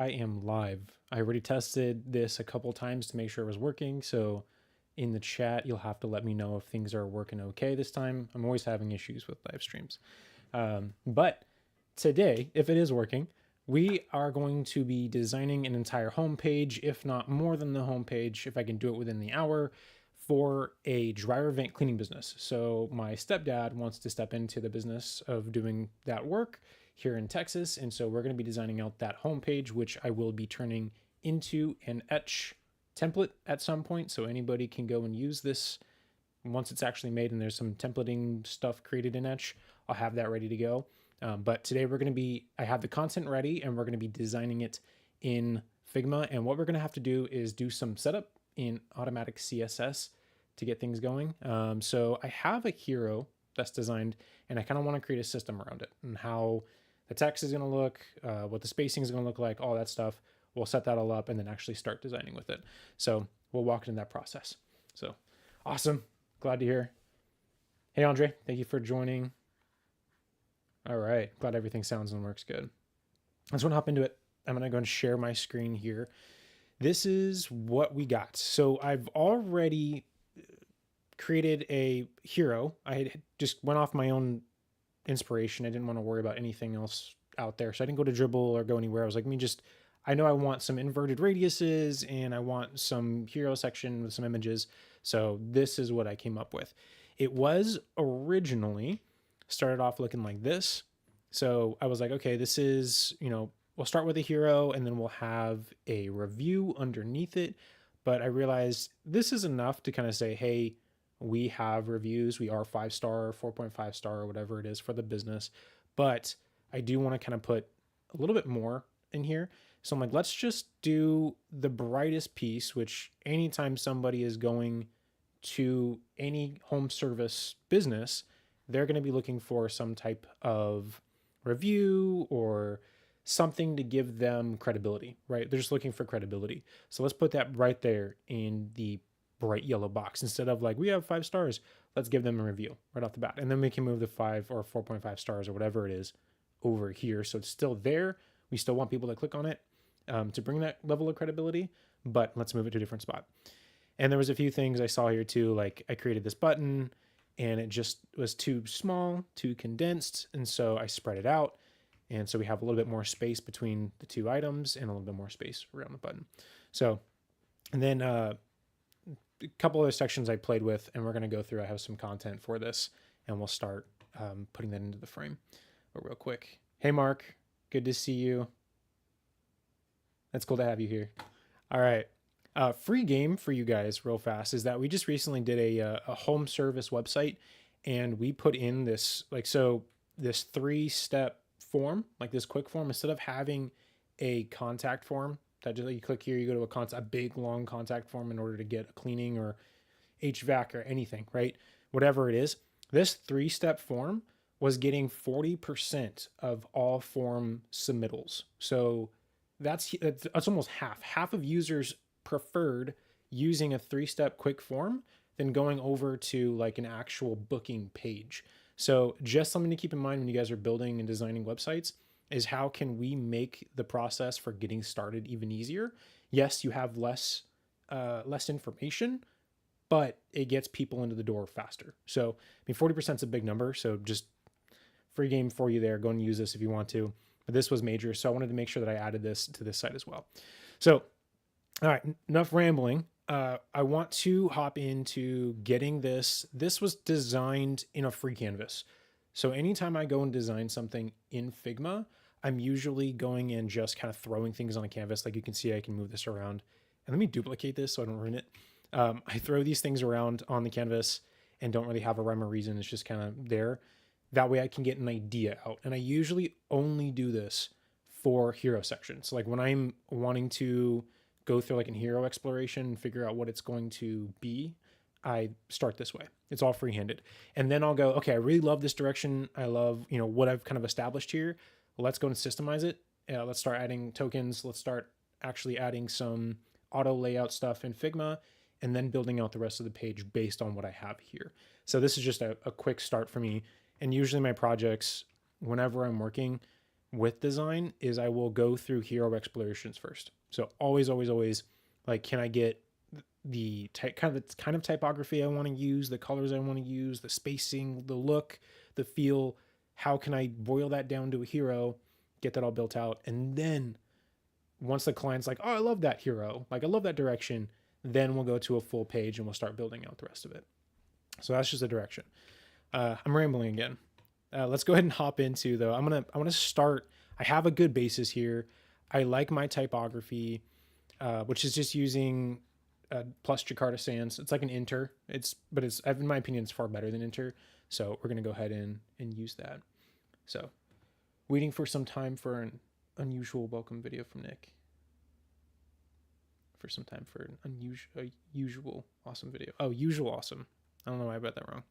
I am live. I already tested this a couple times to make sure it was working. So in the chat, you'll have to let me know if things are working okay this time. I'm always having issues with live streams. But today, if it is working, we are going to be designing an entire homepage, if not more than the homepage, if I can do it within the hour, for a dryer vent cleaning business. So my stepdad wants to step into the business of doing that work here in Texas. And so we're going to be designing out that homepage, which I will be turning into an etch template at some point. So anybody can go and use this once it's actually made and there's some templating stuff created in Etch. I'll have that ready to go. But today I have the content ready and we're going to be designing it in Figma. And what we're going to have to do is do some setup in automatic CSS to get things going. So I have a hero that's designed and I kind of want to create a system around it and how the text is going to look, what the spacing is going to look like, all that stuff. We'll set that all up and then actually start designing with it. So we'll walk into that process. So awesome. Glad to hear. Hey, Andre, thank you for joining. All right. Glad everything sounds and works good. I just want to hop into it. I'm going to go and share my screen here. This is what we got. So I've already created a hero. I just went off my own inspiration. I didn't want to worry about anything else out there. So I didn't go to Dribble or go anywhere. I was like, I know I want some inverted radiuses and I want some hero section with some images. So this is what I came up with. It was originally started off looking like this. So I was like, okay, this is, we'll start with a hero and then we'll have a review underneath it. But I realized this is enough to kind of say, hey, we have reviews. We are 5-star, 4.5 star, or whatever it is for the business. But I do want to kind of put a little bit more in here. So I'm like, let's just do the brightest piece, which anytime somebody is going to any home service business, they're going to be looking for some type of review or something to give them credibility, right? They're just looking for credibility. So let's put that right there in the bright yellow box. Instead of like, we have 5 stars, let's give them a review right off the bat. And then we can move the 5 or 4.5 stars or whatever it is over here. So it's still there. We still want people to click on it to bring that level of credibility, but let's move it to a different spot. And there was a few things I saw here too, like I created this button and it just was too small, too condensed. And so I spread it out. And so we have a little bit more space between the 2 items and a little bit more space around the button. So, and then a couple other sections I played with, and we're going to go through. I have some content for this, and we'll start putting that into the frame. But real quick. Hey, Mark. Good to see you. That's cool to have you here. All right. Free game for you guys real fast is that we just recently did a home service website, and we put in this, this 3-step form, like this quick form. Instead of having a contact form that just, you click here, you go to a big long contact form in order to get a cleaning or HVAC or anything, right? Whatever it is, this 3-step form was getting 40% of all form submittals. So that's almost half. Half of users preferred using a 3-step quick form than going over to like an actual booking page. So just something to keep in mind when you guys are building and designing websites is how can we make the process for getting started even easier? Yes, you have less information, but it gets people into the door faster. So 40% is a big number. So just free game for you there. Go and use this if you want to. But this was major, so I wanted to make sure that I added this to this site as well. So, all right, enough rambling. I want to hop into getting this. This was designed in a free canvas. So anytime I go and design something in Figma, I'm usually going and just kind of throwing things on a canvas. Like you can see, I can move this around. And let me duplicate this so I don't ruin it. I throw these things around on the canvas and don't really have a rhyme or reason. It's just kind of there. That way I can get an idea out. And I usually only do this for hero sections. So like when I'm wanting to go through like an hero exploration and figure out what it's going to be, I start this way. It's all free-handed. And then I'll go, okay, I really love this direction. I love, what I've kind of established here. Let's go and systemize it. Let's start adding tokens. Let's start actually adding some auto layout stuff in Figma and then building out the rest of the page based on what I have here. So this is just a quick start for me. And usually my projects, whenever I'm working, with design is I will go through hero explorations first. So always, like, can I get the kind of typography I want to use, the colors I want to use, the spacing, the look, the feel. How can I boil that down to a hero, get that all built out, and then once the client's like, oh, I love that hero, like I love that direction, then we'll go to a full page and we'll start building out the rest of it. So that's just a direction. I'm rambling again. Let's go ahead and hop into though. I'm gonna start. I have a good basis here. I like my typography, which is just using plus Jakarta Sans. It's like an Inter. But in my opinion, it's far better than Inter. So we're gonna go ahead and use that. So, waiting for some time for an unusual welcome video from Nick. For some time for an usual awesome video. Oh, usual awesome. I don't know why I read that wrong.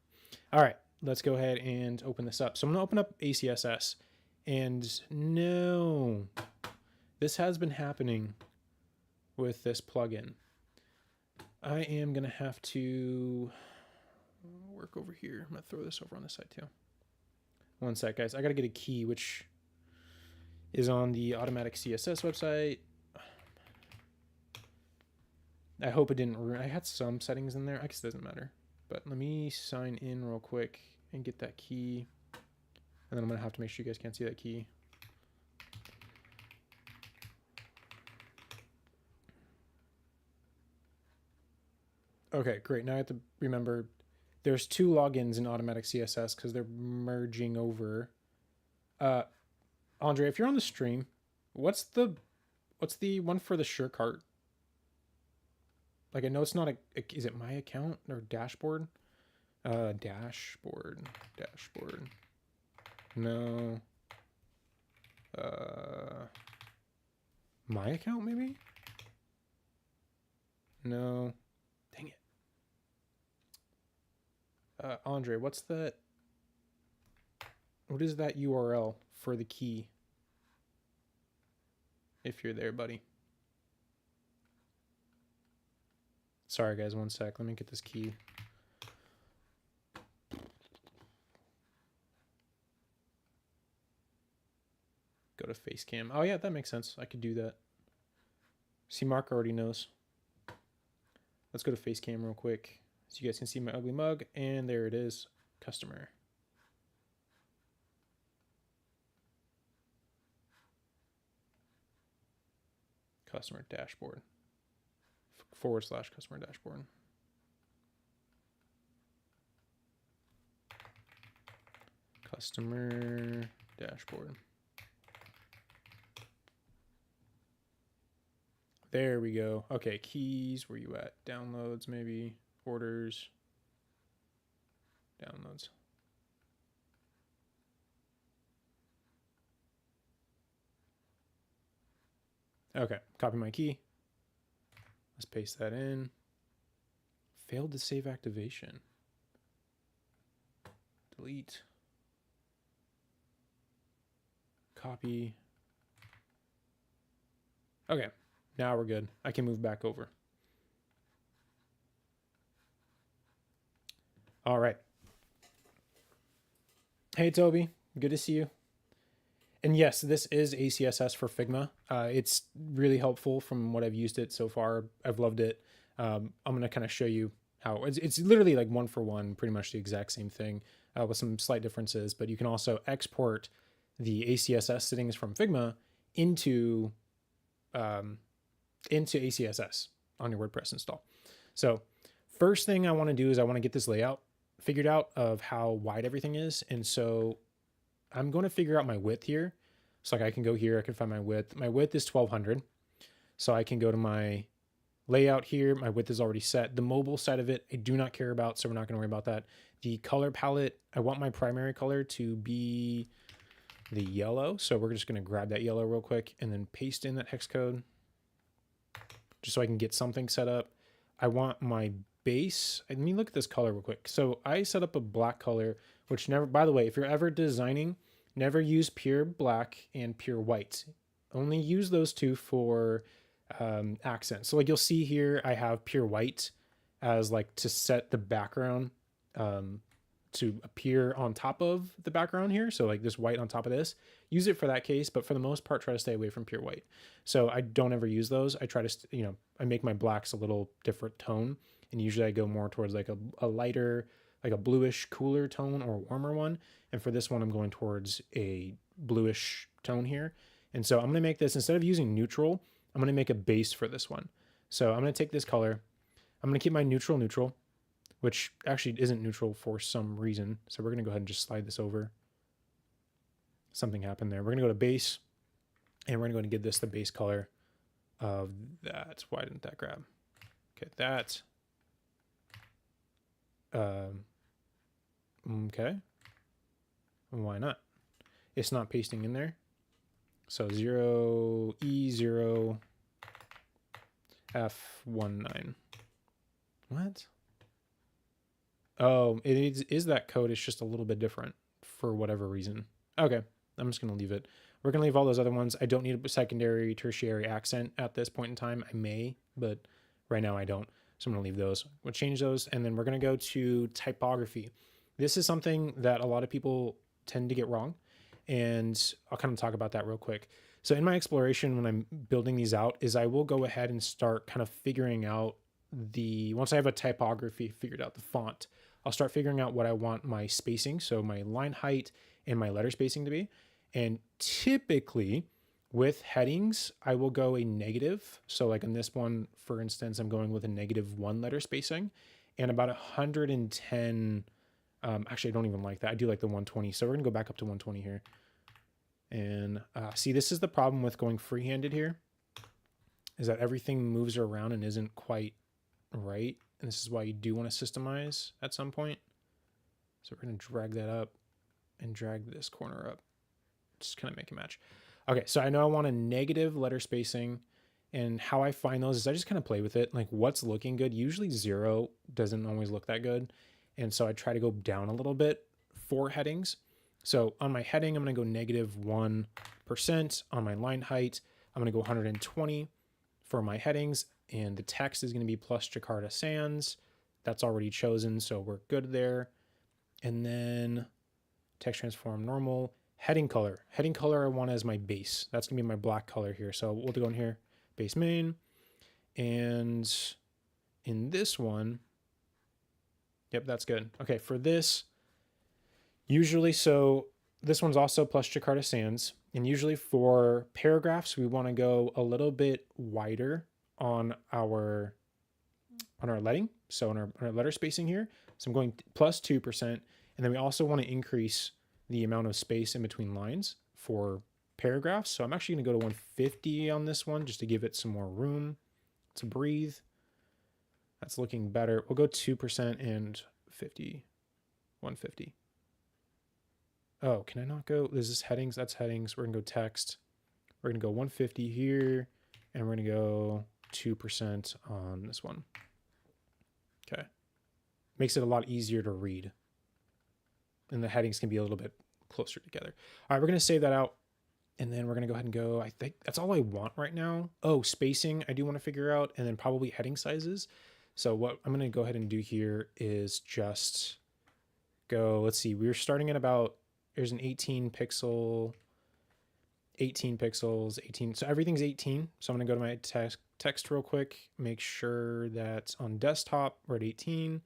All right, let's go ahead and open this up. So I'm gonna open up ACSS, and no, this has been happening with this plugin. I am gonna have to work over here. I'm gonna throw this over on this side too. One sec, guys. I gotta get a key, which is on the automatic CSS website. I hope it didn't ruin. I had some settings in there. I guess it doesn't matter. But let me sign in real quick and get that key. And then I'm gonna have to make sure you guys can't see that key. Okay, great. Now I have to remember there's 2 logins in automatic CSS because they're merging over. Andre, if you're on the stream, what's the one for the shirt cart? Like, I know it's not is it my account or dashboard? Dashboard. No. My account maybe? No. Dang it. Andre, what is that URL for the key? If you're there, buddy. Sorry, guys, one sec. Let me get this key. Go to Facecam. Oh, yeah, that makes sense. I could do that. See, Mark already knows. Let's go to Facecam real quick so you guys can see my ugly mug. And there it is. Customer. Customer dashboard. / customer dashboard. Customer dashboard. There we go. Okay, keys, where you at? Downloads, maybe. Orders. Downloads. Okay, copy my key. Let's paste that in. Failed to save activation. Delete. Copy. Okay, now we're good. I can move back over. All right. Hey, Toby. Good to see you. And yes, this is ACSS for Figma. It's really helpful from what I've used it so far. I've loved it. I'm going to kind of show you how it's literally like one for one, pretty much the exact same thing with some slight differences. But you can also export the ACSS settings from Figma into ACSS on your WordPress install. So first thing I want to do is I want to get this layout figured out of how wide everything is. And so I'm going to figure out my width here. So like I can go here, I can find my width. My width is 1200. So I can go to my layout here. My width is already set. The mobile side of it, I do not care about. So we're not going to worry about that. The color palette, I want my primary color to be the yellow. So we're just going to grab that yellow real quick and then paste in that hex code just so I can get something set up. I want my base. I mean, look at this color real quick. So I set up a black color, which never, by the way, if you're ever designing, never use pure black and pure white. Only use those two for accents. So like you'll see here, I have pure white as like to set the background to appear on top of the background here. So like this white on top of this, use it for that case, but for the most part, try to stay away from pure white. So I don't ever use those. I try to, I make my blacks a little different tone, and usually I go more towards like a lighter, like a bluish, cooler tone or a warmer one. And for this one, I'm going towards a bluish tone here. And so I'm going to make this, instead of using neutral, I'm going to make a base for this one. So I'm going to take this color. I'm going to keep my neutral, which actually isn't neutral for some reason. So we're going to go ahead and just slide this over. Something happened there. We're going to go to base, and we're going to go ahead and give this the base color of that. Why didn't that grab? Okay, that. Okay. Why not? It's not pasting in there. So 0E0 F19. What? Oh, it is that code. It's just a little bit different for whatever reason. Okay, I'm just going to leave it. We're going to leave all those other ones. I don't need a secondary, tertiary accent at this point in time. I may, but right now I don't. So I'm going to leave those. We'll change those, and then we're going to go to typography. This is something that a lot of people tend to get wrong, and I'll kind of talk about that real quick. So in my exploration, when I'm building these out, is I will go ahead and start kind of figuring out once I have a typography figured out, the font, I'll start figuring out what I want my spacing, so my line height and my letter spacing to be. And typically with headings, I will go a negative. So like in this one, for instance, I'm going with a -1 letter spacing and about 110. Actually, I don't even like that. I do like the 120. So we're gonna go back up to 120 here. And see, this is the problem with going free-handed here, is that everything moves around and isn't quite right. And this is why you do want to systemize at some point. So we're going to drag that up and drag this corner up. Just kind of make a match. Okay, so I know I want a negative letter spacing, and how I find those is I just kind of play with it. Like what's looking good. Usually 0 doesn't always look that good. And so I try to go down a little bit for headings. So on my heading, I'm going to go -1%. On my line height, I'm going to go 120 for my headings. And the text is going to be plus Jakarta Sands. That's already chosen, so we're good there. And then text transform normal. Heading color. Heading color I want as my base. That's going to be my black color here. So we'll go in here, base main. And in this one, yep, that's good. Okay, for this, usually, so this one's also plus Jakarta Sands. And usually for paragraphs, we want to go a little bit wider on our leading, so on our letter spacing here. So I'm going plus 2%, and then we also want to increase the amount of space in between lines for paragraphs. So I'm actually going to go to 150 on this one just to give it some more room to breathe. That's looking better. We'll go 2% and 150. Oh, can I not go? This is headings. That's headings. We're going to go text. We're going to go 150 here, and we're going to go 2% on this one. Okay. Makes it a lot easier to read. And the headings can be a little bit closer together. All right, we're going to save that out. And then we're going to go ahead and go, I think that's all I want right now. Oh, spacing, I do want to figure out, and then probably heading sizes. So what I'm going to go ahead and do here is just go, let's see, we're starting at about, there's an 18 pixels, 18. So everything's 18. So I'm going to go to my text real quick, make sure that on desktop we're at 18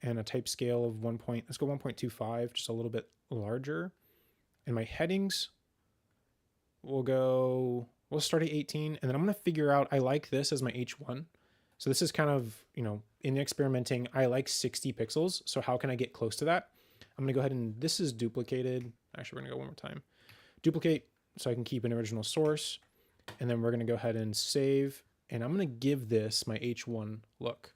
and a type scale of let's go 1.25, just a little bit larger. And my headings, we'll start at 18, and then I'm going to figure out, I like this as my H1. So this is kind of, in experimenting, I like 60 pixels. So how can I get close to that? I'm going to go ahead and this is duplicated. Actually, we're going to go one more time. Duplicate so I can keep an original source. And then we're going to go ahead and save. And I'm going to give this my H1 look.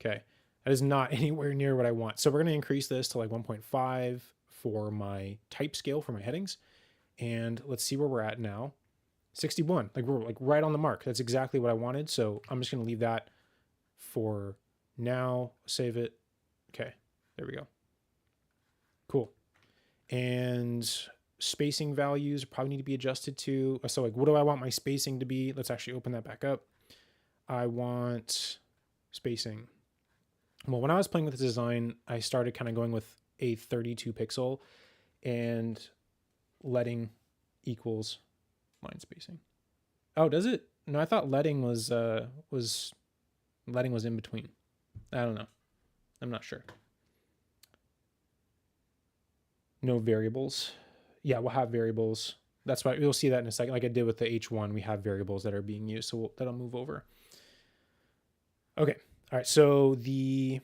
Okay. That is not anywhere near what I want. So we're going to increase this to like 1.5 for my type scale for my headings. And let's see where we're at now. 61. Like we're like right on the mark. That's exactly what I wanted. So I'm just going to leave that for now. Save it. Okay. There we go. Cool. And spacing values probably need to be adjusted to. So like, what do I want my spacing to be? Let's actually open that back up. I want spacing. Well, when I was playing with the design, I started kind of going with a 32 pixel and leading equals line spacing. Oh, does it? No, I thought leading was in between. I don't know. I'm not sure. No variables. Yeah, we'll have variables. That's why you'll see that in a second. Like I did with the H1, we have variables that are being used. So that'll move over. Okay. All right. So the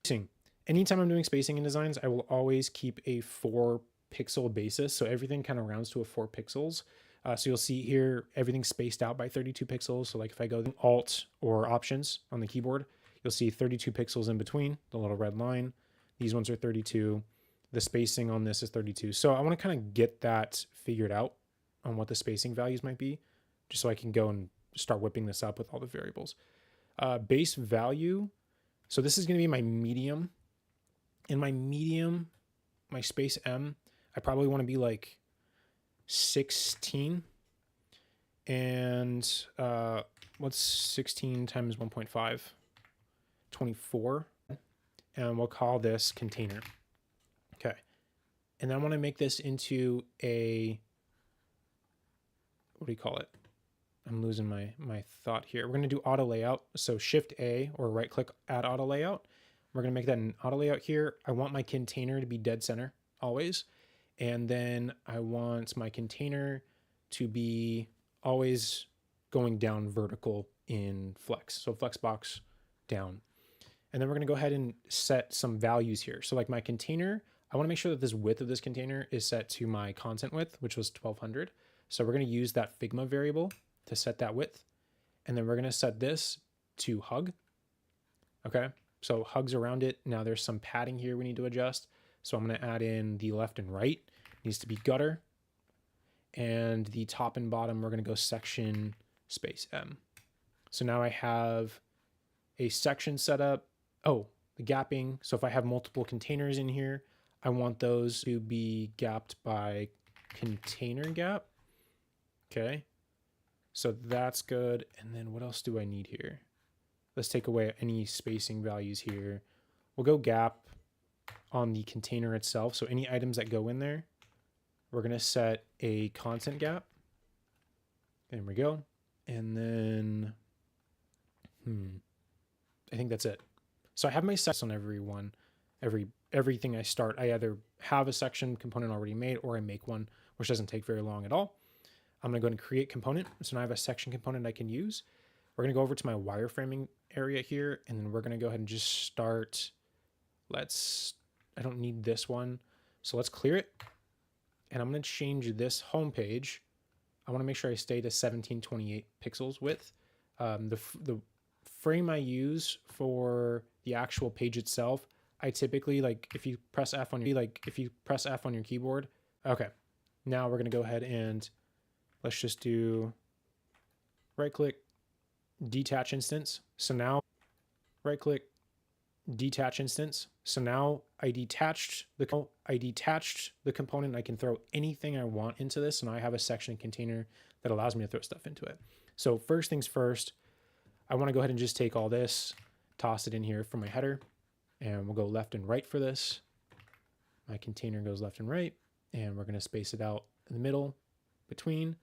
spacing. Anytime I'm doing spacing in designs, I will always keep a 4 pixel basis. So everything kind of rounds to a 4 pixels. So you'll see here, everything's spaced out by 32 pixels. So like if I go Alt or Options on the keyboard, you'll see 32 pixels in between, the little red line. These ones are 32. The spacing on this is 32. So I want to kind of get that figured out on what the spacing values might be, just so I can go and start whipping this up with all the variables. Base value. So this is going to be my medium. In my medium, my space M, I probably want to be like 16. And what's 16 times 1.5? 24. And we'll call this container. Okay. And I want to make this into a, what do you call it? I'm losing my thought here. We're going to do auto layout. So Shift A or right click, add auto layout. We're going to make that an auto layout here. I want my container to be dead center always. And then I want my container to be always going down vertical in flex. So flexbox down. And then we're going to go ahead and set some values here. So like my container, I want to make sure that this width of this container is set to my content width, which was 1200. So we're going to use that Figma variable to set that width. And then we're going to set this to hug. Okay. So hugs around it. Now there's some padding here we need to adjust. So I'm going to add in the left and right. It needs to be gutter. And the top and bottom, we're going to go section space M. So now I have a section set up. Oh, the gapping. So if I have multiple containers in here, I want those to be gapped by container gap. Okay. So that's good. And then what else do I need here? Let's take away any spacing values here. We'll go gap on the container itself. So any items that go in there, we're going to set a content gap. There we go. And then, I think that's it. So I have my sections on every one, everything I start. I either have a section component already made or I make one, which doesn't take very long at all. I'm going to go ahead and create component. So now I have a section component I can use. We're going to go over to my wireframing area here, and then we're going to go ahead and just start. I don't need this one. So let's clear it. And I'm going to change this home page. I want to make sure I stay to 1728 pixels width. The frame I use for the actual page itself, I typically if you press F on your keyboard. Okay. Now we're going to go ahead and let's just do right click, detach instance. So now right click, detach instance. So now I detached the component. I can throw anything I want into this. And I have a section container that allows me to throw stuff into it. So first things first, I want to go ahead and just take all this, toss it in here for my header, and we'll go left and right for this. My container goes left and right, and we're going to space it out in the middle between.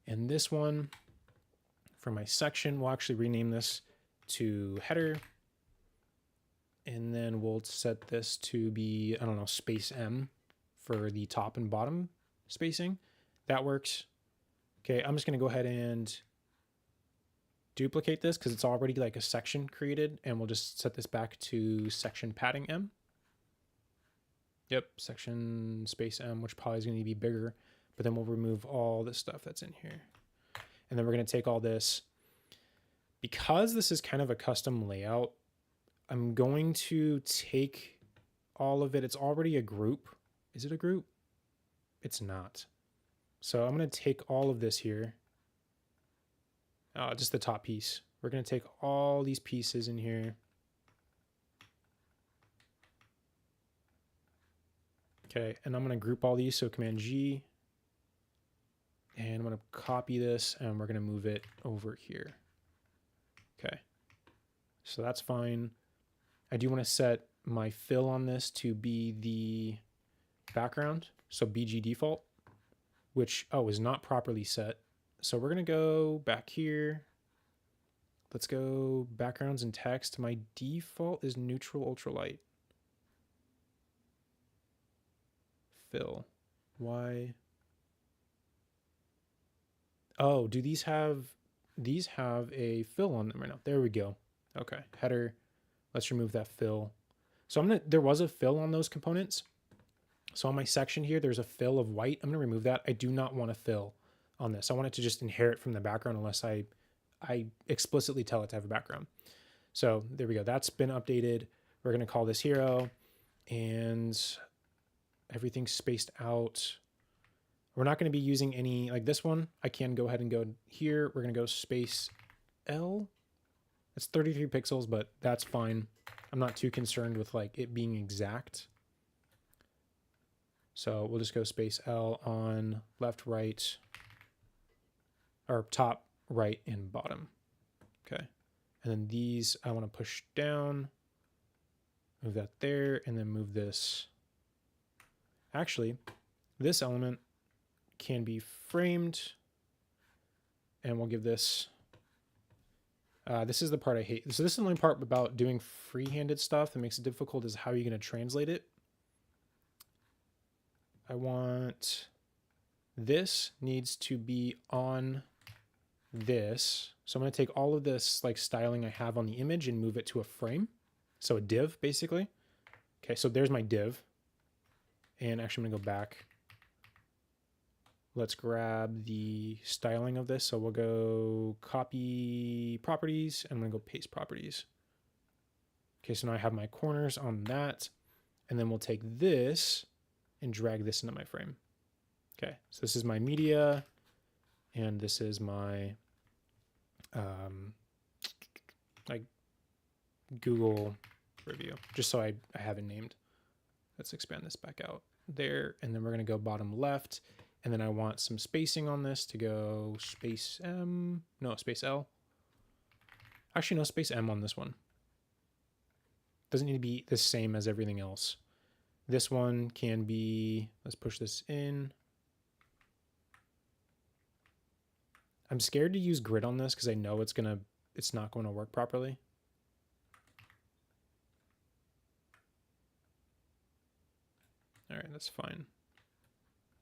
And this one for my section, we'll actually rename this to header. And then we'll set this to be, I don't know, space M for the top and bottom spacing. That works. Okay, I'm just going to go ahead and duplicate this because it's already like a section created, and we'll just set this back to section padding M. Yep, section space M, which probably is going to be bigger, but then we'll remove all this stuff that's in here. And then we're going to take all this. Because this is kind of a custom layout, I'm going to take all of it. It's already a group. Is it a group? It's not. So I'm going to take all of this here. Just the top piece. We're going to take all these pieces in here. Okay, and I'm going to group all these. So Command G. And I'm going to copy this and we're going to move it over here. Okay. So that's fine. I do want to set my fill on this to be the background. So BG default, which, is not properly set. So we're going to go back here. Let's go backgrounds and text. My default is neutral ultralight. Fill. Why? Oh, do these have a fill on them right now? There we go. Okay, header. Let's remove that fill. So there was a fill on those components. So on my section here, there's a fill of white. I'm gonna remove that. I do not want a fill on this. I want it to just inherit from the background unless I explicitly tell it to have a background. So there we go. That's been updated. We're gonna call this hero, and everything's spaced out. We're not going to be using any, like this one, I can go ahead and go here. We're going to go space L. It's 33 pixels, but that's fine. I'm not too concerned with like it being exact. So we'll just go space L on left, right, or top, right, and bottom. Okay. And then these I want to push down, move that there, and then move this. Actually, this element can be framed, and we'll give this, this is the part I hate. So this is the only part about doing free-handed stuff that makes it difficult, is how you're going to translate it. I want, this needs to be on this. So I'm going to take all of this like styling I have on the image and move it to a frame. So a div basically. Okay, so there's my div. And actually I'm going to go back. Let's grab the styling of this. So we'll go copy properties, and I'm going to go paste properties. Okay, so now I have my corners on that. And then we'll take this and drag this into my frame. Okay, so this is my media, and this is my like Google review, just so I have it named. Let's expand this back out there, and then we're going to go bottom left. And then I want some spacing on this to go space M, no, space L. Actually, no, space M on this one. Doesn't need to be the same as everything else. This one can be, let's push this in. I'm scared to use grid on this because I know it's not going to work properly. All right, that's fine.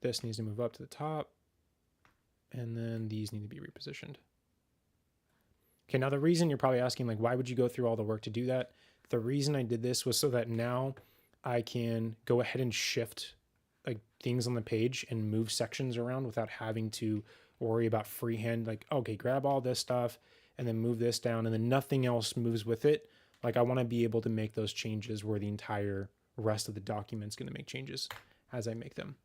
This needs to move up to the top, and then these need to be repositioned. Okay, now the reason you're probably asking, like, why would you go through all the work to do that? The reason I did this was so that now I can go ahead and shift like things on the page and move sections around without having to worry about freehand, like, okay, grab all this stuff and then move this down and then nothing else moves with it. Like, I want to be able to make those changes where the entire rest of the document's going to make changes as I make them.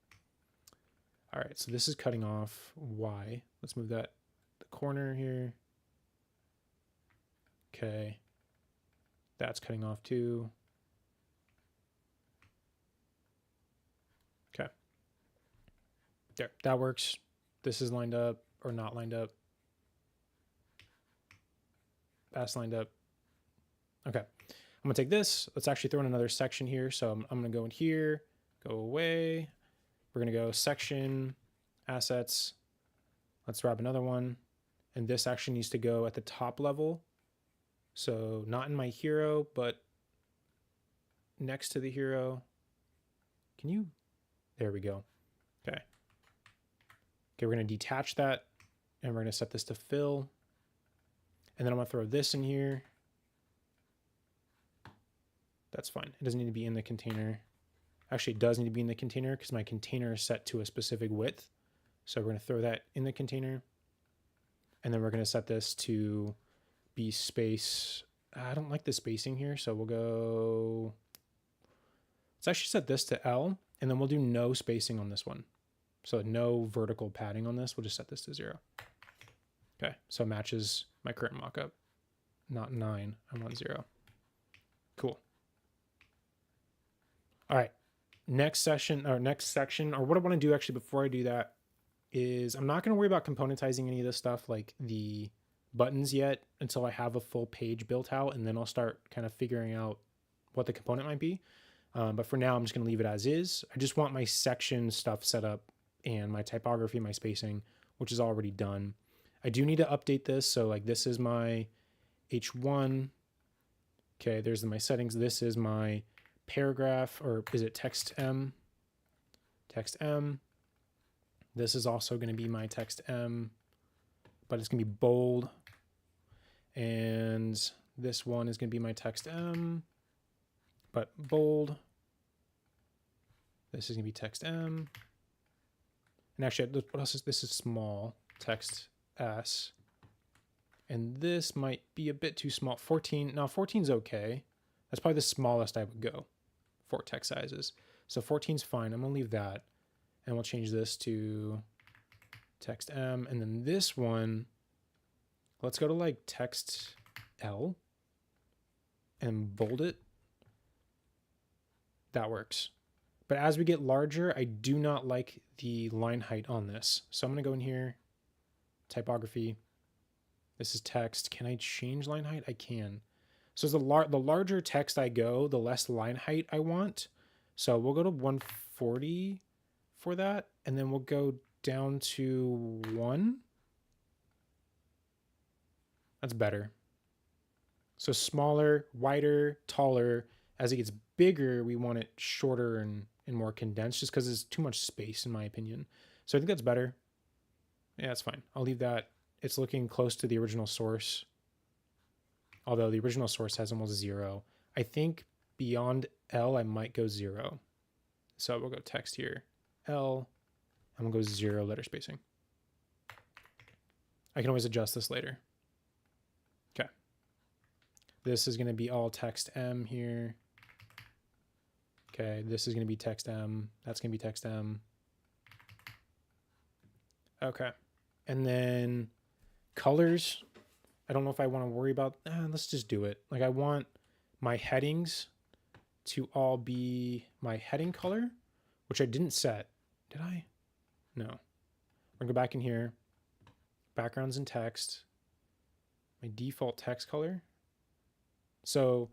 All right, so this is cutting off Y. Let's move that the corner here. Okay, that's cutting off too. Okay, there, that works. This is lined up or not lined up. That's lined up. Okay, I'm gonna take this. Let's actually throw in another section here. So I'm gonna go in here, go away. We're gonna go section, assets. Let's grab another one. And this actually needs to go at the top level. So not in my hero, but next to the hero. Can you, there we go. Okay. Okay, we're gonna detach that and we're gonna set this to fill. And then I'm gonna throw this in here. That's fine. It doesn't need to be in the container. Actually, it does need to be in the container because my container is set to a specific width. So we're going to throw that in the container. And then we're going to set this to be space. I don't like the spacing here. So we'll go. Let's actually set this to L. And then we'll do no spacing on this one. So no vertical padding on this. We'll just set this to 0. Okay. So it matches my current mockup. Not 9. I want 0. Cool. All right. Next section, or what I want to do actually before I do that is I'm not going to worry about componentizing any of this stuff like the buttons yet until I have a full page built out, and then I'll start kind of figuring out what the component might be. But for now, I'm just going to leave it as is. I just want my section stuff set up and my typography, my spacing, which is already done. I do need to update this. So like this is my H1. Okay, there's my settings. This is my paragraph, or is it text M? Text M. This is also going to be my text M, but it's going to be bold. And this one is going to be my text M, but bold. This is going to be text M. And actually, what else is this? Is small, text S. And this might be a bit too small. 14, now 14 is okay. That's probably the smallest I would go for text sizes. So 14 is fine. I'm going to leave that. And we'll change this to text M. And then this one, let's go to like text L and bold it. That works. But as we get larger, I do not like the line height on this. So I'm going to go in here, typography. This is text. Can I change line height? I can. So the larger text I go, the less line height I want. So we'll go to 140 for that. And then we'll go down to 1. That's better. So smaller, wider, taller. As it gets bigger, we want it shorter and more condensed, just because it's too much space in my opinion. So I think that's better. Yeah, that's fine. I'll leave that. It's looking close to the original source. Although the original source has almost 0. I think beyond L, I might go 0. So we'll go text here. L. I'm going to go 0 letter spacing. I can always adjust this later. Okay. This is going to be all text M here. Okay, this is going to be text M. That's going to be text M. Okay. And then colors. I don't know if I want to worry about, let's just do it. Like I want my headings to all be my heading color, which I didn't set. Did I? No. We're going to go back in here. Backgrounds and text. My default text color. So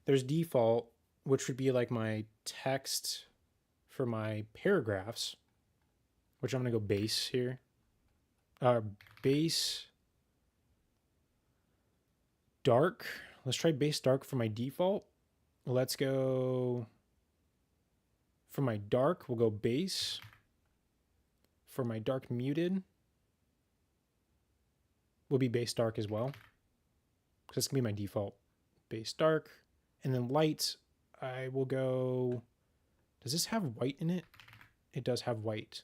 there's default, which would be like my text for my paragraphs, which I'm going to go base here. Base dark. Let's try base dark for my default. Let's go for my dark. We'll go base. For my dark muted, will be base dark as well. Because that's going to be my default. Base dark. And then light, I will go... Does this have white in it? It does have white.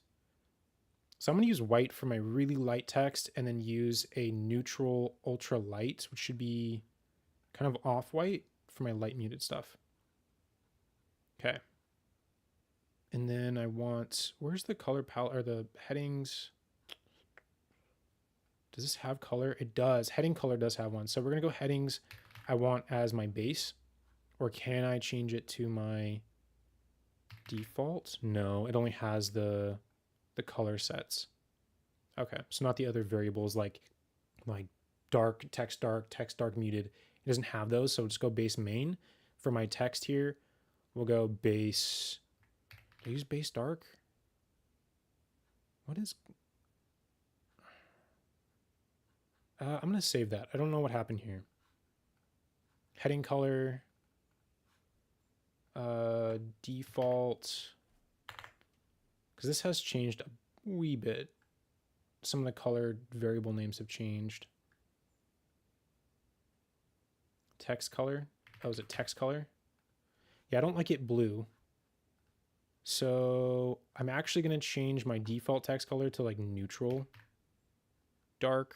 So I'm going to use white for my really light text and then use a neutral ultra light, which should be kind of off-white for my light muted stuff. Okay. And then I want, where's the color palette or the headings? Does this have color? It does. Heading color does have one. So we're going to go headings I want as my base. Or can I change it to my default? No, it only has the color sets. Okay, so not the other variables like dark, text dark muted. It doesn't have those, so we'll just go base main. For my text here, we'll go base... Did I use base dark? What is... I'm going to save that. I don't know what happened here. Heading color. Default. Because this has changed a wee bit. Some of the color variable names have changed. Text color. Oh, is it text color? Yeah, I don't like it blue. So I'm actually going to change my default text color to like neutral dark.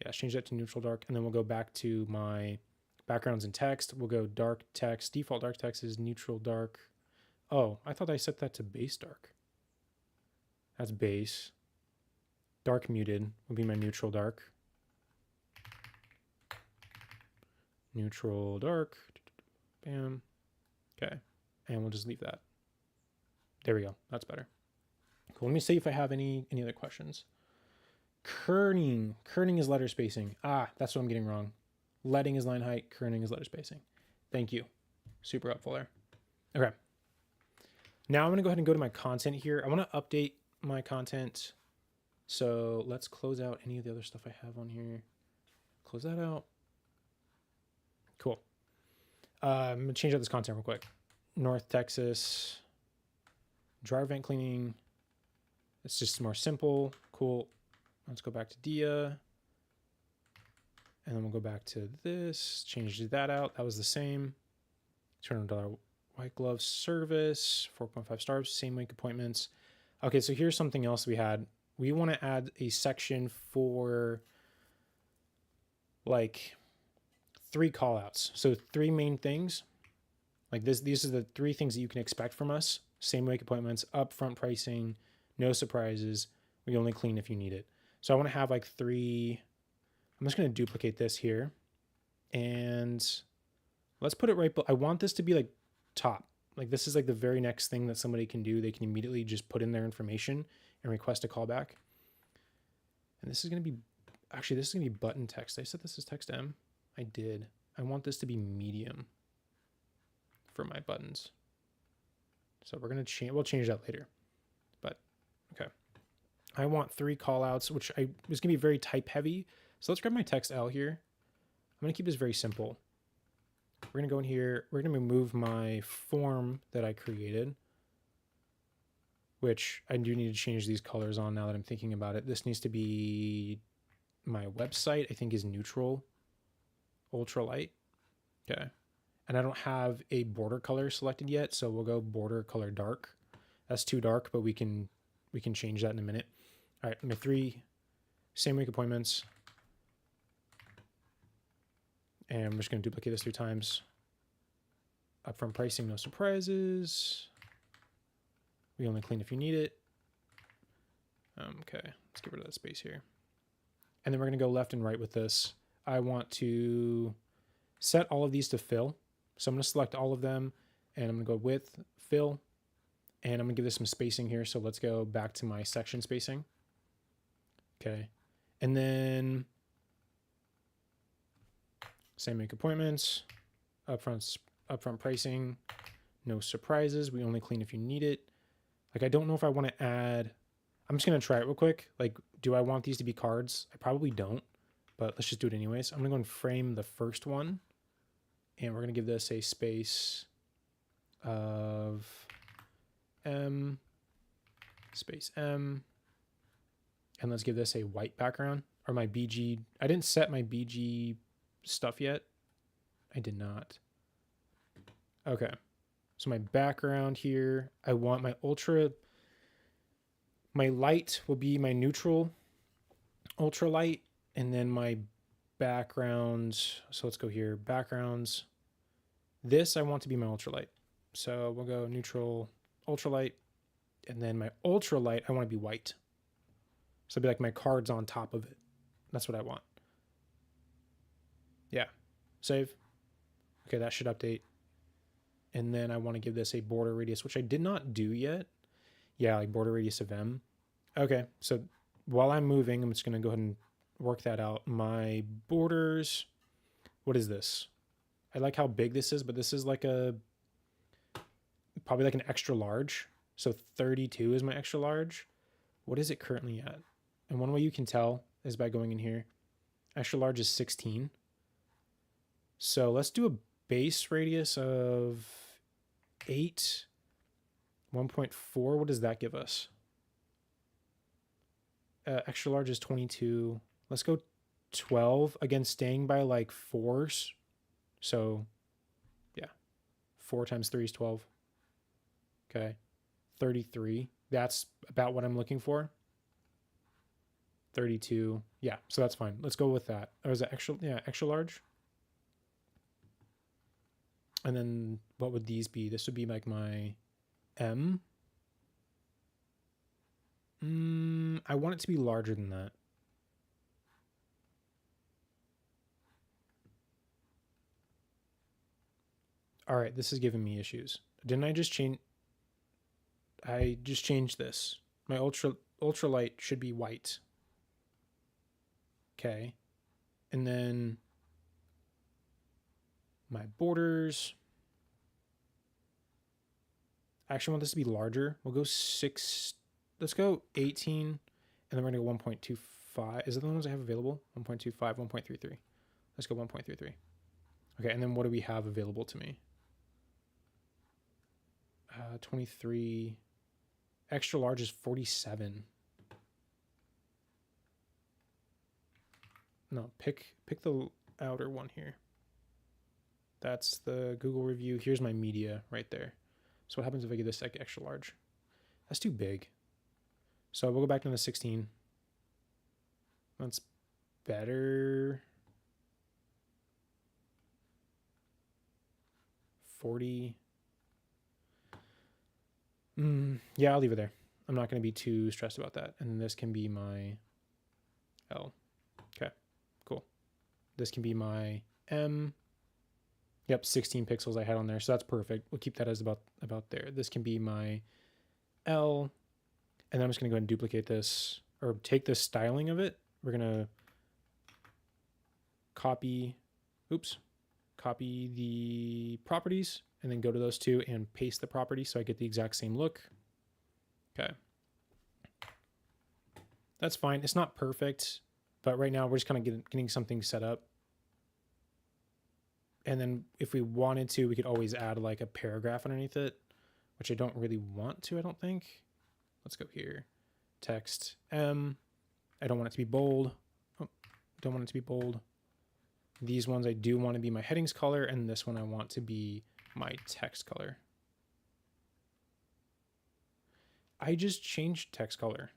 Yeah, change that to neutral dark. And then we'll go back to my backgrounds and text. We'll go dark text. Default dark text is neutral dark. Oh, I thought I set that to base dark. That's base. Dark muted will be my neutral dark. Neutral dark. Bam. Okay. And we'll just leave that. There we go. That's better. Cool. Let me see if I have any other questions. Kerning is letter spacing. Ah, that's what I'm getting wrong. Leading is line height. Kerning is letter spacing. Thank you. Super helpful there. Okay. Now I'm going to go ahead and go to my content here. I want to update my content. So let's close out any of the other stuff I have on here. Close that out. Cool. I'm going to change out this content real quick. North Texas. Dryer vent cleaning. It's just more simple. Cool. Let's go back to Dia. And then we'll go back to this. Change that out. That was the same. $200 white glove service. 4.5 stars. Same week appointments. Okay, so here's something else we had. We want to add a section for like 3 call outs. So 3 main things. Like this, these are the 3 things that you can expect from us. Same week appointments, upfront pricing, no surprises. We only clean if you need it. So I want to have like 3. I'm just going to duplicate this here. And let's put it right. I want this to be like top. Like this is like the very next thing that somebody can do. They can immediately just put in their information and request a callback. And this is going to be, actually this is going to be button text. I said this is text M. I did. I want this to be medium for my buttons. So we're going to change, we'll change that later. But okay. I want 3 call outs, which was going to be very type heavy. So let's grab my text L here. I'm going to keep this very simple. We're going to go in here. We're going to remove my form that I created, which I do need to change these colors on now that I'm thinking about it. This needs to be my website, I think is neutral, ultralight. Okay. And I don't have a border color selected yet, so we'll go border color dark. That's too dark, but we can change that in a minute. All right, my 3 same week appointments. And I'm just going to duplicate this 3 times. Upfront pricing, no surprises. We only clean if you need it. Okay, let's get rid of that space here. And then we're going to go left and right with this. I want to set all of these to fill. So I'm going to select all of them, and I'm going to go width, fill, and I'm going to give this some spacing here. So let's go back to my section spacing. Okay, and then same make appointments, upfront pricing, no surprises. We only clean if you need it. Like, I don't know if I want to add, I'm just going to try it real quick. Like, do I want these to be cards? I probably don't, but let's just do it anyways. I'm going to go and frame the first one, and we're going to give this a space of M, space M, and let's give this a white background, or my BG. I didn't set my BG stuff yet. I did not. Okay. So my background here, I want my my light will be my neutral, ultra light, and then my backgrounds. So let's go here, backgrounds. This I want to be my ultralight. So we'll go neutral, ultralight, and then my ultralight, I want to be white. So it'll be like my cards on top of it. That's what I want. Yeah, save. Okay, that should update. And then I want to give this a border radius, which I did not do yet. Yeah, like border radius of M. Okay, so while I'm moving, I'm just going to go ahead and work that out. My borders, what is this? I like how big this is, but this is like probably like an extra large. So 32 is my extra large. What is it currently at? And one way you can tell is by going in here. Extra large is 16. So let's do a base radius of 8, 1.4. What does that give us? Extra large is 22. Let's go 12. Again, staying by like 4s. So, yeah. 4 times 3 is 12. Okay. 33. That's about what I'm looking for. 32. Yeah, so that's fine. Let's go with that. Or is that extra? Yeah, extra large. And then what would these be? This would be like my M. I want it to be larger than that. All right, this is giving me issues. Didn't I just change? I just changed this. My ultralight should be white. Okay. And then My borders. I actually want this to be larger. We'll go 6. Let's go 18, and then we're gonna go 1.25. Is it the ones I have available? 1.25, 1.33. Let's go 1.33. Okay, and then what do we have available to me? 23. Extra large is 47. No, pick the outer one here. That's the Google review. Here's my media right there. So what happens if I get this like extra large? That's too big. So we'll go back down to 16. That's better. 40. Yeah, I'll leave it there. I'm not going to be too stressed about that. And this can be my L. Okay, cool. This can be my M. Yep, 16 pixels I had on there. So that's perfect. We'll keep that as about there. This can be my L. And then I'm just going to go ahead and duplicate this, or take the styling of it. We're going to copy the properties, and then go to those two and paste the property so I get the exact same look. Okay. That's fine. It's not perfect, but right now we're just kind of getting something set up. And then if we wanted to, we could always add like a paragraph underneath it, which I don't really want to, I don't think. Let's go here. Text M. I don't want it to be bold. Oh, don't want it to be bold. These ones I do want to be my headings color, and this one I want to be my text color. I just changed text color.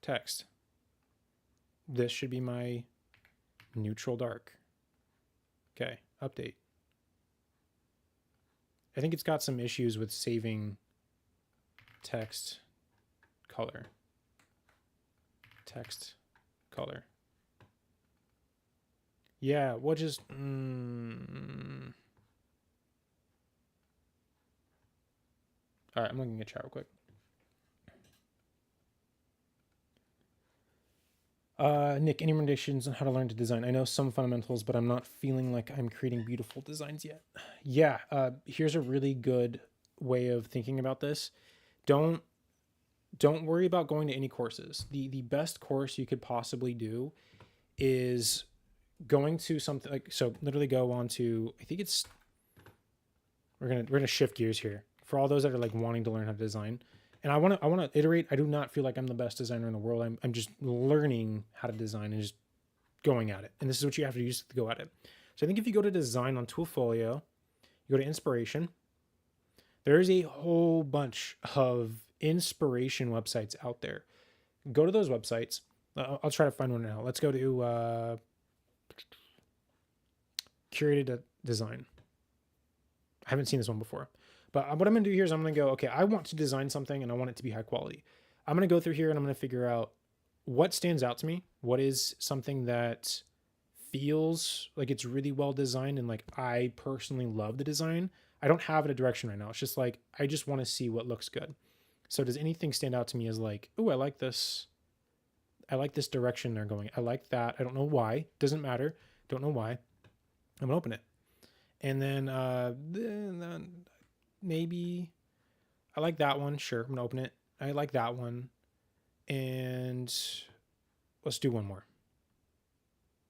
Text. This should be my neutral dark. Okay, update. I think it's got some issues with saving text color. Text color. Yeah, we'll just... All right, I'm looking at chat real quick. Nick, any recommendations on how to learn to design? I know some fundamentals, but I'm not feeling like I'm creating beautiful designs yet. Yeah, here's a really good way of thinking about this. Don't worry about going to any courses. The best course you could possibly do is going to something like, so literally go on to, I think it's, we're gonna shift gears here for all those that are like wanting to learn how to design. And I want to iterate. I do not feel like I'm the best designer in the world. I'm just learning how to design and just going at it. And this is what you have to use to go at it. So I think if you go to design on Toolfolio, you go to inspiration, there's a whole bunch of inspiration websites out there. Go to those websites. I'll try to find one now. Let's go to curated design. I haven't seen this one before. But what I'm going to do here is I'm going to go, okay, I want to design something and I want it to be high quality. I'm going to go through here and I'm going to figure out what stands out to me. What is something that feels like it's really well designed and like I personally love the design. I don't have a direction right now. It's just like, I just want to see what looks good. So does anything stand out to me as like, oh, I like this. I like this direction they're going. I like that. I don't know why. Doesn't matter. Don't know why. I'm going to open it. And then maybe I like that one. Sure, I'm gonna open it. I like that one. And let's do one more.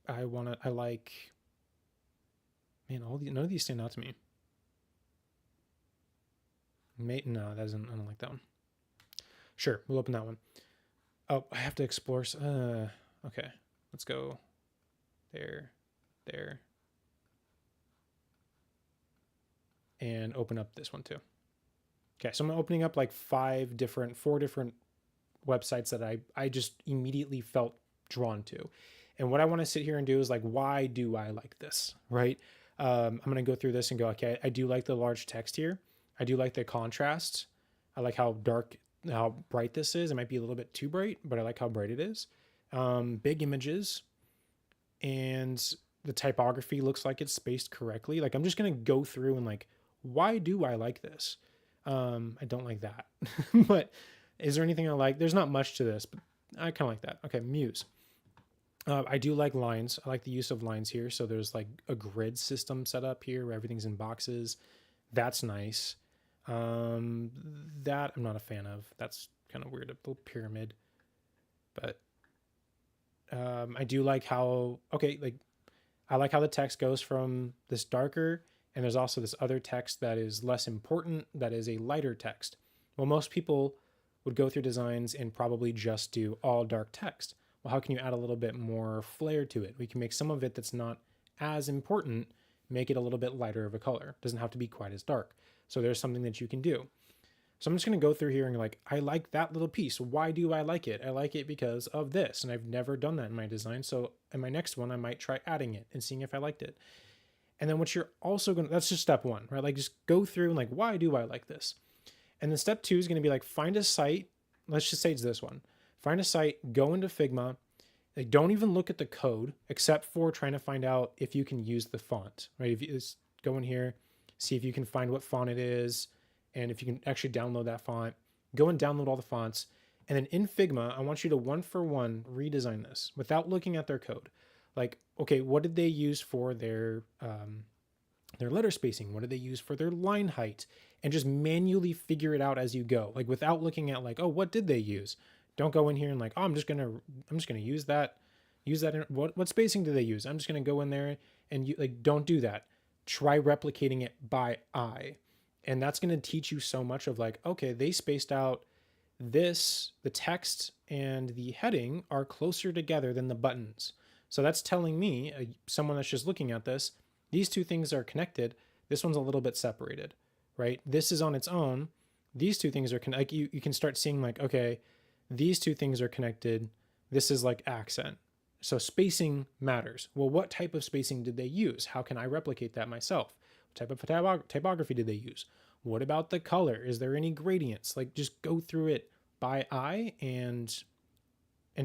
Man, none of these stand out to me. No, I don't like that one. Sure, we'll open that one. Oh, I have to explore. Okay, let's go there. And open up this one too. Okay, so I'm opening up like 4 different websites that I just immediately felt drawn to. And what I want to sit here and do is like, why do I like this, right? I'm going to go through this and go, okay, I do like the large text here. I do like the contrast. I like how bright this is. It might be a little bit too bright, but I like how bright it is. Big images. And the typography looks like it's spaced correctly. Like I'm just going to go through and like, why do I like this? I don't like that. But is there anything I like? There's not much to this, but I kind of like that. Okay, Muse. I do like lines. I like the use of lines here. So there's like a grid system set up here where everything's in boxes. That's nice. That I'm not a fan of. That's kind of weird, a little pyramid. But I do like how, okay, like I like how the text goes from this darker, and there's also this other text that is less important, that is a lighter text. Well, most people would go through designs and probably just do all dark text. Well, how can you add a little bit more flair to it? We can make some of it that's not as important, make it a little bit lighter of a color. It doesn't have to be quite as dark. So there's something that you can do. So I'm just going to go through here and like, I like that little piece. Why do I like it? I like it because of this. And I've never done that in my design. So in my next one, I might try adding it and seeing if I liked it. And then what you're also going to, that's just step one, right? Like just go through and like, why do I like this? And then step two is going to be like, find a site. Let's just say it's this one. Find a site, go into Figma. Like, don't even look at the code except for trying to find out if you can use the font, right? If you just go in here, see if you can find what font it is, and if you can actually download that font. Go and download all the fonts. And then in Figma, I want you to one for one redesign this without looking at their code. Like, okay, what did they use for their letter spacing? What did they use for their line height? And just manually figure it out as you go, like without looking at like, oh, what did they use? Don't go in here and like, oh, I'm just gonna use that. What spacing do they use? I'm just gonna go in there and you like, don't do that. Try replicating it by eye, and that's gonna teach you so much of like, okay, they spaced out this, the text and the heading are closer together than the buttons. So that's telling me, someone that's just looking at this, these two things are connected. This one's a little bit separated, right? This is on its own. These two things are like you can start seeing like, okay, these two things are connected. This is like accent. So spacing matters. Well, what type of spacing did they use? How can I replicate that myself? What type of typography did they use? What about the color? Is there any gradients? Like just go through it by eye and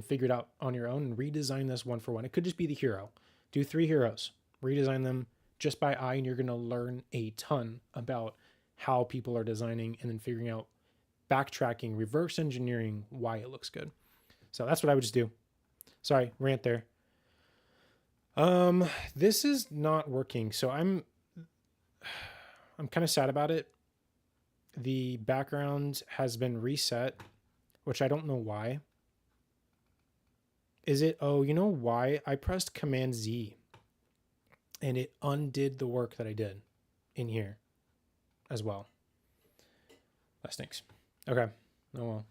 figure it out on your own and redesign this one for one. It could just be the hero. Do 3 heroes, redesign them just by eye, and you're going to learn a ton about how people are designing and then figuring out, backtracking, reverse engineering why it looks good. So that's what I would just do. Sorry, rant there. This is not working. So I'm kind of sad about it. The background has been reset, which I don't know why. Is it, oh, you know why? I pressed Command Z and it undid the work that I did in here as well. That stinks. Okay. Oh well.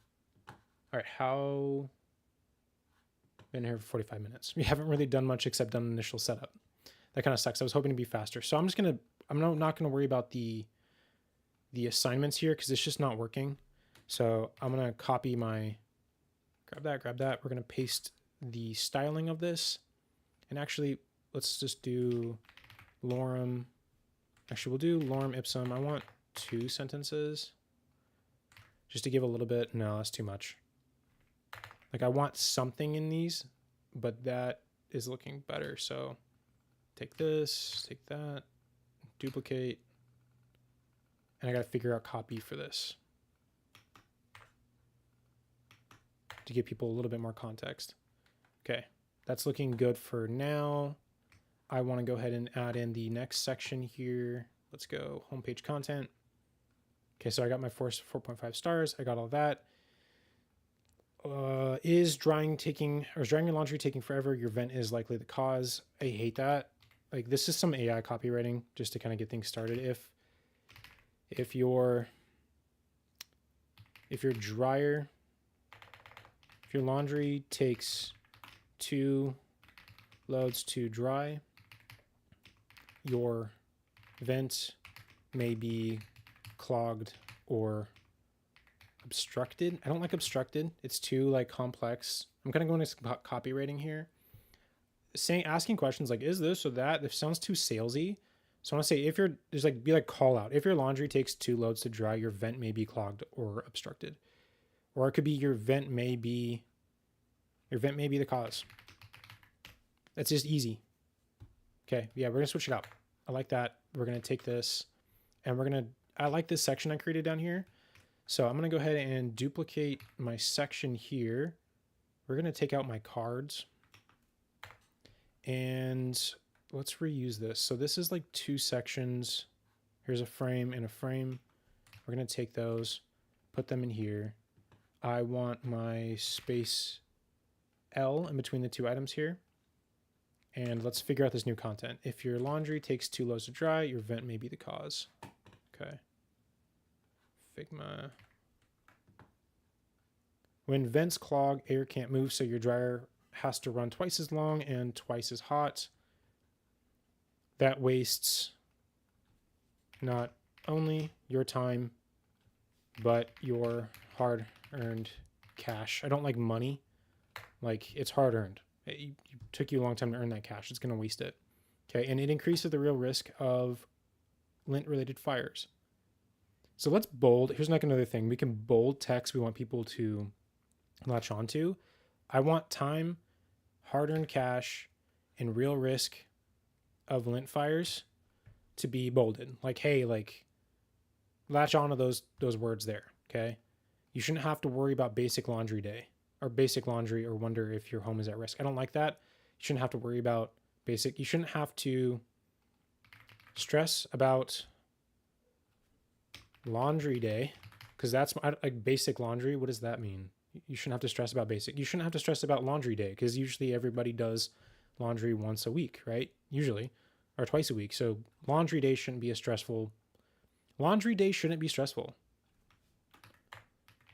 All right. How? Been here for 45 minutes. We haven't really done much except done initial setup. That kind of sucks. I was hoping to be faster. So I'm not gonna worry about the assignments here because it's just not working. So I'm gonna copy my, grab that. We're gonna paste the styling of this, and actually let's just do lorem. Actually, we'll do lorem ipsum. I want 2 sentences just to give a little bit. No, that's too much. Like I want something in these, but that is looking better. So take this, take that, duplicate, and I got to figure out copy for this to give people a little bit more context. Okay, that's looking good for now. I want to go ahead and add in the next section here. Let's go homepage content. Okay, so I got my 4.5 stars. I got all that. Is drying your laundry taking forever? Your vent is likely the cause. I hate that. Like this is some AI copywriting just to kind of get things started. If your laundry takes 2 loads to dry, your vent may be clogged or obstructed. I don't like obstructed. It's too like complex. I'm kind of going to copywriting here. Asking questions like, is this or that? This sounds too salesy. So I want to say be like call out. If your laundry takes 2 loads to dry, your vent may be clogged or obstructed. Or it could be your vent may be the cause. That's just easy. Okay, yeah, we're gonna switch it up. I like that. We're gonna take this and I like this section I created down here. So I'm gonna go ahead and duplicate my section here. We're gonna take out my cards. And let's reuse this. So this is like 2 sections. Here's a frame and a frame. We're going to take those, put them in here. I want my space L in between the 2 items here. And let's figure out this new content. If your laundry takes too low to dry, your vent may be the cause. Okay. Figma. When vents clog, air can't move, so your dryer has to run twice as long and twice as hot. That wastes not only your time, but your hard-earned cash. I don't like money. Like, it's hard-earned. It took you a long time to earn that cash. It's going to waste it. Okay, and it increases the real risk of lint-related fires. So let's bold. Here's like another thing. We can bold text we want people to latch onto. I want time, hard-earned cash, and real risk of lint fires to be bolded. Like, hey, like, latch onto those words there, okay? You shouldn't have to worry about basic laundry day or basic laundry or wonder if your home is at risk. I don't like that. You shouldn't have to worry about basic. You shouldn't have to stress about laundry day because that's like basic laundry. What does that mean? You shouldn't have to stress about basic. You shouldn't have to stress about laundry day because usually everybody does laundry once a week, right? Usually, or twice a week. So laundry day shouldn't be a stressful. Laundry day shouldn't be stressful.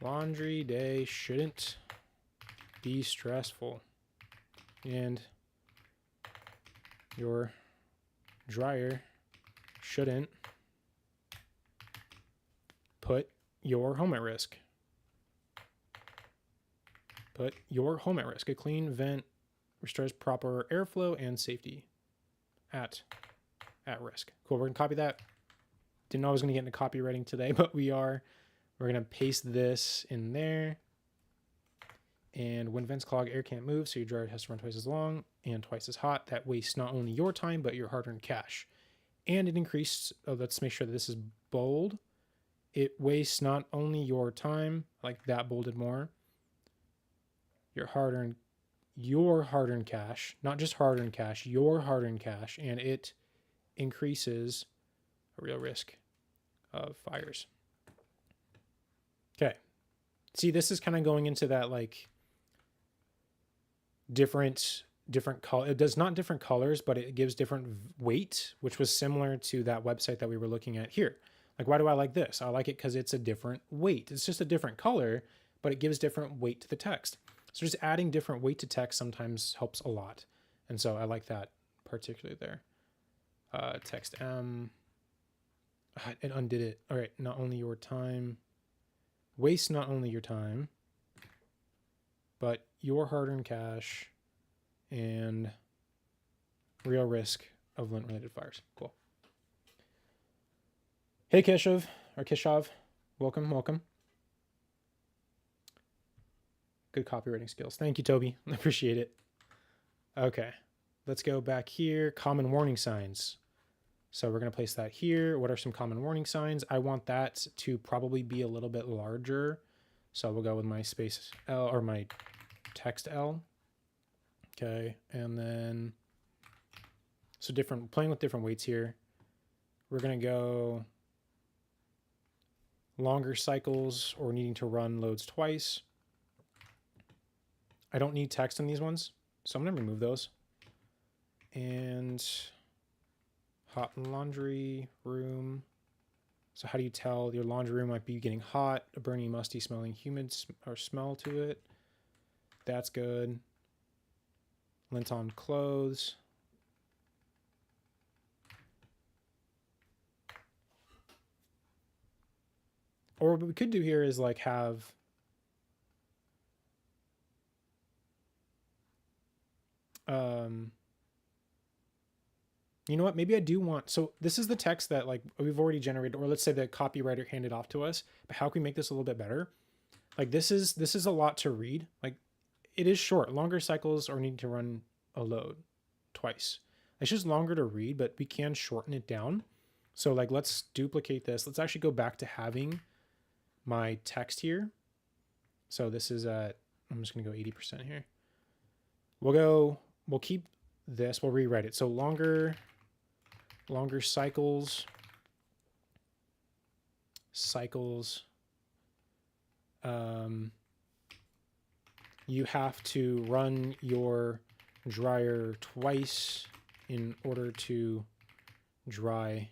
Laundry day shouldn't be stressful. And your dryer shouldn't put your home at risk. Put your home at risk. A clean vent restores proper airflow and safety at risk. Cool, we're gonna copy that. Didn't know I was gonna get into copywriting today, but we are. We're gonna paste this in there. And when vents clog, air can't move, so your dryer has to run twice as long and twice as hot. That wastes not only your time, but your hard-earned cash. And it increased, let's make sure that this is bold. It wastes not only your time, like that bolded more, your hard-earned cash, not just hard-earned cash, your hard-earned cash, and it increases a real risk of fires. Okay. See, this is kind of going into that like different color. It does not different colors, but it gives different weight, which was similar to that website that we were looking at here. Like, why do I like this? I like it because it's a different weight. It's just a different color, but it gives different weight to the text. So just adding different weight to text sometimes helps a lot. And so I like that particularly there. Text M. It undid it. All right. Not only your time. Waste not only your time, but your hard-earned cash and real risk of lint-related fires. Cool. Hey, Keshav. Welcome. Good copywriting skills. Thank you, Toby. I appreciate it. Okay, let's go back here. Common warning signs. So we're going to place that here. What are some common warning signs? I want that to probably be a little bit larger. So we'll go with my space L or my text L. Okay, and then, so playing with different weights here. We're going to go longer cycles or needing to run loads twice. I don't need text in these ones, so I'm going to remove those. And hot laundry room. So how do you tell your laundry room might be getting hot, a burning, musty, smelling, humid or smell to it? That's good. Lint on clothes. Or what we could do here is like have you know what? Maybe I do want, so this is the text that like we've already generated, or let's say the copywriter handed off to us, but how can we make this a little bit better? Like this is a lot to read. Like it is short, longer cycles or need to run a load twice. It's just longer to read, but we can shorten it down. So like, let's duplicate this. Let's actually go back to having my text here. So this is at, I'm just going to go 80% here. We'll keep this. We'll rewrite it. So longer cycles. You have to run your dryer twice in order to dry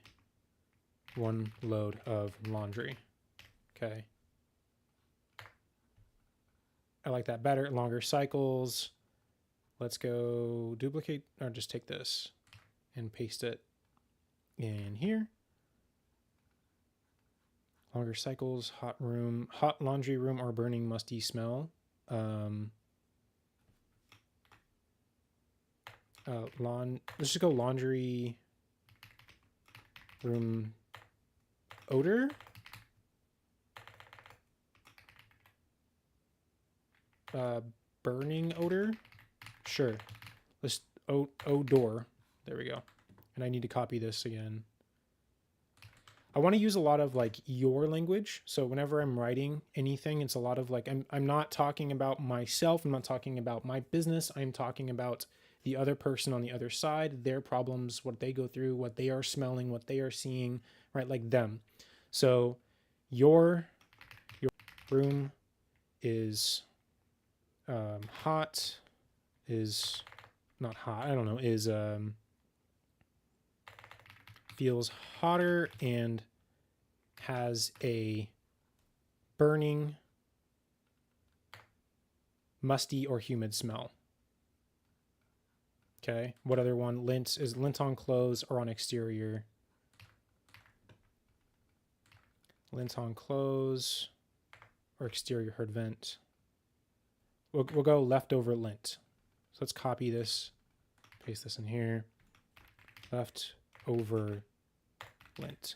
one load of laundry. Okay. I like that better. Longer cycles. Let's go duplicate, or just take this and paste it in here. Longer cycles, hot laundry room or burning musty smell. Let's just go laundry room odor. Burning odor. Sure. Let's odor. There we go. And I need to copy this again. I want to use a lot of like your language. So whenever I'm writing anything, it's a lot of like, I'm not talking about myself. I'm not talking about my business. I'm talking about the other person on the other side, their problems, what they go through, what they are smelling, what they are seeing, right? Like them. So your room is hot, is not hot. I don't know, is feels hotter and has a burning, musty or humid smell. Okay, what other one? Lint is lint on clothes or on exterior. Lint on clothes or exterior hood vent. We'll go leftover lint. So let's copy this, paste this in here. Leftover lint.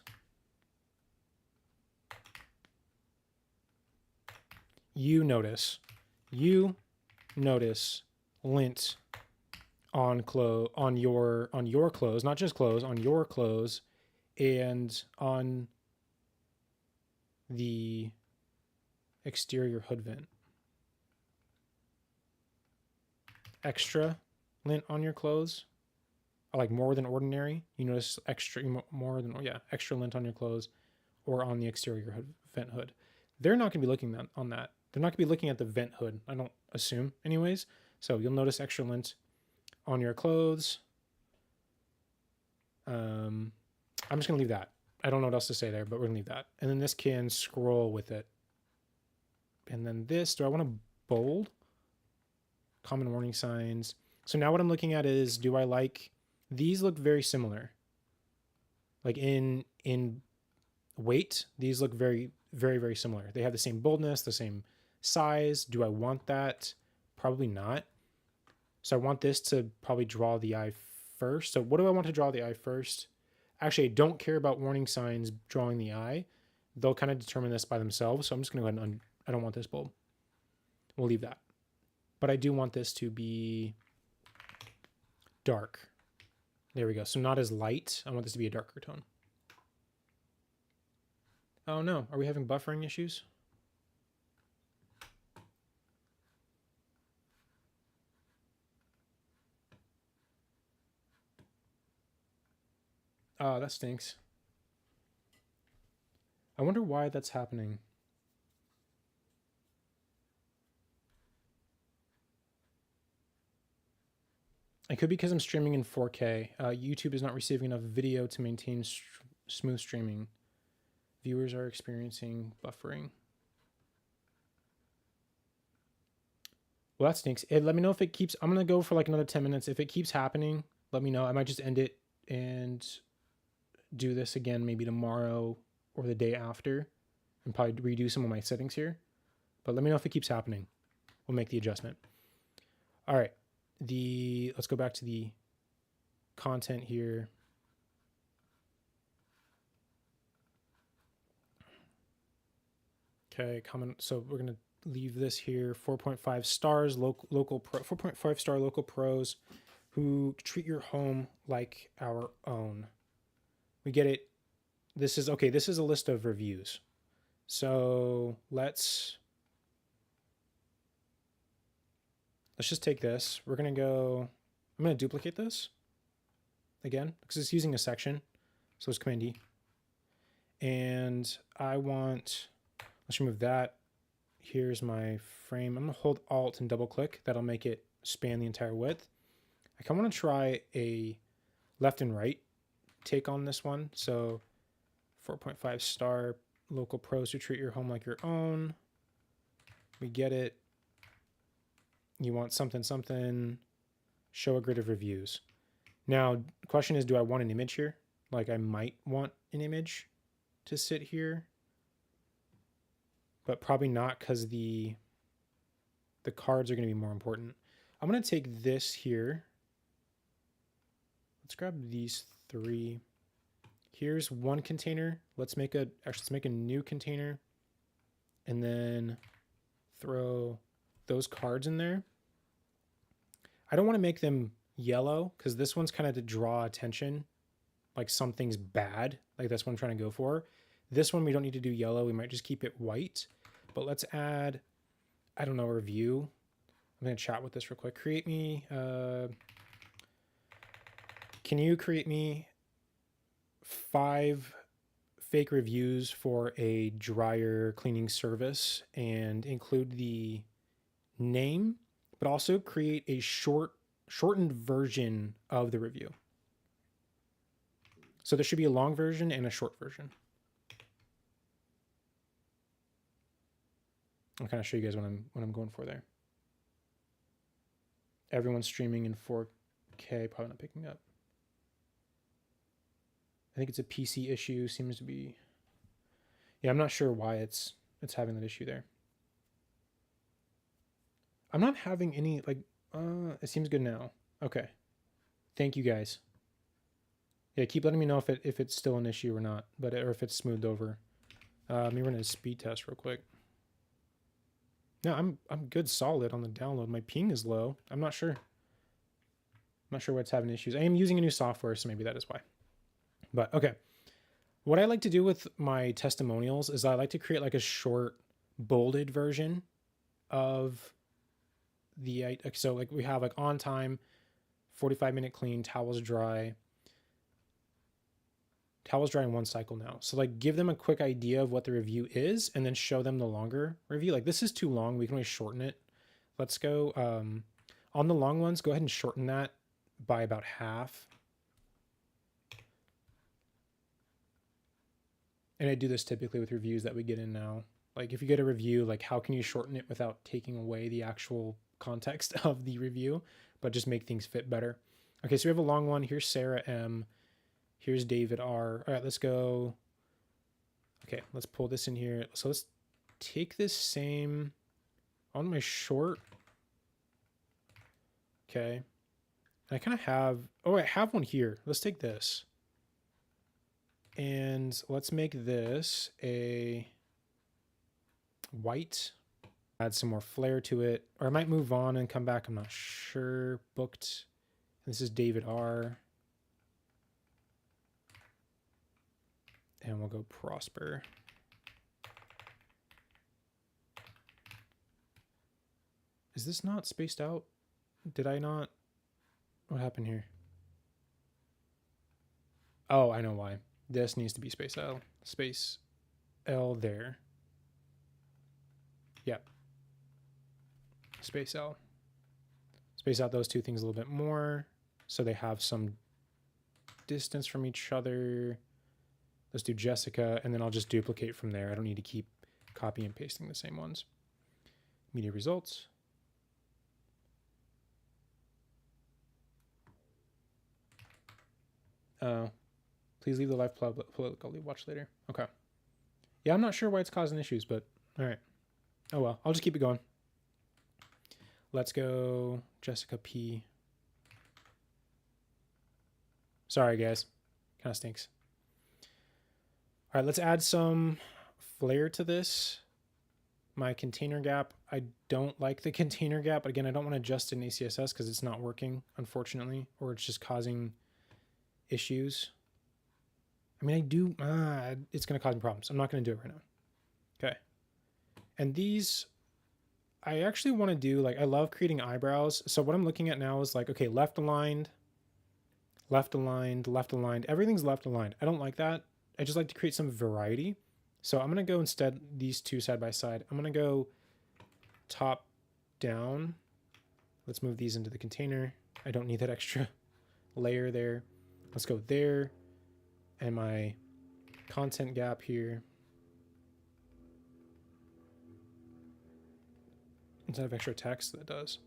You notice lint on your clothes, not just clothes, on your clothes and on the exterior hood vent. Extra lint on your clothes, like more than ordinary. You notice extra lint on your clothes or on the exterior vent hood. They're not going to be looking on that. They're not going to be looking at the vent hood, I don't assume anyways. So you'll notice extra lint on your clothes. I'm just going to leave that. I don't know what else to say there, but we're going to leave that. And then this can scroll with it. And then this, do I want to bold? Common warning signs. So now what I'm looking at is, do I like, these look very similar. Like in weight, these look very, very, very similar. They have the same boldness, the same size. Do I want that? Probably not. So I want this to probably draw the eye first. So what do I want to draw the eye first? Actually, I don't care about warning signs drawing the eye. They'll kind of determine this by themselves. So I'm just going to go ahead and I don't want this bold. We'll leave that. But I do want this to be dark. There we go. So not as light. I want this to be a darker tone. Oh no, are we having buffering issues? Oh, that stinks. I wonder why that's happening. It could be because I'm streaming in 4K. YouTube is not receiving enough video to maintain smooth streaming. Viewers are experiencing buffering. Well, that stinks. Let me know if it keeps... I'm going to go for like another 10 minutes. If it keeps happening, let me know. I might just end it and do this again maybe tomorrow or the day after and probably redo some of my settings here. But let me know if it keeps happening. We'll make the adjustment. All right. Let's go back to the content here. Okay, comment. So we're gonna leave this here. 4.5 stars, local pro, 4.5 star local pros who treat your home like our own. We get it. This is okay. This is a list of reviews. So let's just take this. We're gonna go I'm going to duplicate this again because it's using a section. So it's Command D. And I want, let's remove that. Here's my frame. I'm going to hold Alt and double click. That'll make it span the entire width. I kind of want to try a left and right take on this one. So 4.5 star, local pros who treat your home like your own. We get it. You want something, something, show a grid of reviews. Now, the question is, do I want an image here? Like I might want an image to sit here, but probably not because the cards are going to be more important. I'm going to take this here. Let's grab these 3. Here's one container. Let's make a new container and then throw those cards in there. I don't want to make them yellow because this one's kind of to draw attention, like something's bad. Like that's what I'm trying to go for. This one, we don't need to do yellow. We might just keep it white, but let's add, I don't know, a review. I'm going to chat with this real quick. Create me, can you create me 5 fake reviews for a dryer cleaning service and include the name, but also create a shortened version of the review. So there should be a long version and a short version. I'll kind of show you guys what I'm going for there. Everyone's streaming in 4K, probably not picking up. I think it's a PC issue, seems to be. Yeah, I'm not sure why it's having that issue there. I'm not having any, like, it seems good now. Okay. Thank you guys. Yeah, keep letting me know if it's still an issue or not, but or if it's smoothed over. Let me run a speed test real quick. No, I'm good solid on the download. My ping is low. I'm not sure. I'm not sure what's having issues. I am using a new software, so maybe that is why. But okay. What I like to do with my testimonials is I like to create like a short bolded version of the, so like we have like on time, 45-minute clean, towels dry in 1 cycle now. So like give them a quick idea of what the review is and then show them the longer review. Like this is too long. We can always shorten it. Let's go on the long ones. Go ahead and shorten that by about half. And I do this typically with reviews that we get in now. Like if you get a review, like how can you shorten it without taking away the actual context of the review, but just make things fit better. Okay, so we have a long one. Here's Sarah M. Here's David R. All right, let's go. Okay, let's pull this in here. So let's take this same on my short. Okay. I kind of have, oh, I have one here. Let's take this. And let's make this a white. Add some more flair to it. Or I might move on and come back. I'm not sure. Booked. This is David R. And we'll go Prosper. Is this not spaced out? Did I not? What happened here? Oh, I know why. This needs to be space L. Space L there. Yep. Space L. Space out those two things a little bit more so they have some distance from each other. Let's do Jessica, and then I'll just duplicate from there. I don't need to keep copying and pasting the same ones. Media results. Please leave the live public. I'll watch later. Okay. Yeah, I'm not sure why it's causing issues, but all right. Oh well, I'll just keep it going. Let's go Jessica P. Sorry, guys. Kind of stinks. All right, let's add some flair to this. My container gap. I don't like the container gap. Again, I don't want to adjust it in ACSS because it's not working, unfortunately, or it's just causing issues. I mean, I do, it's going to cause me problems. I'm not going to do it right now. Okay. And these, I actually want to do, like, I love creating eyebrows. So what I'm looking at now is like, okay, left aligned, left aligned, left aligned. Everything's left aligned. I don't like that. I just like to create some variety. So I'm going to go instead these two side by side. I'm going to go top down. Let's move these into the container. I don't need that extra layer there. Let's go there. And my content gap here. Instead of extra text, that does.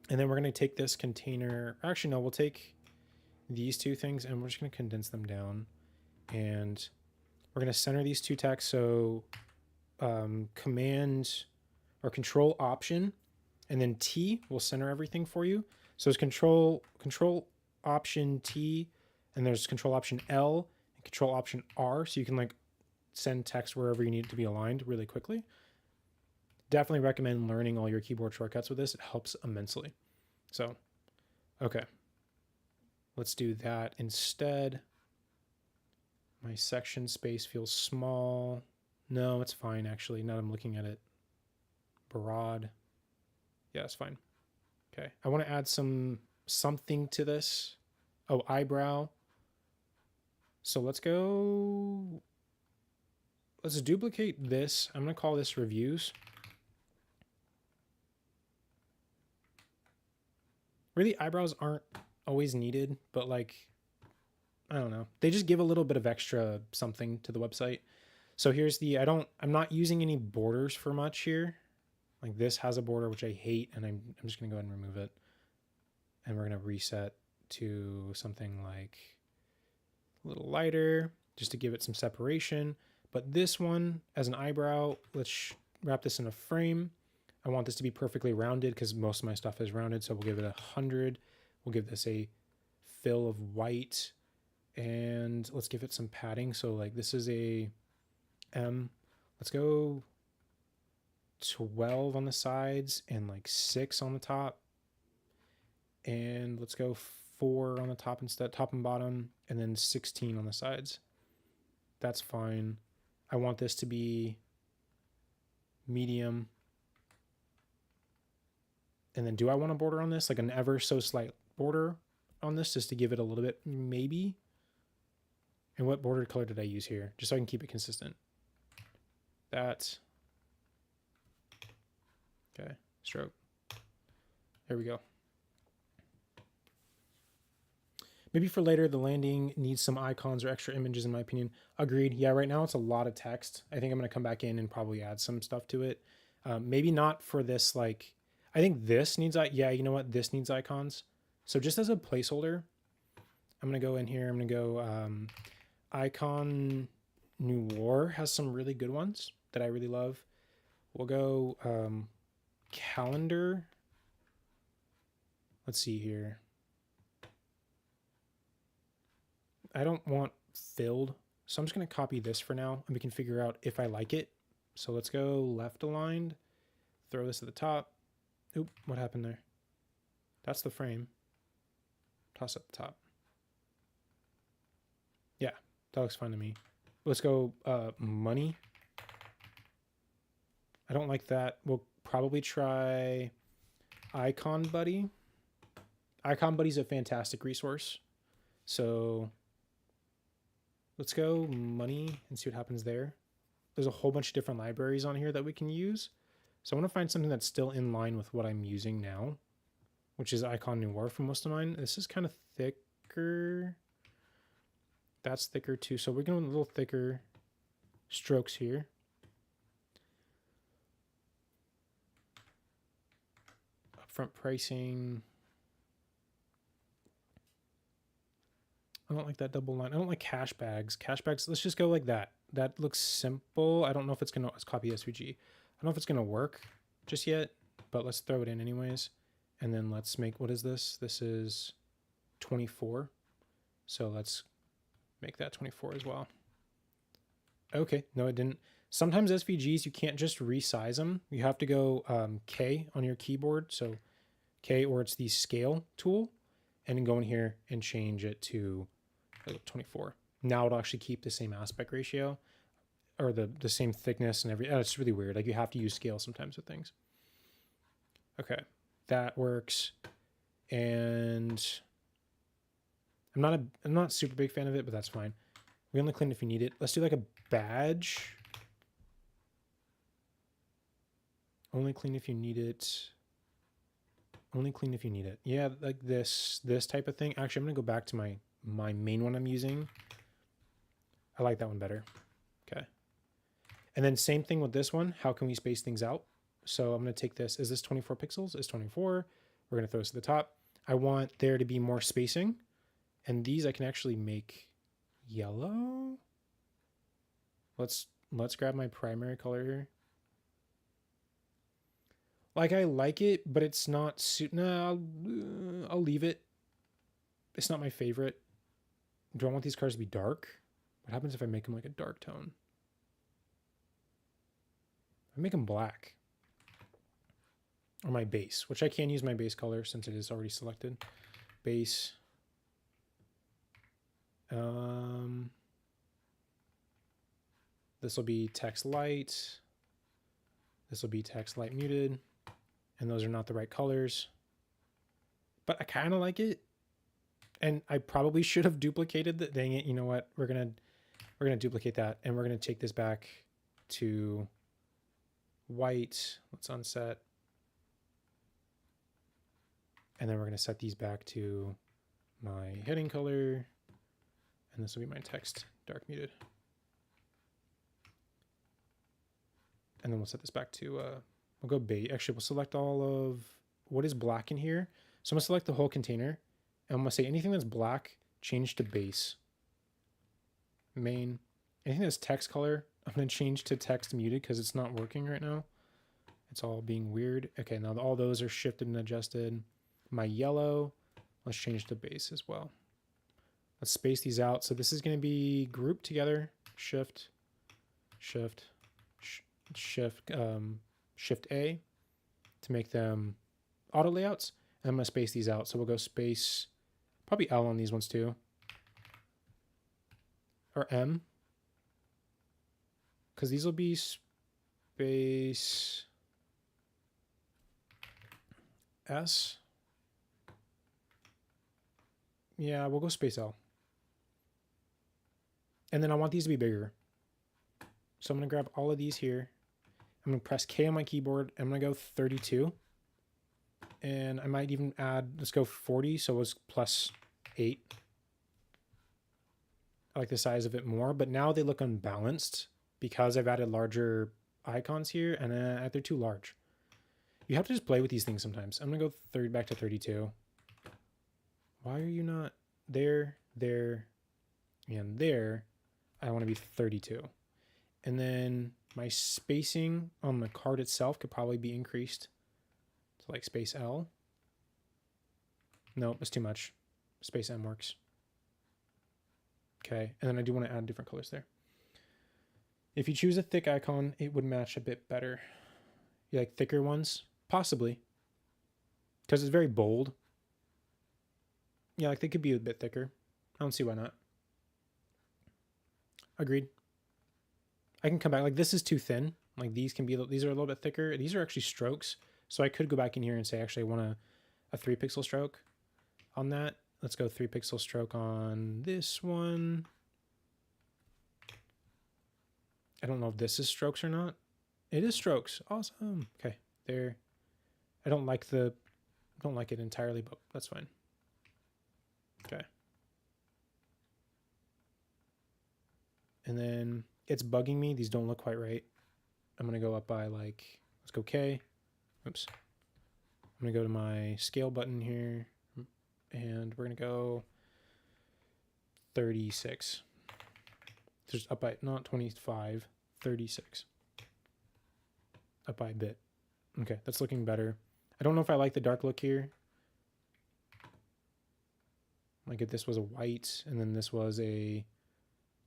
And then we're going to take this container. Actually, no, we'll take these two things and we're just going to condense them down. And we're going to center these two texts. So command or control option and then T will center everything for you. So it's control option T, and there's control option L and control option R. So you can like send text wherever you need it to be aligned really quickly. Definitely recommend learning all your keyboard shortcuts with this. It helps immensely. So, okay. Let's do that instead. My section space feels small. No, it's fine actually. Now I'm looking at it. Broad. Yeah, it's fine. Okay. I want to add something to this. Oh, eyebrow. So let's duplicate this. I'm going to call this reviews. Really, eyebrows aren't always needed, but like, I don't know. They just give a little bit of extra something to the website. So here's the, I'm not using any borders for much here. Like this has a border, which I hate, and I'm just going to go ahead and remove it. And we're going to reset to something like a little lighter, just to give it some separation. But this one, as an eyebrow, let's wrap this in a frame. I want this to be perfectly rounded because most of my stuff is rounded. So we'll give it 100. We'll give this a fill of white. And let's give it some padding. So like this is a M. Let's go 12 on the sides and like 6 on the top. And let's go 4 on the top instead, top and bottom, and then 16 on the sides. That's fine. I want this to be medium. And then do I want a border on this? Like an ever so slight border on this just to give it a little bit, maybe. And what border color did I use here? Just so I can keep it consistent. That. Okay, stroke. There we go. Maybe for later, the landing needs some icons or extra images, in my opinion. Agreed. Yeah, right now it's a lot of text. I think I'm going to come back in and probably add some stuff to it. Maybe not for this, like, I think this needs, yeah, you know what? This needs icons. So just as a placeholder, I'm going to go in here. I'm going to go Icon Noir has some really good ones that I really love. We'll go calendar. Let's see here. I don't want filled, so I'm just going to copy this for now, and we can figure out if I like it. So let's go left aligned, throw this at the top. Oop, what happened there? That's the frame. Toss at the top. Yeah, that looks fine to me. Let's go money. I don't like that. We'll probably try Icon Buddy. Icon Buddy's a fantastic resource. So let's go money and see what happens there. There's a whole bunch of different libraries on here that we can use. So I want to find something that's still in line with what I'm using now, which is Icon Noir for most of mine. This is kind of thicker. That's thicker too. So we're going a little thicker strokes here. Upfront pricing. I don't like that double line. I don't like cash bags. Cash bags, let's just go like that. That looks simple. I don't know if it's going to, let's copy SVG. I don't know if it's going to work just yet, but let's throw it in anyways. And then let's make, what is this? This is 24. So let's make that 24 as well. Okay, no, it didn't. Sometimes SVGs, you can't just resize them. You have to go K on your keyboard. So K, or it's the scale tool, and then go in here and change it to 24. Now it'll actually keep the same aspect ratio or the same thickness and everything. It's really weird. Like you have to use scale sometimes with things. Okay, that works. And I'm not super big fan of it, but that's fine. We only clean if you need it. Let's do like a badge. Only clean if you need it. Only clean if you need it. Yeah, like this type of thing. Actually, I'm gonna go back to my main one I'm using. I like that one better. Okay. And then same thing with this one. How can we space things out? So I'm gonna take this. Is this 24 pixels? It's 24. We're gonna throw this to the top. I want there to be more spacing. And these I can actually make yellow. Let's grab my primary color here. Like, I like it, but it's not... No, I'll leave it. It's not my favorite. Do I want these colors to be dark? What happens if I make them like a dark tone? I make them black. Or my base, which I can use my base color since it is already selected. Base. This will be text light. This will be text light muted. And those are not the right colors. But I kind of like it. And I probably should have duplicated that. Dang it, you know what? We're gonna duplicate that, and we're gonna take this back to white. Let's unset. And then we're gonna set these back to my heading color. And this will be my text dark muted. And then we'll set this back to, we'll go base. Actually, we'll select all of what is black in here. So I'm gonna select the whole container. And I'm gonna say anything that's black, change to base. Main. Anything that's text color, I'm gonna change to text muted because it's not working right now. It's all being weird. Okay, now all those are shifted and adjusted. My yellow, let's change to base as well. Let's space these out. So this is gonna be grouped together. Shift, shift, shift A to make them auto layouts. And I'm gonna space these out. So we'll go space, probably L on these ones too. Or M. Because these will be space S. Yeah, we'll go space L. And then I want these to be bigger. So I'm gonna grab all of these here. I'm gonna press K on my keyboard. I'm gonna go 32. And I might even add, let's go 40, so it's plus 8. I like the size of it more, but now they look unbalanced because I've added larger icons here, and they're too large. You have to just play with these things sometimes. I'm gonna go back to 32. Why are you not there, there, and there? I want to be 32. And then my spacing on the card itself could probably be increased to like space L. No, it's too much. Space M works. Okay, and then I do want to add different colors there. If you choose a thick icon, it would match a bit better. You like thicker ones? Possibly. Because it's very bold. Yeah, like they could be a bit thicker. I don't see why not. Agreed. I can come back. Like this is too thin. Like these can be, these are a little bit thicker. These are actually strokes. So I could go back in here and say, actually, I want a 3 pixel stroke on that. Let's go 3 pixel stroke on this one. I don't know if this is strokes or not. It is strokes. Awesome. Okay, there. I don't like it entirely, but that's fine. Okay. And then it's bugging me. These don't look quite right. I'm gonna go up by like, let's go K. Oops. I'm gonna go to my scale button here, and we're gonna go 36. Just up by, not 25, 36. Up by a bit. Okay, that's looking better. I don't know if I like the dark look here. Like if this was a white and then this was a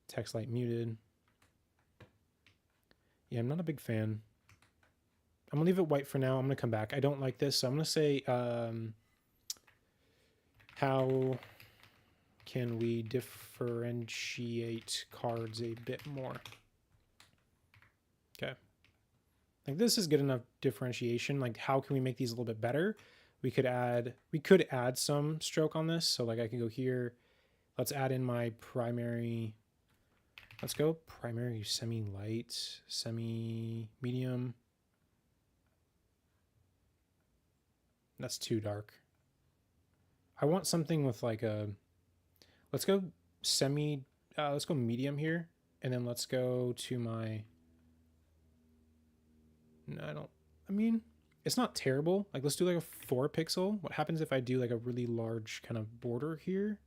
text light muted. Yeah, I'm not a big fan. I'm gonna leave it white for now. I'm gonna come back. I don't like this, so I'm gonna say, how can we differentiate cards a bit more? Okay. Like this is good enough differentiation. Like how can we make these a little bit better? We could add some stroke on this. So like I can go here. Let's add in my primary. Let's go primary semi-light, semi-medium. That's too dark. I want something with like a, let's go let's go medium here. And then let's go to my, no, I mean, it's not terrible. Like let's do like a 4 pixel. What happens if I do like a really large kind of border here?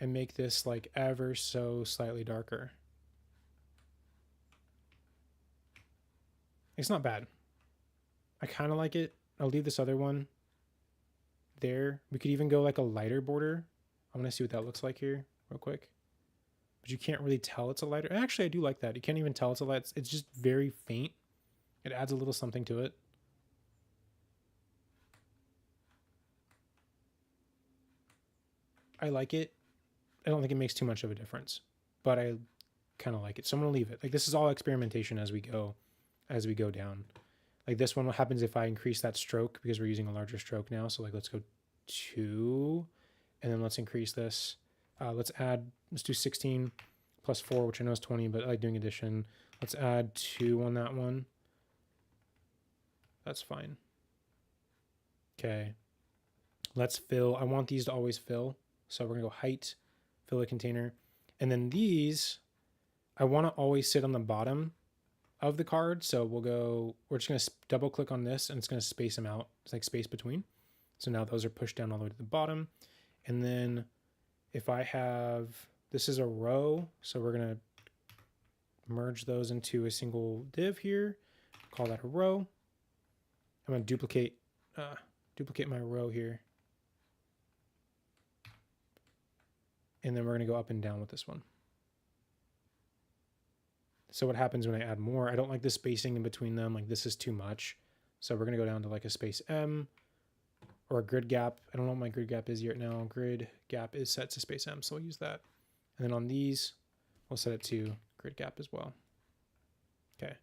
And make this like ever so slightly darker. It's not bad. I kind of like it. I'll leave this other one there. We could even go like a lighter border. I want to see what that looks like here real quick. But you can't really tell it's a lighter. Actually, I do like that. You can't even tell it's a light. It's just very faint. It adds a little something to it. I like it. I don't think it makes too much of a difference, but I kind of like it. So I'm going to leave it. Like this is all experimentation as we go down. Like this one, what happens if I increase that stroke because we're using a larger stroke now. So like, let's go 2 and then let's increase this. Let's do 16 plus 4, which I know is 20, but I like doing addition. Let's add 2 on that one. That's fine. Okay. Let's fill. I want these to always fill. So we're going to go height, fill the container. And then these, I want to always sit on the bottom of the card. So we're just going to double click on this and it's going to space them out. It's like space between. So now those are pushed down all the way to the bottom. And then if I have, this is a row. So we're going to merge those into a single div here. Call that a row. I'm going to duplicate my row here. And then we're going to go up and down with this one. So what happens when I add more? I don't like the spacing in between them. Like this is too much. So we're going to go down to like a space M or a grid gap. I don't know what my grid gap is yet now. Grid gap is set to space M, so I'll use that. And then on these, we'll set it to grid gap as well. Okay.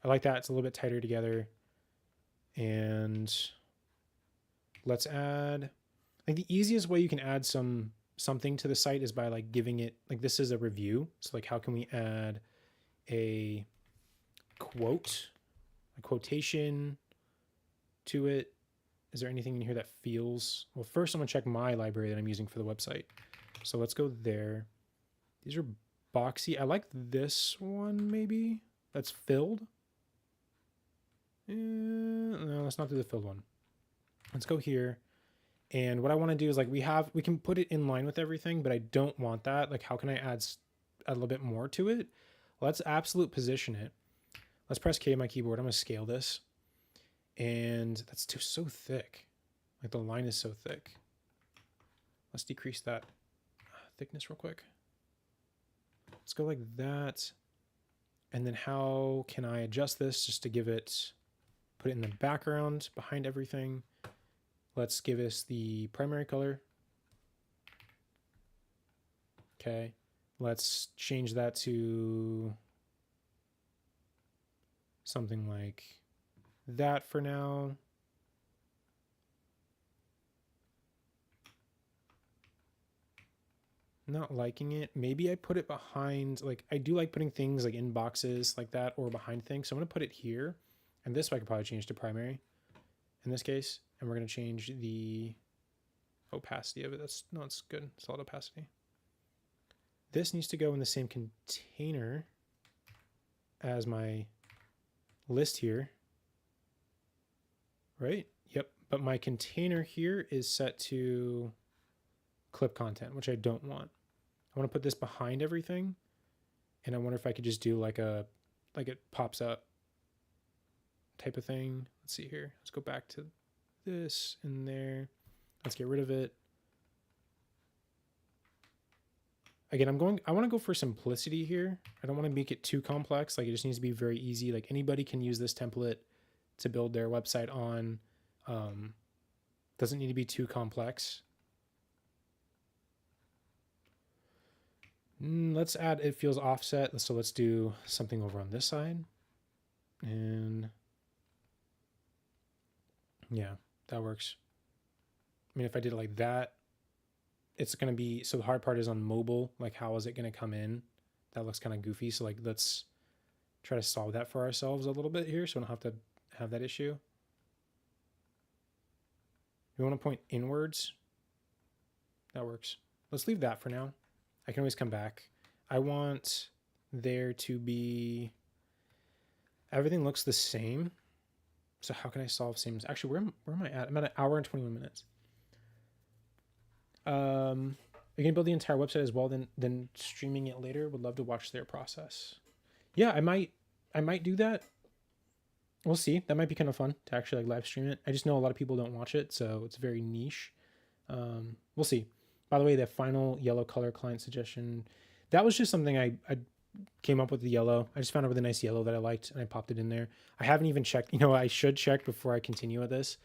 I like that. It's a little bit tighter together. And let's add, I think the easiest way you can add something to the site is by like giving it, like this is a review. So like how can we add a quote, a quotation to it? Is there anything in here that feels, well, first I'm gonna check my library that I'm using for the website. So let's go there. These are boxy. I like this one maybe that's filled. No, let's not do the filled one. Let's go here. And what I want to do is like we can put it in line with everything, but I don't want that. Like how can I add a little bit more to it? Let's absolute position it. Let's press K on my keyboard. I'm going to scale this. And that's so thick. Like the line is so thick. Let's decrease that thickness real quick. Let's go like that. And then how can I adjust this just to give it, put it in the background behind everything. Let's give us the primary color. Okay. Let's change that to something like that for now. Not liking it. Maybe I put it behind, like I do like putting things like in boxes like that or behind things. So I'm going to put it here. And this I could probably change to primary in this case. And we're going to change the opacity of it. It's good. It's a lot of opacity. This needs to go in the same container as my list here. Right? Yep. But my container here is set to clip content, which I don't want. I want to put this behind everything. And I wonder if I could just do like it pops up type of thing. Let's see here. Let's go back to this in there. Let's get rid of it. Again, I want to go for simplicity here. I don't want to make it too complex. Like it just needs to be very easy. Like anybody can use this template to build their website on. Doesn't need to be too complex. Let's add, it feels offset. So let's do something over on this side. And yeah, that works. I mean, if I did it like that, it's going to be, so the hard part is on mobile, like how is it going to come in? That looks kind of goofy. So like, let's try to solve that for ourselves a little bit here so we don't have to have that issue. We want to point inwards. That works. Let's leave that for now. I can always come back. I want there to be, everything looks the same. So how can I solve same? Actually, where am I at? I'm at 1 hour and 21 minutes. You can build the entire website as well, then streaming it later. Would love to watch their process. Yeah, I might do that. We'll see. That might be kind of fun to actually like live stream it. I just know a lot of people don't watch it, so it's very niche. We'll see. By the way, the final yellow color client suggestion, that was just something I came up with the yellow. I just found a really nice yellow that I liked and I popped it in there. I haven't even checked, I should check before I continue with this,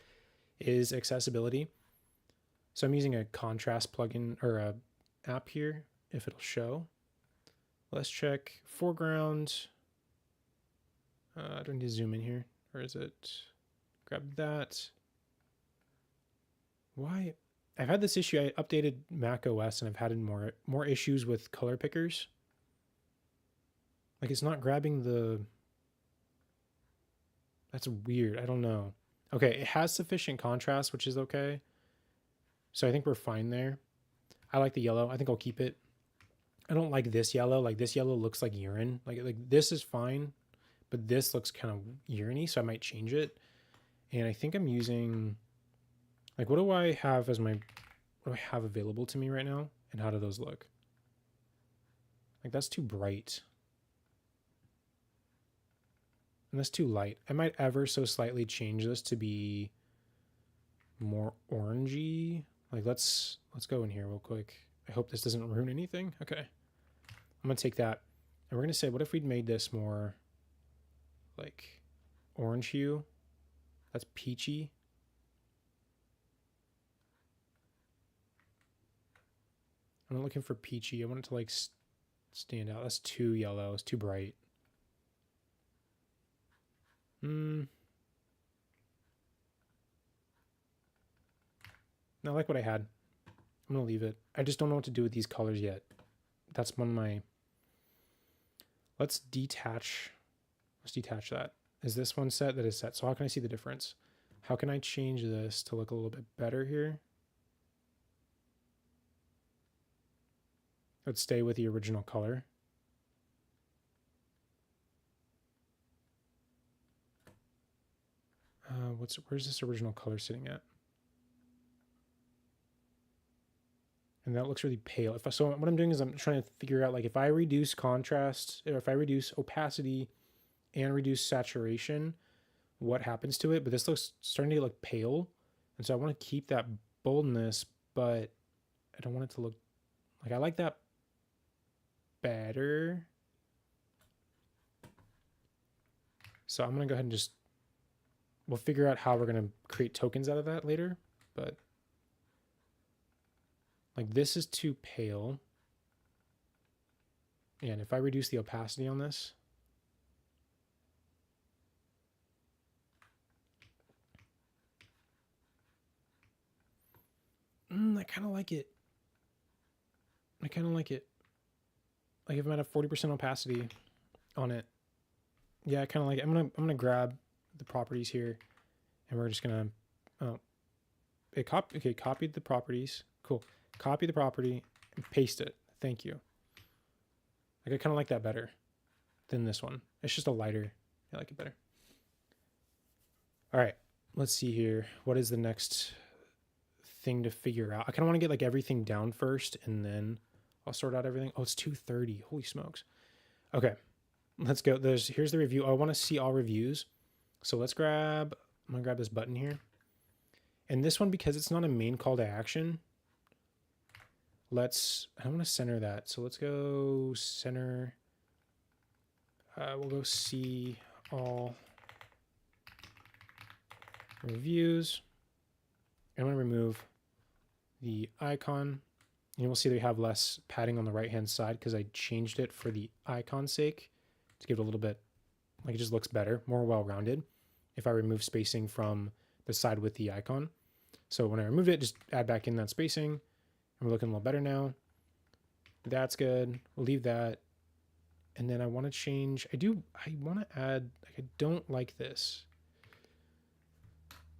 is accessibility. So I'm using a contrast plugin or a app here, if it'll show. Let's check foreground. I don't need to zoom in here, or is it? Grab that. Why? I've had this issue. I updated Mac OS and I've had more issues with color pickers. Like it's not grabbing the. That's weird. I don't know. Okay, it has sufficient contrast, which is okay. So I think we're fine there. I like the yellow. I think I'll keep it. I don't like this yellow. Like this yellow looks like urine. Like this is fine, but this looks kind of urine-y, so I might change it. And I think I'm using, like, what do I have as my, what do I have available to me right now? And how do those look? Like that's too bright. And that's too light. I might ever so slightly change this to be more orangey. Like let's go in here real quick. I hope this doesn't ruin anything. Okay. I'm gonna take that and we're gonna say, what if we'd made this more like orange hue? That's peachy. I'm not looking for peachy. I want it to like stand out. That's too yellow. It's too bright. I like what I had. I'm gonna leave it. I just don't know what to do with these colors yet. That's one of my. Let's detach that. Is this one set? That is set. So how can I see the difference? How can I change this to look a little bit better here? Let's stay with the original color. Where's this original color sitting at? And that looks really pale. So what I'm doing is I'm trying to figure out, like, if I reduce contrast, or if I reduce opacity and reduce saturation, what happens to it? But this looks starting to look pale. And so I want to keep that boldness, but I don't want it to look like, I like that better. So I'm going to go ahead and we'll figure out how we're going to create tokens out of that later, but like this is too pale. And if I reduce the opacity on this, I kind of like it. I kind of like it. Like if I'm at a 40% opacity on it, yeah, I kind of like it. I'm gonna grab the properties here, and we're just gonna, copied the properties. Cool. Copy the property and paste it. Thank you. Like I kind of like that better than this one. It's just a lighter. I like it better. All right, let's see here. What is the next thing to figure out? I kind of want to get like everything down first, and then I'll sort out everything. Oh, it's 2:30. Holy smokes. Okay, let's go. Here's the review. I want to see all reviews. So I'm gonna grab this button here. And this one, because it's not a main call to action, I want to center that. So let's go center. We'll go see all reviews. I'm going to remove the icon. And you'll see they have less padding on the right-hand side because I changed it for the icon's sake to give it a little bit Like it just looks better, more well-rounded if I remove spacing from the side with the icon. So when I remove it, just add back in that spacing. And we're looking a little better now. That's good. We'll leave that. And then I want to change, I want to add, like, I don't like this.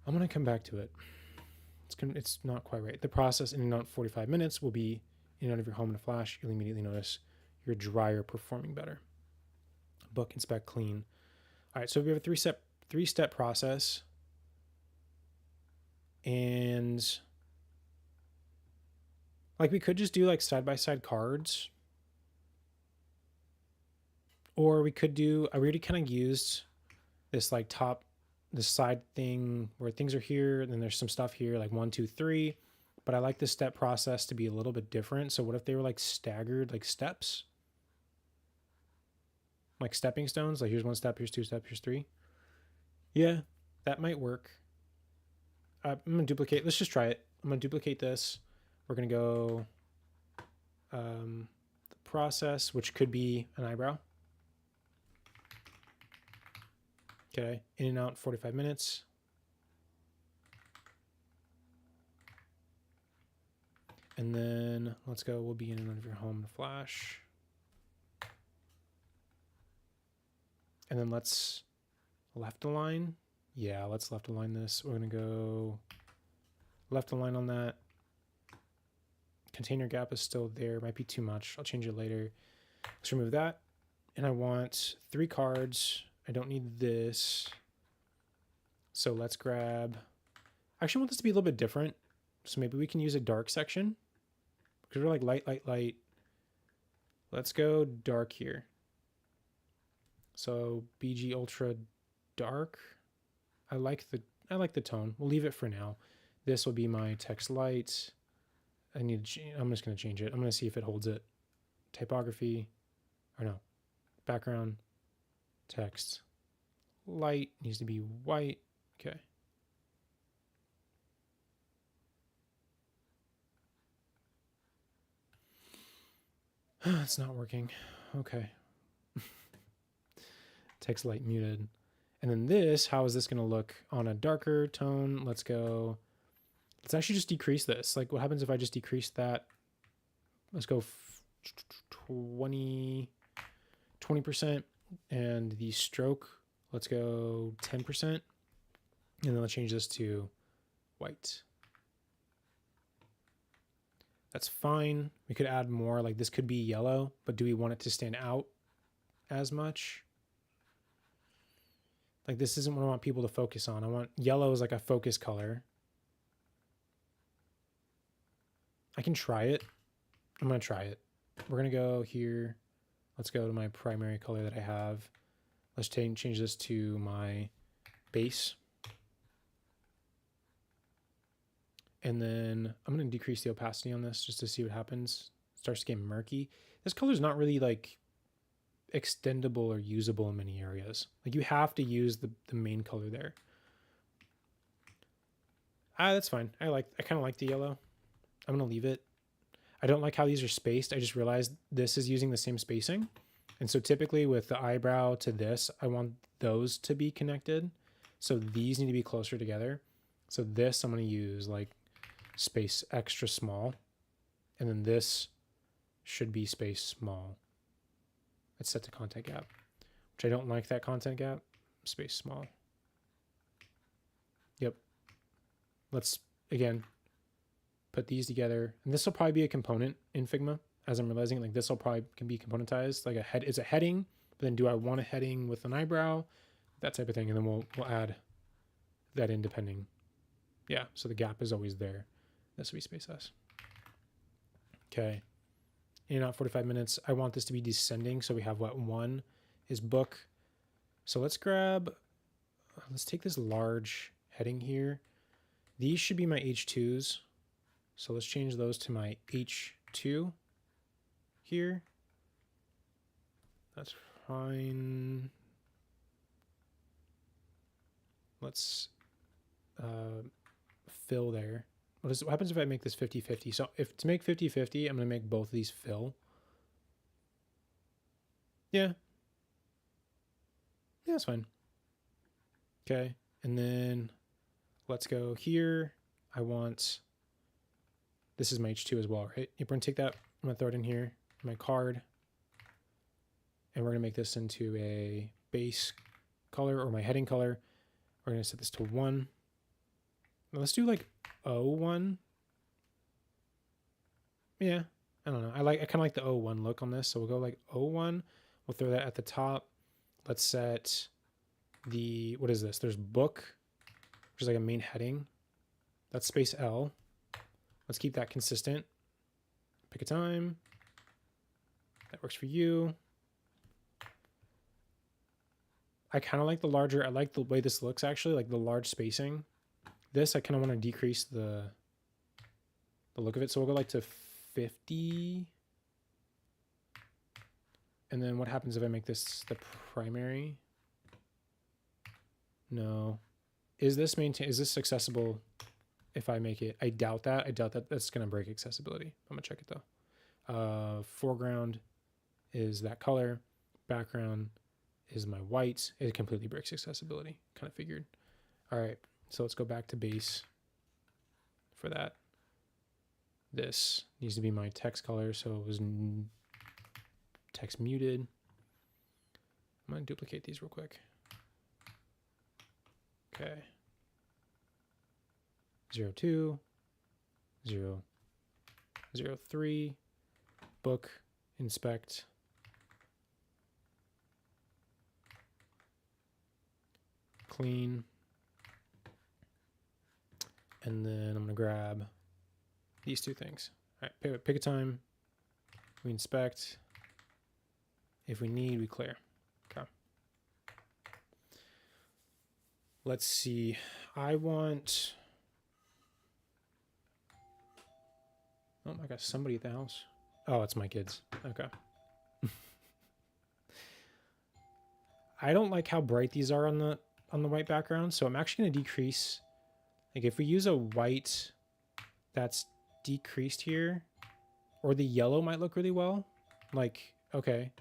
I'm going to come back to it. It's not quite right. The process in and out 45 minutes will be in and out of your home in a flash. You'll immediately notice your dryer performing better. Book, inspect, clean. All right, so we have a three-step process. And like we could just do like side-by-side cards. Or we could do, I already kind of used this like this side thing where things are here, and then there's some stuff here, like 1, 2, 3. But I like the step process to be a little bit different. So what if they were like staggered, like steps? Like stepping stones, like here's 1 step, here's 2 steps, here's 3. Yeah, that might work. I'm gonna duplicate, let's just try it. I'm gonna duplicate this. We're gonna go the process, which could be an eyebrow. Okay, in and out 45 minutes. And then let's go, we'll be in and out of your home in a flash. And then let's left align. Yeah, let's left align this. We're gonna go left align on that. Container gap is still there, might be too much. I'll change it later. Let's remove that. And I want 3 cards. I don't need this. So let's grab, I actually want this to be a little bit different. So maybe we can use a dark section because we're like light, light, light. Let's go dark here. So BG Ultra Dark. I like the tone. We'll leave it for now. This will be my text light. I'm just going to change it. I'm going to see if it holds it. Typography, or no, background, text, light needs to be white. Okay. It's not working. Okay. Text light muted. And then this, how is this going to look on a darker tone? Let's actually just decrease this. Like what happens if I just decrease that? Let's go 20%. And the stroke, let's go 10%. And then let's change this to white. That's fine. We could add more, like this could be yellow, but do we want it to stand out as much? Like this isn't what I want people to focus on. I want yellow as like a focus color. I can try it. I'm going to try it. We're going to go here. Let's go to my primary color that I have. Let's change this to my base. And then I'm going to decrease the opacity on this just to see what happens. It starts to get murky. This color is not really like extendable or usable in many areas. Like you have to use the main color there. That's fine. I kind of like the yellow. I'm going to leave it. I don't like how these are spaced. I just realized this is using the same spacing. And so typically with the eyebrow to this, I want those to be connected. So these need to be closer together. So this I'm going to use like space extra small. And then this should be space small. It's set to content gap, which I don't like that content gap. Space small. Yep. Let's, again, put these together. And this will probably be a component in Figma. As I'm realizing, like this will probably can be componentized. Like it's a heading, but then do I want a heading with an eyebrow? That type of thing. And then we'll add that in depending. Yeah, so the gap is always there. This will be space S. Okay. In and out 45 minutes. I want this to be descending. So we have what? 1 is book. So let's take this large heading here. These should be my H2s. So let's change those to my H2 here. That's fine. Let's fill there. What happens if I make this 50-50? So if to make 50-50, I'm going to make both of these fill. Yeah. Yeah, that's fine. Okay, and then let's go here. I want, this is my H2 as well, right? We're gonna take that, I'm gonna throw it in here, my card, and we're gonna make this into a base color or my heading color. We're gonna set this to 1. Now let's do like 01. Yeah, I don't know. I kind of like the 01 look on this, so we'll go like 01. We'll throw that at the top. Let's set the, what is this? There's book, which is like a main heading. That's space L. Let's keep that consistent. Pick a time. That works for you. I kind of like the larger, I like the way this looks actually, like the large spacing. This, I kind of want to decrease the look of it. So we'll go like to 50. And then what happens if I make this the primary? No. Is this accessible if I make it? I doubt that. I doubt that that's going to break accessibility. I'm going to check it though. Foreground is that color. Background is my white. It completely breaks accessibility. Kind of figured. All right. So let's go back to base for that. This needs to be my text color. So it was text muted. I'm going to duplicate these real quick. Okay. 02, 003, book, inspect. Clean. And then I'm going to grab these two things. All right, pick a time. We inspect. If we need, we clear. Okay. Let's see. I want... Oh my gosh, somebody at the house. Oh, it's my kids. Okay. I don't like how bright these are on the white background, so I'm actually going to decrease. Like if we use a white that's decreased here, or the yellow might look really well. Like, okay,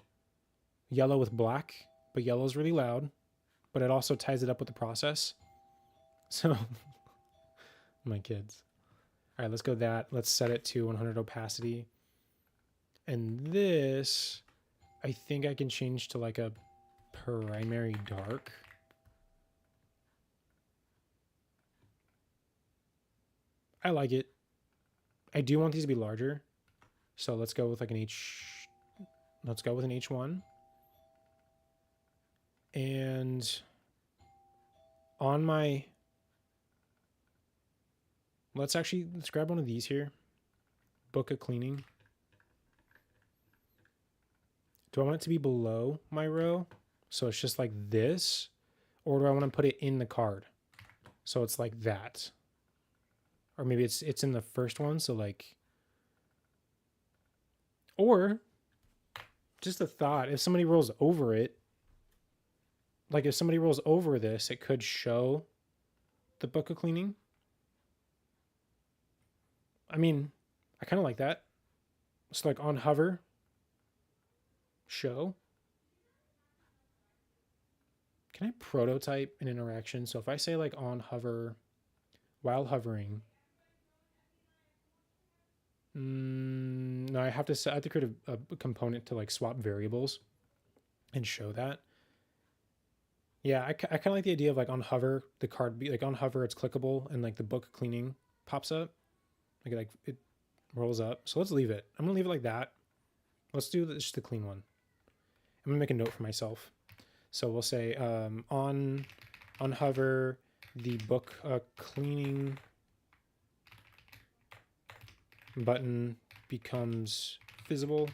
yellow with black, but yellow is really loud, but it also ties it up with the process. So, my kids. All right, let's go that. Let's set it to 100 opacity. And this, I think I can change to like a primary dark. I like it. I do want these to be larger. So let's go with like an let's go with an H1. And on my, let's grab one of these here. Book a cleaning. Do I want it to be below my row? So it's just like this, or do I want to put it in the card? So it's like that. Or maybe it's in the first one, so like, or just a thought, if somebody rolls over it, like if somebody rolls over this, it could show the book of cleaning. I mean, I kind of like that. It's like on hover, show. Can I prototype an interaction? So if I say like on hover, while hovering, no, I have to create a component to like swap variables and show that. Yeah, I kind of like the idea of like on hover, the card be like on hover, it's clickable and like the book cleaning pops up. Like it rolls up. So let's leave it. I'm gonna leave it like that. Let's do just the clean one. I'm gonna make a note for myself. So we'll say on hover, the book cleaning button becomes visible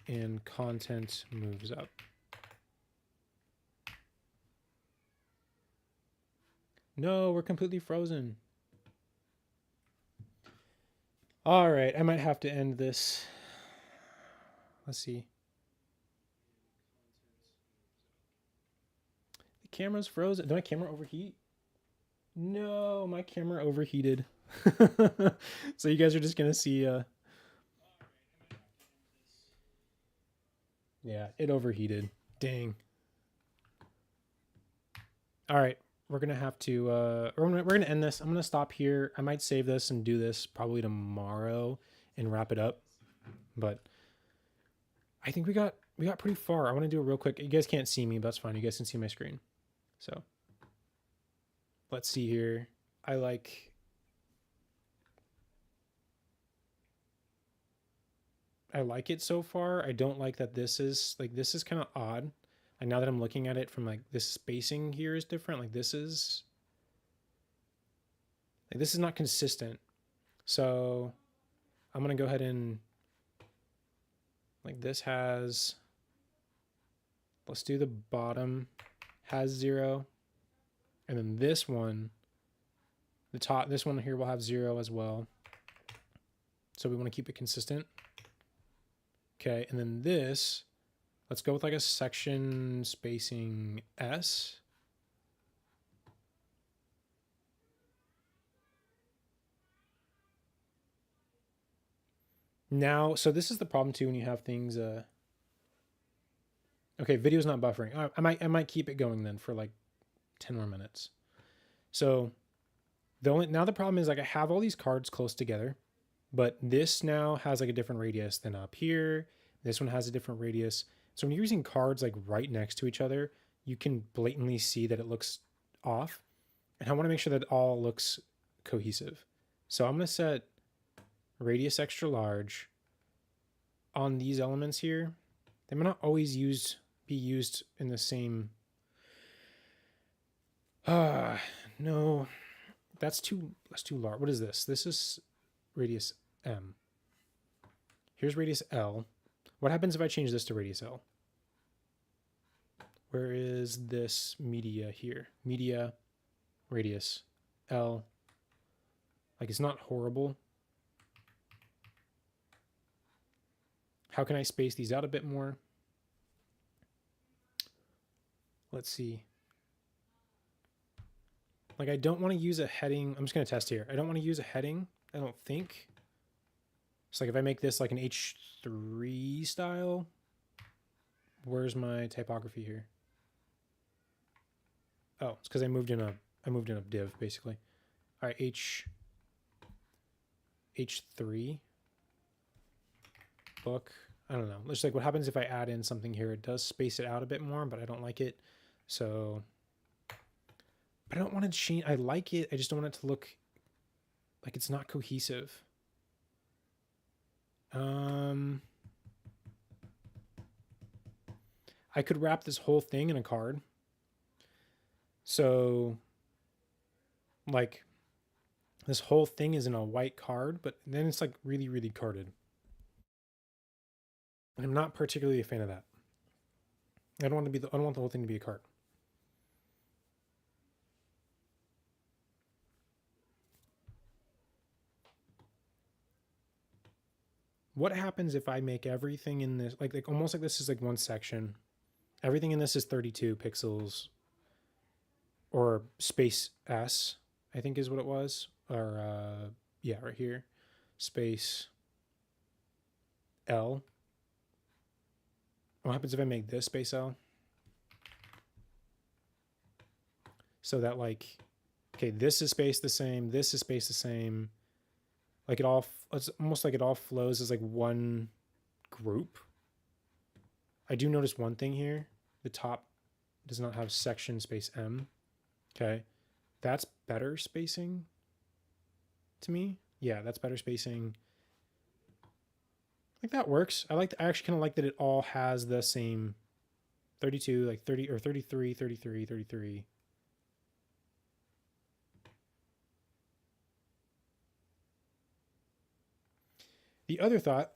and content moves up. No, we're completely frozen. All right, I might have to end this. Let's see. The camera's frozen. Did my camera overheat? No, my camera overheated. So you guys are just gonna see yeah, it overheated. Dang. All right, we're gonna have to we're gonna end this. I'm gonna stop here. I might save this and do this probably tomorrow and wrap it up. But I think we got pretty far. I want to do it real quick. You guys can't see me, but that's fine. You guys can see my screen. So let's see here. I like it so far. I don't like that this is kind of odd. And now that I'm looking at it from like this spacing here is different. Like this is not consistent. So I'm going to go ahead and like this has, let's do the bottom has 0. And then this one, the top, this one here will have 0 as well. So we want to keep it consistent. Okay, and then this, let's go with like a section spacing S. Now, so this is the problem too when you have things. Okay, video's not buffering. I might keep it going then for like 10 more minutes. So now the problem is like I have all these cards close together, but this now has like a different radius than up here. This one has a different radius. So when you're using cards like right next to each other, you can blatantly see that it looks off. And I want to make sure that it all looks cohesive. So I'm going to set radius extra large on these elements here. They might not always be used in the same. No, that's too large. What is this? This is radius M. Here's radius L. What happens if I change this to radius L? Where is this media here? Media, radius L. Like it's not horrible. How can I space these out a bit more? Let's see. Like I don't want to use a heading. I'm just going to test here. I don't want to use a heading, I don't think. It's like if I make this like an H3 style, where's my typography here? Oh, it's because I moved in a div basically. All right, H3 book. I don't know. It's like what happens if I add in something here? It does space it out a bit more, but I don't like it. So, but I don't want to change. I like it. I just don't want it to look like it's not cohesive. I could wrap this whole thing in a card. So like this whole thing is in a white card, but then it's like really, really carded. And I'm not particularly a fan of that. I don't want the whole thing to be a card. What happens if I make everything in this like almost like this is like one section? Everything in this is 32 pixels or space S, I think is what it was. Or yeah, right here. Space L. What happens if I make this space L? So that like, okay, this is spaced the same, this is spaced the same. Like it's almost like it all flows as like one group. I do notice one thing here. The top does not have section space M. Okay. That's better spacing to me. Yeah, that's better spacing. I think that works. I actually kind of like that it all has the same 32, like 30 or 33, 33, 33. The other thought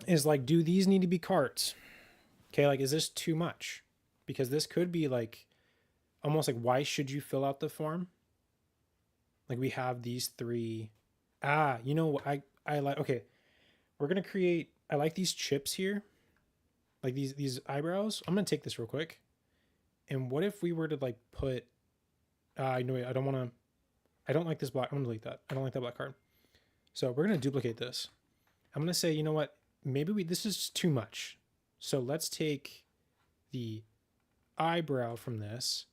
is like, do these need to be cards? Okay, like, is this too much? Because this could be like, almost like, why should you fill out the form? Like we have these three. You know, I like, okay, we're going to create, I like these chips here. Like these eyebrows. I'm going to take this real quick. And what if we were to like put, no, I don't want to, I don't like this black. I'm going to delete that. I don't like that black card. So we're going to duplicate this. I'm going to say, you know what? Maybe this is too much. So let's take the eyebrow from this.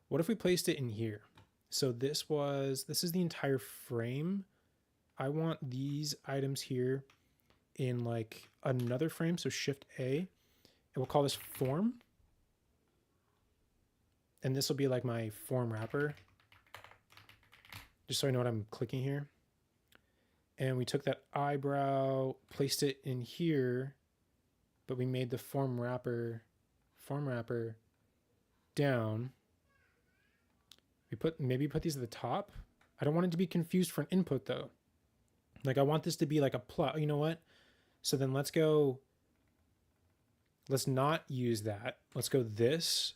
What if we placed it in here? So this is the entire frame. I want these items here in like another frame. So Shift A, and we'll call this form. And this will be like my form wrapper, just so I know what I'm clicking here. And we took that eyebrow, placed it in here, but we made the form wrapper down. We maybe put these at the top. I don't want it to be confused for an input though. Like I want this to be like a plot. You know what? So then let's not use that. Let's go this,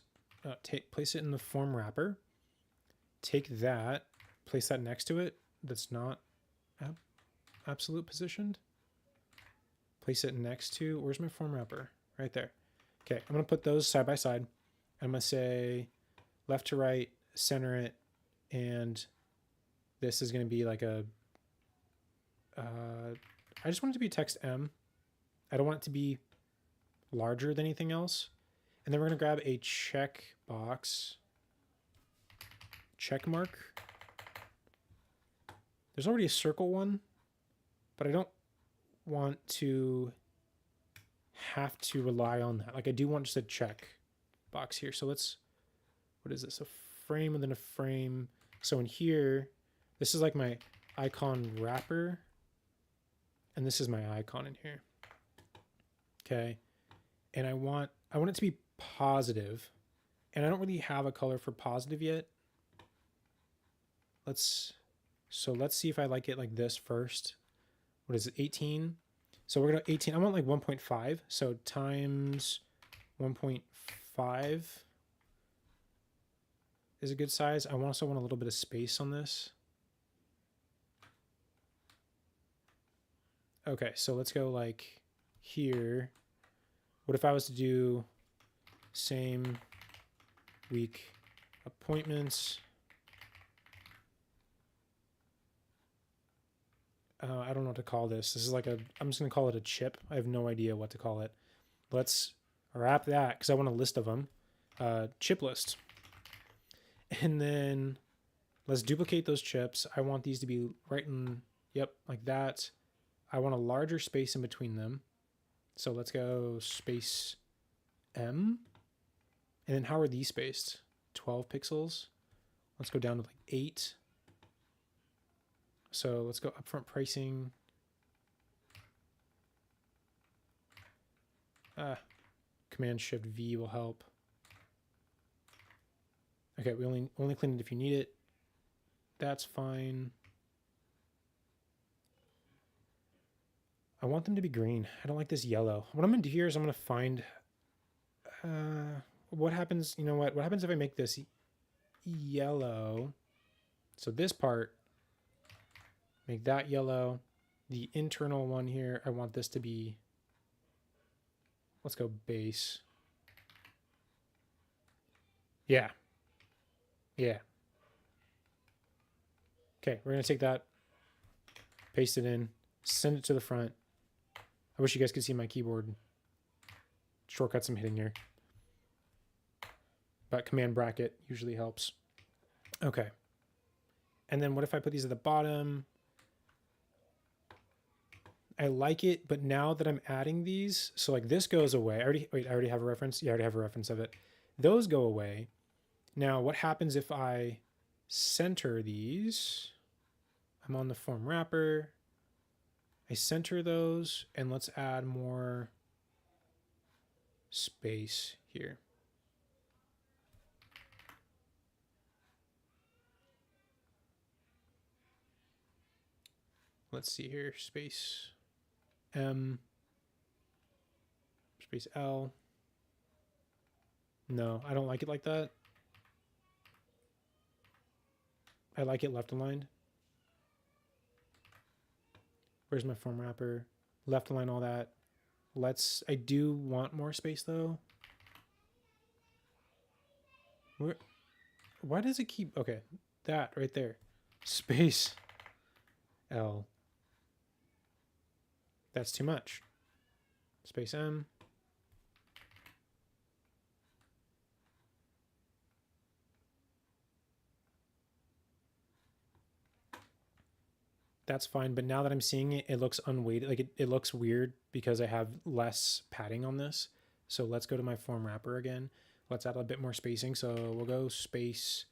place it in the form wrapper. Take that, place that next to it. That's not absolute positioned. Place it next to, where's my form wrapper? Right there. Okay, I'm gonna put those side by side. I'm gonna say left to right, center it, and this is gonna be like a, I just want it to be text M. I don't want it to be larger than anything else. And then we're gonna grab a check box, check mark. There's already a circle one, but I don't want to have to rely on that. Like I do want just a check box here. So let's, what is this? A frame within a frame. So in here, this is like my icon wrapper. And this is my icon in here. Okay. And I want it to be positive. And I don't really have a color for positive yet. Let's see if I like it like this first. What is it? 18. So we're going to 18. I want like 1.5. So times 1.5 is a good size. I also want a little bit of space on this. Okay, so let's go like here. What if I was to do same week appointments? I don't know what to call this. This is like I'm just going to call it a chip. I have no idea what to call it. Let's wrap that because I want a list of them. Chip list. And then let's duplicate those chips. I want these to be right in, yep, like that. I want a larger space in between them. So let's go space M. And then how are these spaced? 12 pixels. Let's go down to like 8. So let's go upfront pricing. Command Shift V will help. Okay, we only clean it if you need it. That's fine. I want them to be green. I don't like this yellow. What I'm gonna do here is I'm gonna find what happens, you know what happens if I make this yellow? So this part, make that yellow. The internal one here, I want this to be, let's go base. Yeah. Yeah. Okay, we're gonna take that, paste it in, send it to the front. I wish you guys could see my keyboard shortcuts I'm hitting here. But command bracket usually helps. Okay. And then what if I put these at the bottom? I like it, but now that I'm adding these, so like this goes away. I already have a reference. Yeah, I already have a reference of it. Those go away. Now, what happens if I center these? I'm on the form wrapper. I center those, and let's add more space here. Let's see here, space M, space L. No, I don't like it like that. I like it left aligned. Where's my form wrapper? Left align all that. I do want more space though. Why does it keep, okay, that right there. Space L. That's too much. Space M. that's fine. But now that I'm seeing it, it looks unweighted. Like it looks weird because I have less padding on this. So let's go to my form wrapper again. Let's add a bit more spacing. So we'll go space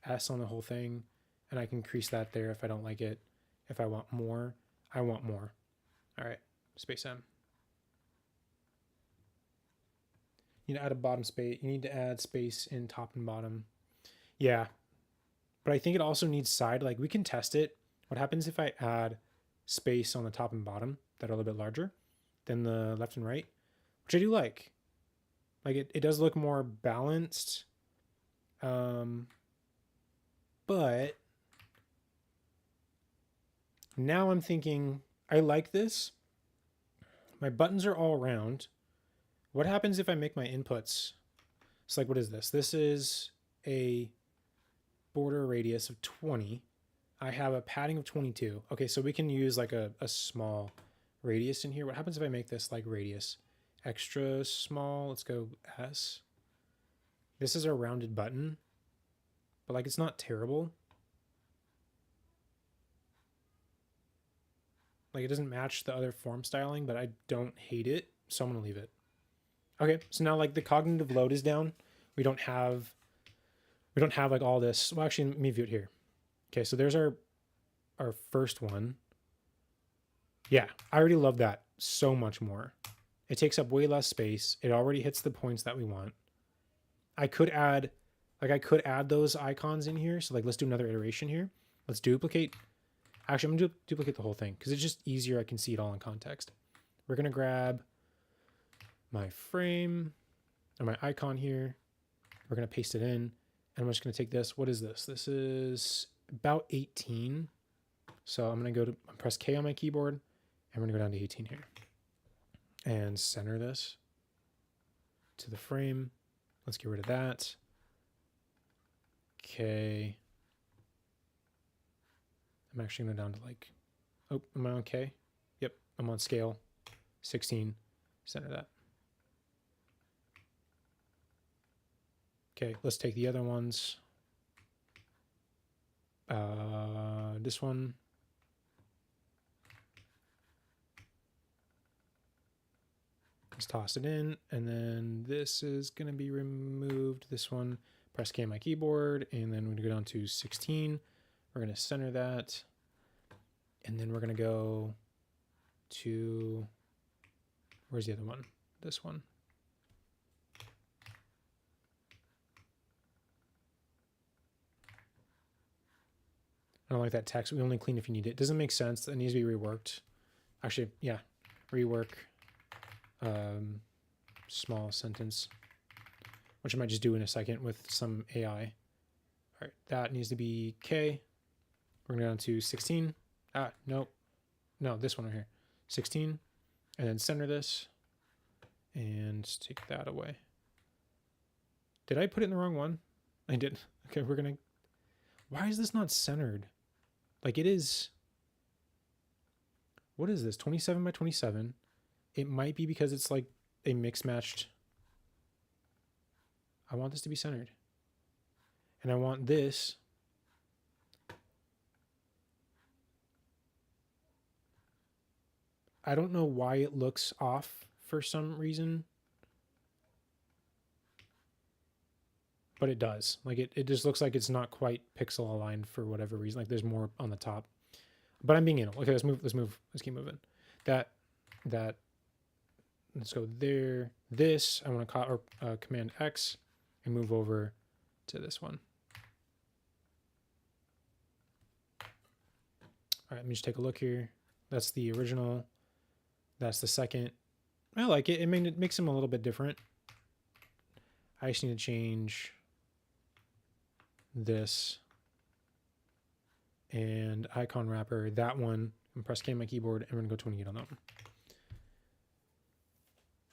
S on the whole thing, and I can increase that there if I don't like it. If I want more, I want more. All right, space M. You need to add a bottom space. You need to add space in top and bottom. Yeah, but I think it also needs side. Like we can test it. What happens if I add space on the top and bottom that are a little bit larger than the left and right, which I do like. Like it does look more balanced. But now I'm thinking, I like this. My buttons are all round. What happens if I make my inputs? It's like, what is this? This is a border radius of 20. I have a padding of 22. Okay, so we can use like a small radius in here. What happens if I make this like radius extra small? Let's go S. This is a rounded button, but like it's not terrible. Like it doesn't match the other form styling, but I don't hate it, so I'm gonna leave it. Okay, so now like the cognitive load is down. We don't have like all this. Well, actually, let me view it here. Okay, so there's our first one. Yeah, I already love that so much more. It takes up way less space. It already hits the points that we want. I could add those icons in here. So like, let's do another iteration here. Let's duplicate. Actually, I'm gonna duplicate the whole thing because it's just easier. I can see it all in context. We're gonna grab my frame or my icon here. We're gonna paste it in, and I'm just gonna take this. What is this? This is about 18. So I'm gonna press K on my keyboard, and we're gonna go down to 18 here, and center this to the frame. Let's get rid of that. Okay. I'm actually going down to like, oh, am I on K? Yep, I'm on scale 16. Center that. Okay, let's take the other ones. This one. Let's toss it in, and then this is going to be removed. This one, press K on my keyboard, and then we're going to go down to 16. We're going to center that, and then we're going to go to, where's the other one? This one. I don't like that text. We only clean if you need it. It doesn't make sense. It needs to be reworked. Actually, yeah, rework small sentence, which I might just do in a second with some AI. All right, that needs to be K. We're going to go down to 16. Nope. No, this one right here. 16. And then center this. And take that away. Did I put it in the wrong one? I did. Okay, we're going to... Why is this not centered? Like it is... What is this? 27 by 27. It might be because it's like a mix matched... I want this to be centered. And I want this... I don't know why it looks off for some reason, but it does. Like it just looks like it's not quite pixel aligned for whatever reason. Like there's more on the top, but I'm being anal. Okay, let's move. Let's keep moving. That. Let's go there. This I want to call or Command X and move over to this one. All right, let me just take a look here. That's the original. That's the second. I like it. It makes them a little bit different. I just need to change this and icon wrapper, that one, and press K on my keyboard, and we're gonna go 28 on that one.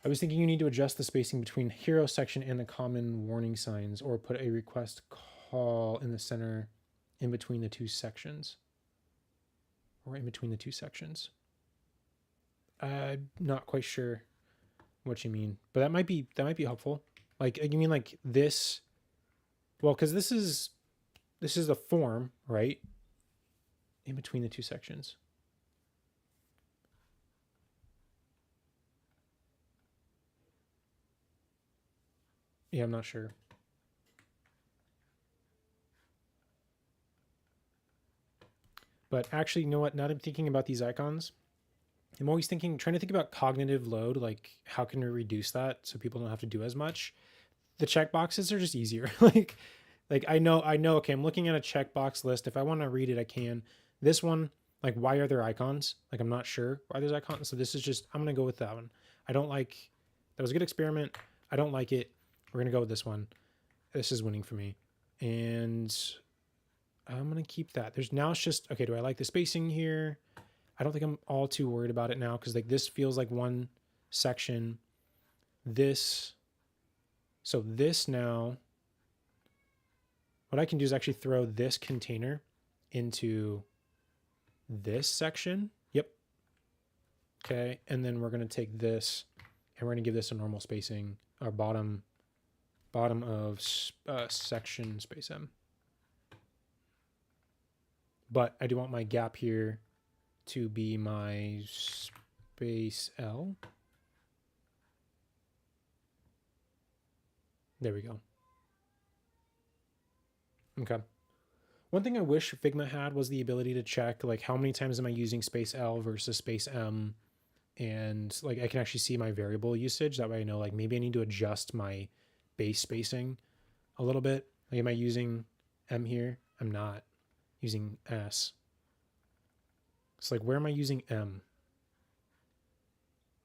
I was thinking you need to adjust the spacing between hero section and the common warning signs, or put a request call in the center in between the two sections. Or in between the two sections. I'm not quite sure what you mean, but that might be helpful. Like you mean like this? Well, because this is the form, right? in between the two sections. Yeah, I'm not sure. But actually, you know what? Now that I'm thinking about these icons, I'm always trying to think about cognitive load, like how can we reduce that so people don't have to do as much? The checkboxes are just easier. like I know, okay, I'm looking at a checkbox list. If I want to read it, I can. This one, like, why are there icons? Like, I'm not sure why there's icons. So this is just, I'm going to go with that one. I don't like, that was a good experiment. I don't like it. We're going to go with this one. This is winning for me. And I'm going to keep that. Now it's just, okay, do I like the spacing here? I don't think I'm all too worried about it now because like this feels like one section. So this now, what I can do is actually throw this container into this section. Yep. Okay. And then we're going to take this and we're going to give this a normal spacing, our bottom of section space M. But I do want my gap here to be my space L. There we go. Okay. One thing I wish Figma had was the ability to check like how many times am I using space L versus space M, and like I can actually see my variable usage. That way I know like maybe I need to adjust my base spacing a little bit. Like am I using M here? I'm not using S. It's like where am I using M?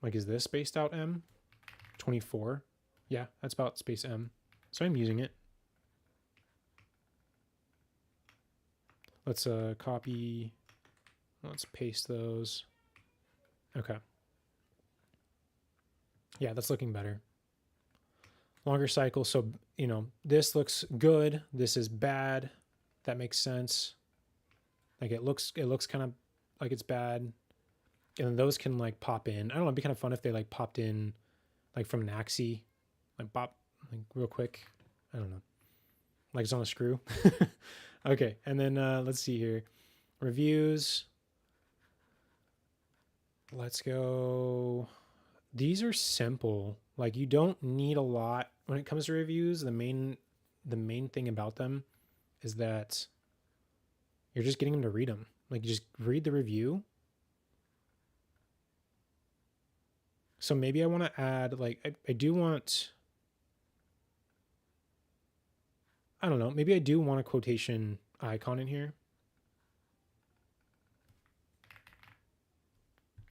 Like is this spaced out M? 24. Yeah, that's about space M. So I'm using it. Let's copy. Let's paste those. Okay. Yeah, that's looking better. Longer cycle. So, you know, this looks good. This is bad. That makes sense. Like it looks kind of like it's bad. And then those can like pop in. I don't know, it'd be kind of fun if they like popped in like from an axis, like pop like real quick. I don't know. Like it's on a screw. Okay. And then let's see here. Reviews. Let's go. These are simple. Like you don't need a lot when it comes to reviews. The main thing about them is that you're just getting them to read them. Like you just read the review. So maybe I want to add like I do want, I don't know, maybe I do want a quotation icon in here.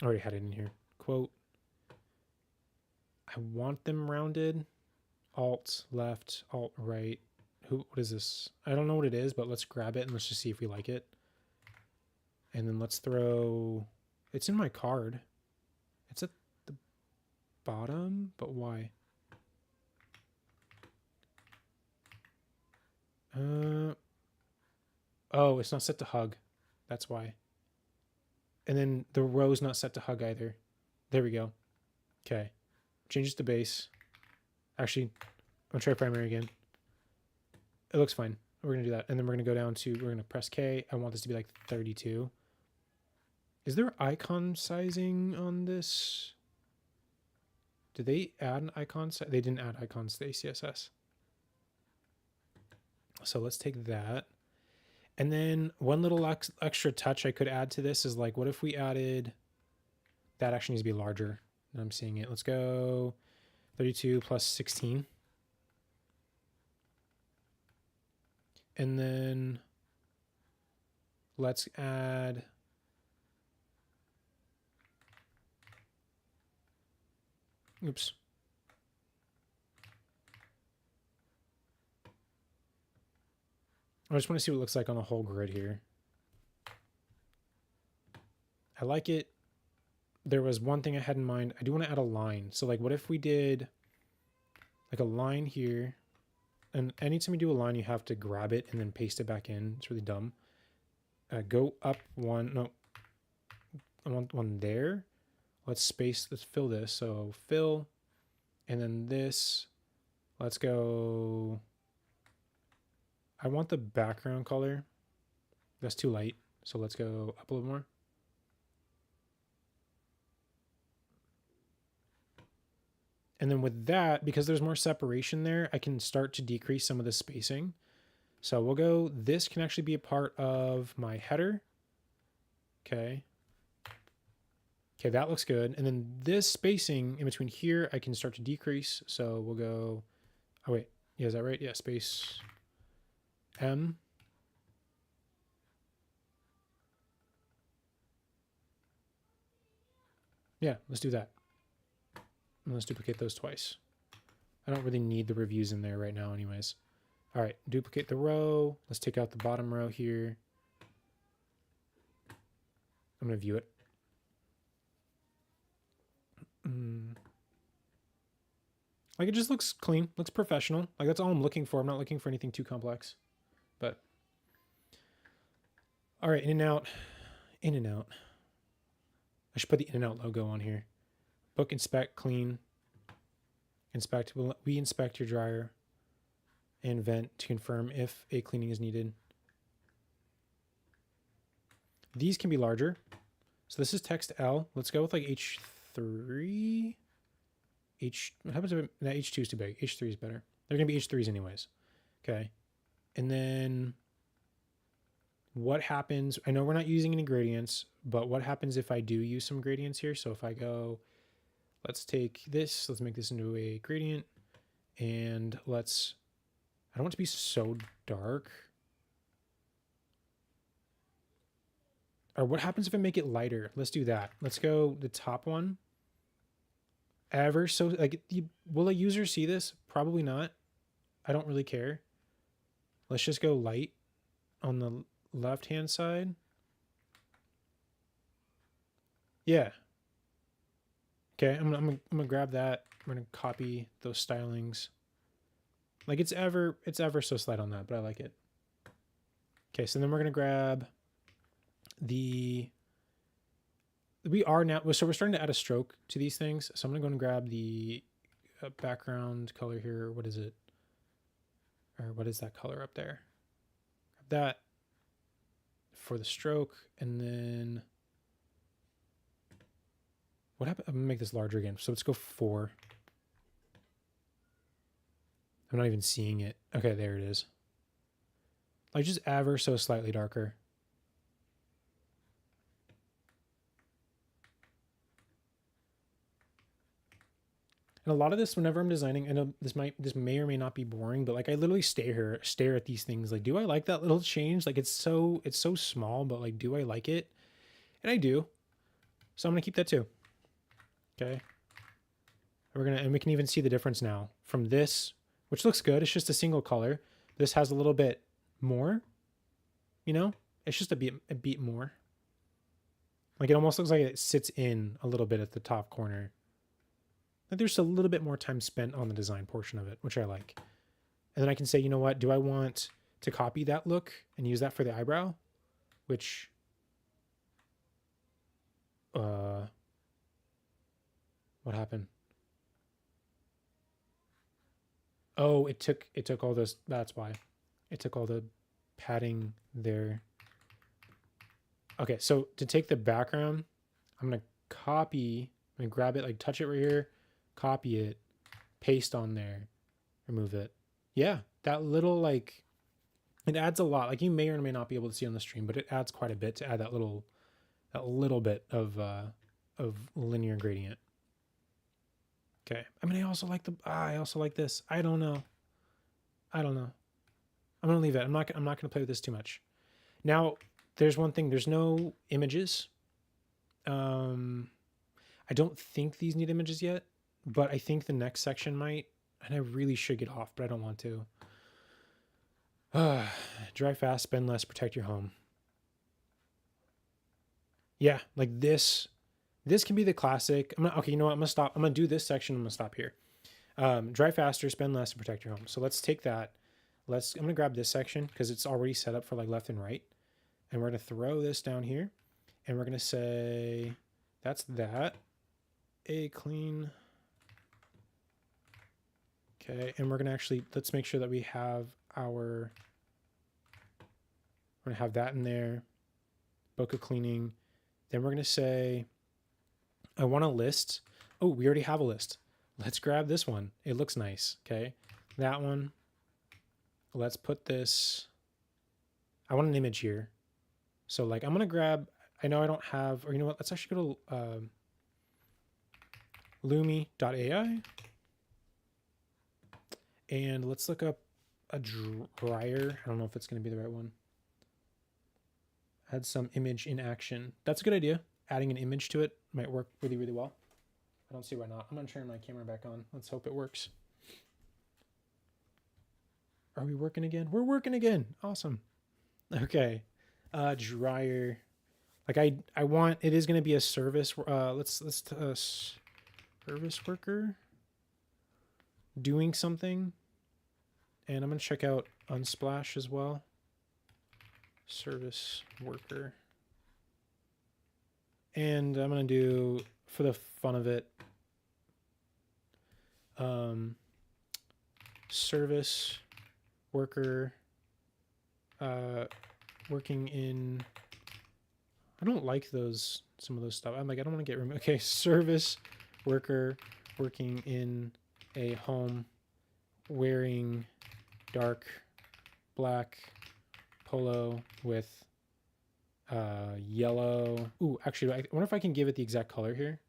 I already had it in here. Quote. I want them rounded. Alt left, alt right. What is this? I don't know what it is, but let's grab it and let's just see if we like it. And then let's throw, it's in my card. It's at the bottom, but why? Oh, it's not set to hug. That's why. And then the row's not set to hug either. There we go. Okay. Changes to base. Actually, I'll try primary again. It looks fine. We're going to do that. And then we're going to go down to, we're going to press K. I want this to be like 32. Is there icon sizing on this? Did they add an icon? They didn't add icons to ACSS. So let's take that. And then one little extra touch I could add to this is like, what if we added, that actually needs to be larger. I'm seeing it. Let's go 32 plus 16. And then let's add, oops. I just want to see what it looks like on a whole grid here. I like it. There was one thing I had in mind. I do want to add a line. So like, what if we did like a line here? And anytime you do a line, you have to grab it and then paste it back in. It's really dumb. Go up one. No, I want one there. Let's fill this. So fill, and then this. Let's go. I want the background color. That's too light. So let's go up a little more. And then with that, because there's more separation there, I can start to decrease some of the spacing. So we'll go, this can actually be a part of my header. Okay. Okay, that looks good. And then this spacing in between here, I can start to decrease. So we'll go, oh wait, yeah, is that right? Yeah, space M. Yeah, let's do that. And let's duplicate those twice. I don't really need the reviews in there right now anyways. All right, duplicate the row. Let's take out the bottom row here. I'm going to view it. Like it just looks clean, looks professional. Like that's all I'm looking for. I'm not looking for anything too complex. But all right, in and out, in and out. I should put the in and out logo on here. Book, inspect, clean. Inspect. We inspect your dryer and vent to confirm if a cleaning is needed. These can be larger. So this is text L. Let's go with like H3. What happens if that H2 is too big? H3 is better. They're going to be H3s anyways. Okay. And then what happens? I know we're not using any gradients, but what happens if I do use some gradients here? So if I go, let's take this, let's make this into a gradient, and I don't want it to be so dark. Or what happens if I make it lighter? Let's do that. Let's go the top one. Ever so, like, will a user see this? Probably not. I don't really care. Let's just go light on the left-hand side. Yeah. Okay, I'm gonna grab that. I'm gonna copy those stylings. Like it's ever so slight on that, but I like it. Okay, so then we're gonna grab so we're starting to add a stroke to these things. So I'm gonna go and grab the background color here. What is it? Or what is that color up there? Grab that for the stroke, and then what happened? I'm gonna make this larger again. So let's go 4. I'm not even seeing it. Okay, there it is. Like just ever so slightly darker. And a lot of this, whenever I'm designing, I know this may or may not be boring, but like I literally stare at these things. Like, do I like that little change? Like it's so small, but like, do I like it? And I do. So I'm gonna keep that too. Okay. And we can even see the difference now from this, which looks good. It's just a single color. This has a little bit more, you know, it's just a bit more. Like it almost looks like it sits in a little bit at the top corner. Like there's a little bit more time spent on the design portion of it, which I like. And then I can say, you know what, do I want to copy that look and use that for the eyebrow? Which, what happened? Oh, it took all those, that's why. It took all the padding there. Okay, so to take the background, I'm going to grab it, like touch it right here, copy it, paste on there, remove it. Yeah, that little, like, it adds a lot. Like you may or may not be able to see on the stream, but it adds quite a bit to add that little bit of linear gradient. Okay. I mean, I also like this. I don't know. I'm gonna leave it. I'm not gonna play with this too much. Now, there's one thing. There's no images. I don't think these need images yet, but I think the next section might, and I really should get off, but I don't want to. Dry fast, spend less, protect your home. Yeah, like this can be the classic. Okay, you know what? I'm gonna stop. I'm gonna do this section. I'm gonna stop here. Dry faster, spend less, and protect your home. So let's take that. I'm gonna grab this section because it's already set up for like left and right. And we're gonna throw this down here. And we're gonna say, that's that. A clean. Okay, and we're gonna let's make sure that we have we're gonna have that in there. book a cleaning. Then we're going to say, I want a list. Oh, we already have a list. Let's grab this one. It looks nice. Okay. That one. Let's put this. I want an image here. So like I'm going to grab, I know I don't have, or you know what? Let's actually go to lumi.ai and let's look up a dryer. I don't know if it's going to be the right one. Add some image in action. That's a good idea. Adding an image to it might work really, really well. I don't see why not. I'm going to turn my camera back on. Let's hope it works. Are we working again? We're working again. Awesome. Okay. Dryer. Like I want, it is going to be a service. Let's service worker doing something. And I'm going to check out Unsplash as well. Service worker. And I'm going to do, for the fun of it, service worker working in, I don't like those, some of those stuff. I'm like, I don't want to get removed. Okay, service worker working in a home wearing dark black polo with yellow. Ooh, actually, I wonder if I can give it the exact color here.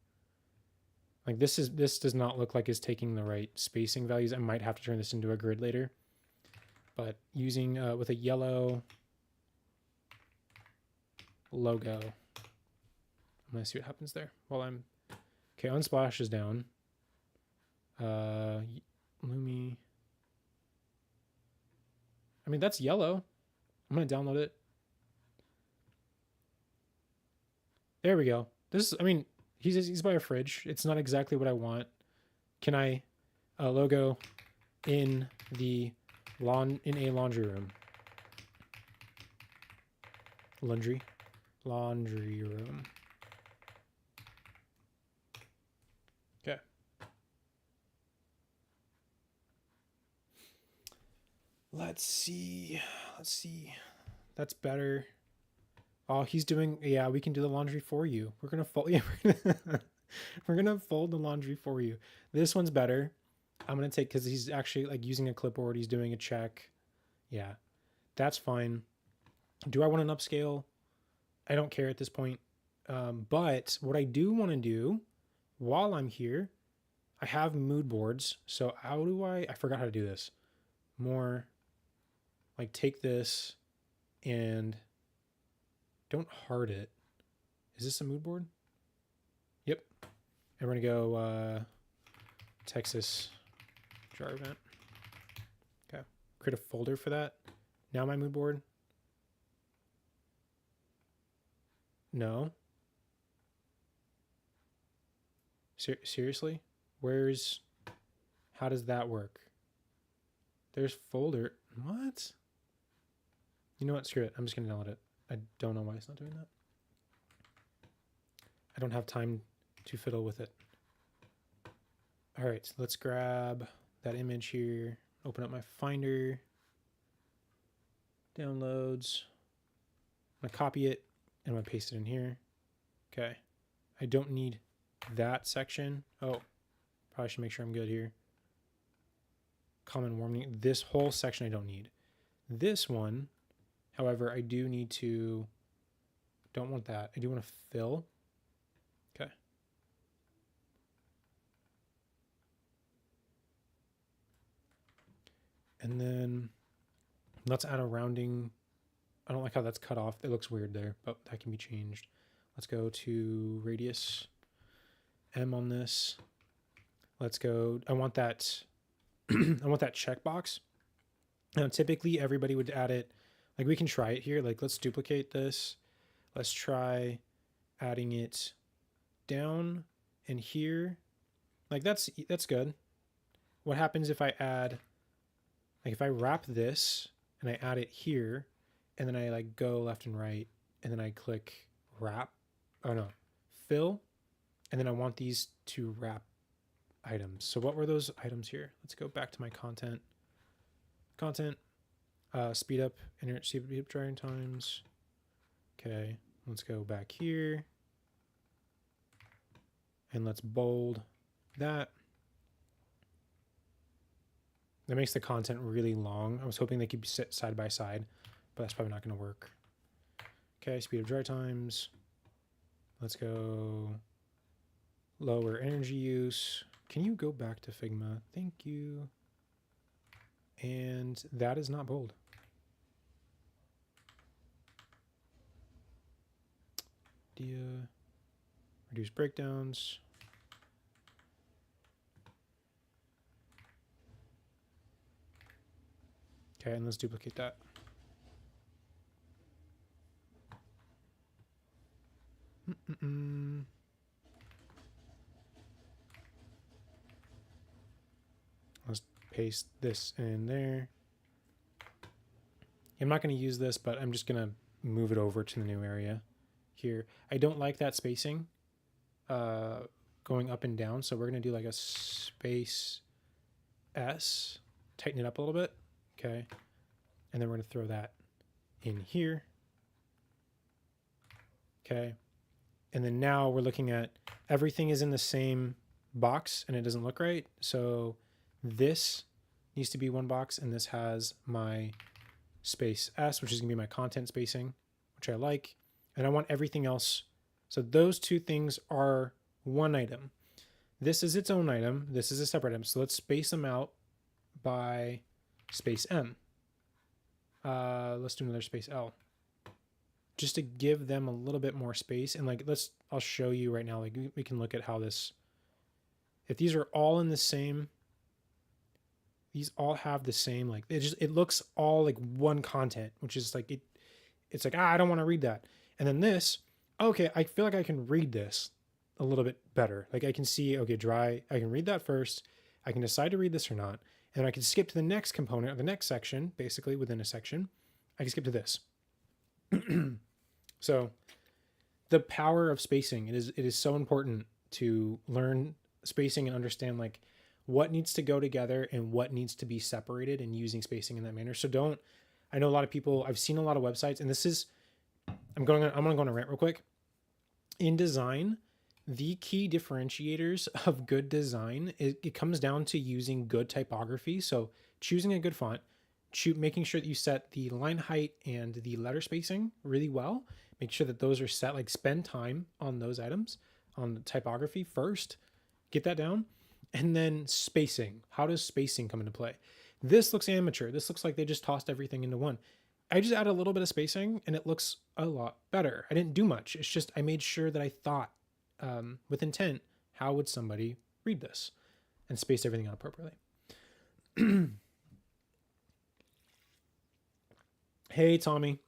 Like this does not look like it's taking the right spacing values. I might have to turn this into a grid later. But using with a yellow logo. I'm gonna see what happens there while I'm okay. Unsplash is down. Lumi. I mean that's yellow. I'm gonna download it. There we go. This is, I mean, he's by a fridge. It's not exactly what I want. Can I logo in the in a laundry room? Laundry room. Okay. Let's see. That's better. Oh, he's doing, yeah, we can do the laundry for you. We're going to fold, yeah, we're going to fold the laundry for you. This one's better. I'm going to take, because he's actually like using a clipboard. He's doing a check. Yeah, that's fine. Do I want an upscale? I don't care at this point. But what I do want to do while I'm here, I have mood boards. So how do I forgot how to do this. More like take this and don't hard it. Is this a mood board? Yep. And we're going to go Texas jar event. Okay. Create a folder for that. Now my mood board. No. Seriously? How does that work? There's folder. What? You know what? Screw it. I'm just going to download it. I don't know why it's not doing that. I don't have time to fiddle with it. All right, so let's grab that image here. Open up my Finder. Downloads. I'm going to copy it and I'm going to paste it in here. Okay. I don't need that section. Oh, probably should make sure I'm good here. Common warning. This whole section I don't need. This one, however, I do need to, don't want that. I do want to fill. Okay. And then let's add a rounding. I don't like how that's cut off. It looks weird there, but that can be changed. Let's go to radius M on this. Let's go, I want that, I want that checkbox. Now, typically everybody would add it, like we can try it here. Like let's duplicate this. Let's try adding it down and here. Like that's good. What happens if I add, like if I wrap this and I add it here and then I like go left and right and then I click wrap, oh no, fill, and then I want these to wrap items. So what were those items here? Let's go back to my content. Speed up drying times. Okay. Let's go back here and let's bold that. That makes the content really long. I was hoping they could be sit side by side, but that's probably not going to work. Okay, speed of dry times. Let's go lower energy use. Can you go back to Figma? Thank you. And that is not bold. Reduce breakdowns. Okay, and let's duplicate that. Let's paste this in there. I'm not going to use this, but I'm just going to move it over to the new area here. I don't like that spacing going up and down, so we're going to do like a space S, tighten it up a little bit, okay? And then we're going to throw that in here, okay? And then now we're looking at everything is in the same box and it doesn't look right. So this needs to be one box, and this has my space S, which is gonna be my content spacing, which I like. And I want everything else. So those two things are one item. This is its own item. This is a separate item. So let's space them out by space M. Let's do another space L, just to give them a little bit more space. And like, I'll show you right now, like we can look at how this, if these are all in the same, these all have the same, like it looks all like one content, which is like, it's like, I don't want to read that. And then this, okay, I feel like I can read this a little bit better. Like I can see, okay, dry, I can read that first. I can decide to read this or not. And I can skip to the next component or the next section, basically within a section. I can skip to this. So the power of spacing, it is so important to learn spacing and understand like what needs to go together and what needs to be separated, and using spacing in that manner. So I know a lot of people, I've seen a lot of websites, and this is, I'm going to go on a rant real quick. In design, the key differentiators of good design, it comes down to using good typography. So choosing a good font, making sure that you set the line height and the letter spacing really well. Make sure that those are set, like spend time on those items, on the typography first, get that down. And then spacing. How does spacing come into play? This looks amateur. This looks like they just tossed everything into one. I just added a little bit of spacing and it looks a lot better. I didn't do much. It's just I made sure that I thought with intent, how would somebody read this, and space everything out appropriately. Hey, Tommy.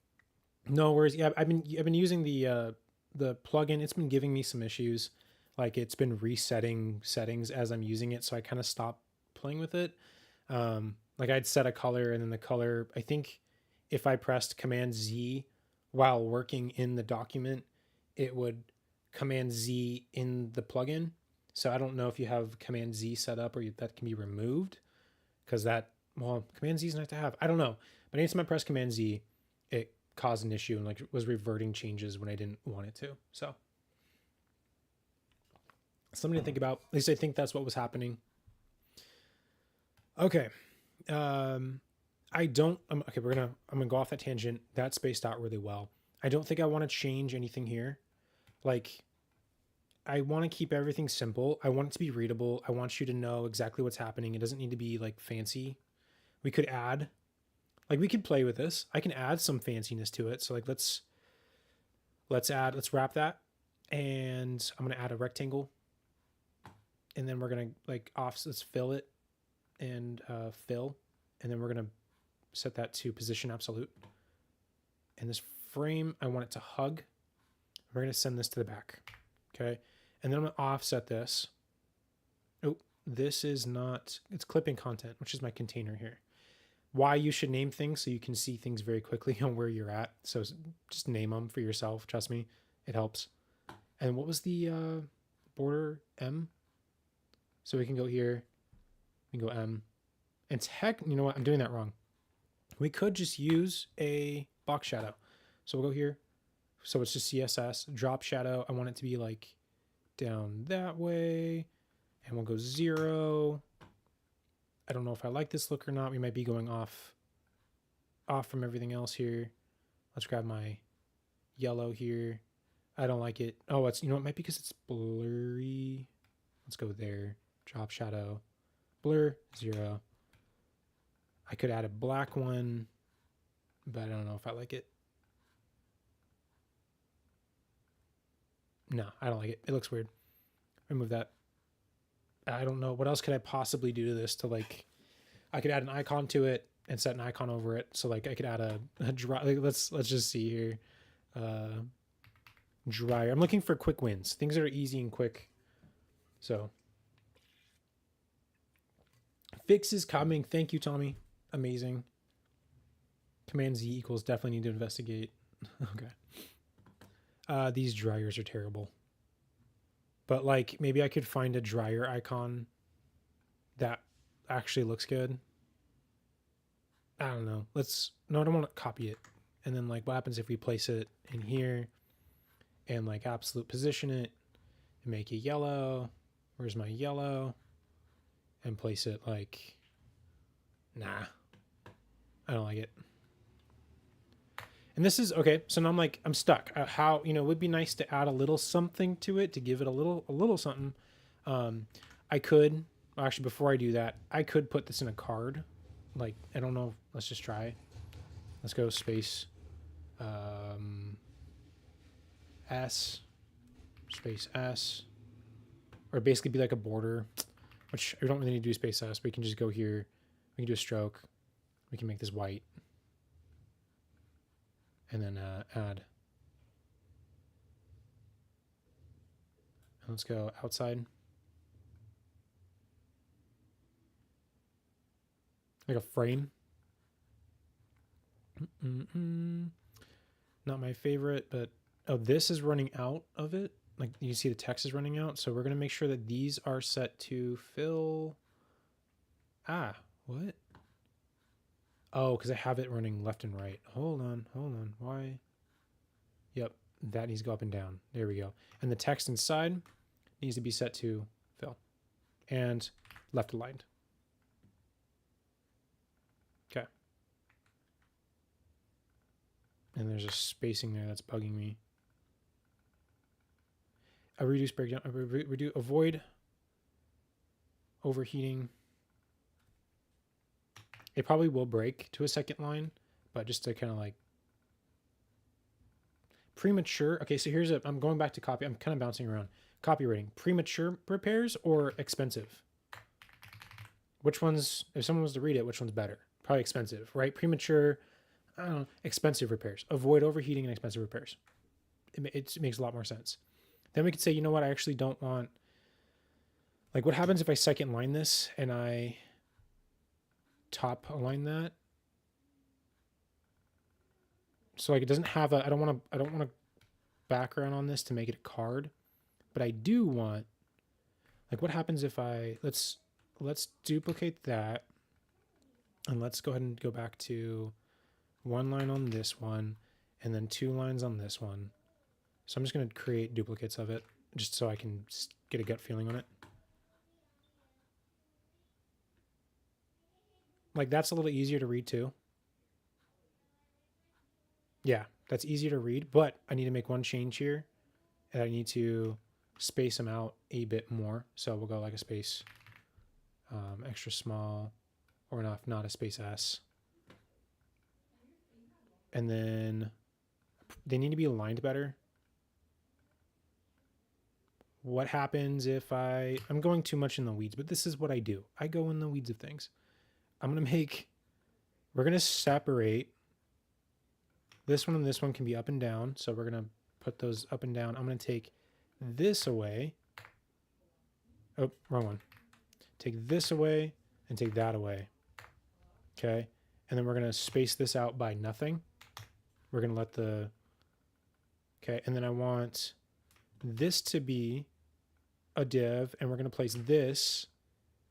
No worries. Yeah, I've been using the plugin. It's been giving me some issues. Like it's been resetting settings as I'm using it, so I kind of stopped playing with it. Like I'd set a color, and then the color, I think if I pressed Command Z while working in the document, it would Command Z in the plugin. So I don't know if you have Command Z set up, or that can be removed, because Command Z is nice to have. I don't know, but anytime I press Command Z, it caused an issue and like was reverting changes when I didn't want it to. So something to think about. At least I think that's what was happening. Okay. I'm gonna go off that tangent. That spaced out really well. I don't think I want to change anything here. Like, I want to keep everything simple. I want it to be readable. I want you to know exactly what's happening. It doesn't need to be like fancy. We could play with this. I can add some fanciness to it. So like, let's wrap that. And I'm going to add a rectangle. And then we're going to let's fill it and fill. And then we're going to set that to position absolute. And this frame, I want it to hug. We're going to send this to the back. Okay. And then I'm going to offset this. Oh, this is not, it's clipping content, which is my container here. Why you should name things so you can see things very quickly on where you're at. So just name them for yourself. Trust me, it helps. And what was the border M? So we can go here, we can go M. And you know what? I'm doing that wrong. We could just use a box shadow. So we'll go here, So it's just CSS, drop shadow. I want it to be like down that way, and we'll go 0. I don't know if I like this look or not. We might be going off from everything else here. Let's grab my yellow here. I don't like it. Oh, it's, you know, it might be because it's blurry. Let's go there. Drop shadow, blur, 0. I could add a black one, but I don't know if I like it. No, I don't like it. It looks weird. Remove that. I don't know. What else could I possibly do to this to like, I could add an icon to it and set an icon over it. So like I could add a dry, like, let's just see here. Dryer. I'm looking for quick wins. Things that are easy and quick. So fix is coming. Thank you, Tommy. Amazing. Command Z equals definitely need to investigate. Okay. These dryers are terrible. But like maybe I could find a dryer icon that actually looks good. I don't know. No, I don't want to copy it. And then like what happens if we place it in here and like absolute position it and make it yellow? Where's my yellow? And place it like, nah, I don't like it. And this is okay. So now I'm stuck. How, you know, it would be nice to add a little something to it to give it a little something. I could actually, before I do that, I could put this in a card. Like, I don't know. Let's just try. Let's go space, S, space S, or basically be like a border, which we don't really need to do space S. We can just go here. We can do a stroke. We can make this white. And then add. And let's go outside. Like a frame. Not my favorite, but oh, this is running out of it. Like you see the text is running out. So we're going to make sure that these are set to fill. Ah, what? Oh, because I have it running left and right. Hold on. Why? Yep, that needs to go up and down. There we go. And the text inside needs to be set to fill and left aligned. Okay. And there's a spacing there that's bugging me. A reduce breakdown. Avoid overheating. It probably will break to a second line, but just to kind of like premature. Okay, so I'm going back to copy. I'm kind of bouncing around. Copywriting. Premature repairs or expensive? Which one's, if someone was to read it, which one's better? Probably expensive, right? Premature, I don't know, expensive repairs. Avoid overheating and expensive repairs. It makes a lot more sense. Then we could say, you know what, I actually don't want, like what happens if I second line this and I top align that? So like it doesn't have I don't want a background on this to make it a card, but I do want, like what happens if let's duplicate that and let's go ahead and go back to one line on this one and then 2 lines on this one. So I'm just going to create duplicates of it just so I can get a gut feeling on it. Like that's a little easier to read too. Yeah, that's easier to read, but I need to make one change here and I need to space them out a bit more. So we'll go like a space extra small, or not a space S. And then they need to be aligned better. What happens if I'm going too much in the weeds, but this is what I do. I go in the weeds of things. We're going to separate this one and this one can be up and down. So we're going to put those up and down. I'm going to take this away. Oh, wrong one. Take this away and take that away. Okay. And then we're going to space this out by nothing. We're going to let okay. And then I want this to be a div, and we're going to place this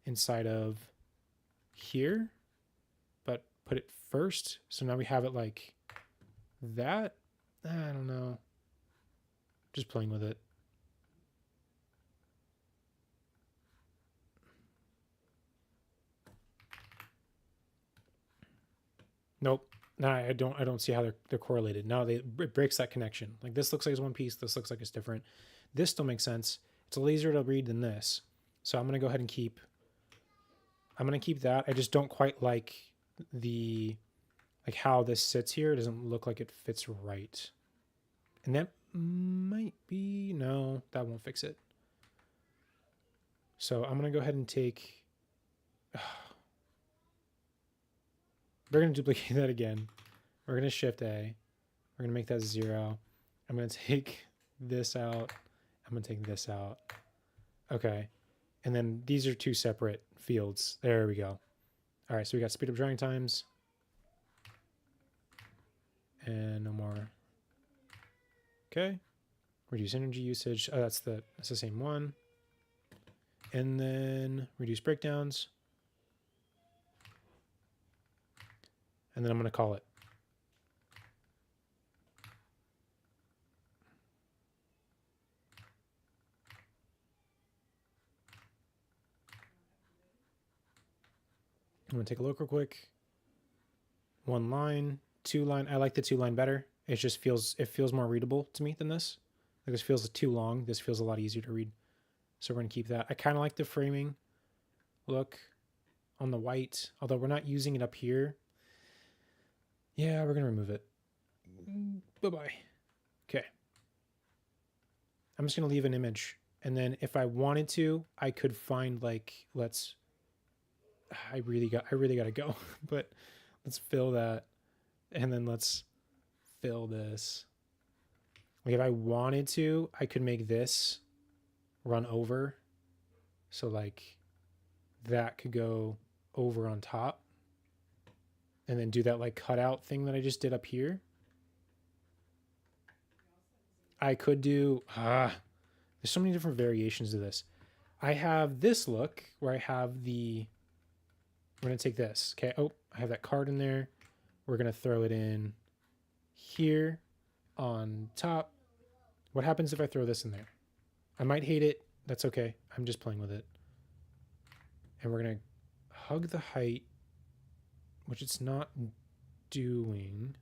inside of here, but put it first. So now we have it like that. I don't know. Just playing with it. Nope. No, I don't see how they're correlated. No, it breaks that connection. Like this looks like it's one piece. This looks like it's different. This still makes sense. It's easier to read than this. So I'm going to go ahead and keep that. I just don't quite like how this sits here. It doesn't look like it fits right. And that might be, no, that won't fix it. So I'm going to go ahead and take, we're going to duplicate that again. We're going to shift A. We're going to make that 0. I'm going to take this out. I'm going to take this out. Okay. And then these are two separate fields. There we go. All right. So we got speed up drawing times. And no more. Okay. Reduce energy usage. Oh, that's the same one. And then reduce breakdowns. And then I'm going to call it. I'm going to take a look real quick. 1 line, 2 line. I like the 2 line better. It just feels more readable to me than this. Like this feels too long. This feels a lot easier to read. So we're going to keep that. I kind of like the framing look on the white, although we're not using it up here. Yeah, we're going to remove it. Bye-bye. Okay. I'm just going to leave an image. And then if I wanted to, I could find like, I really got to go, but let's fill that. And then let's fill this. Like if I wanted to, I could make this run over. So like that could go over on top. And then do that like cutout thing that I just did up here. I could do, there's so many different variations to this. I have this look where I have we're going to take this. Okay. Oh, I have that card in there. We're going to throw it in here on top. What happens if I throw this in there? I might hate it. That's okay. I'm just playing with it. And we're going to hug the height, which it's not doing.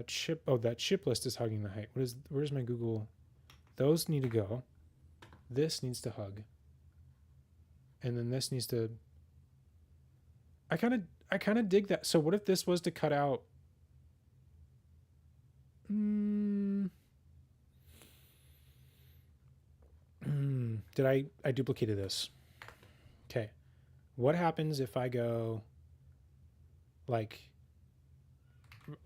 Chip. Oh, that chip list is hugging the height. Where's my Google? Those need to go. This needs to hug. And then this needs to. I kind of dig that. So what if this was to cut out? Did I duplicated this? Okay. What happens if I go like,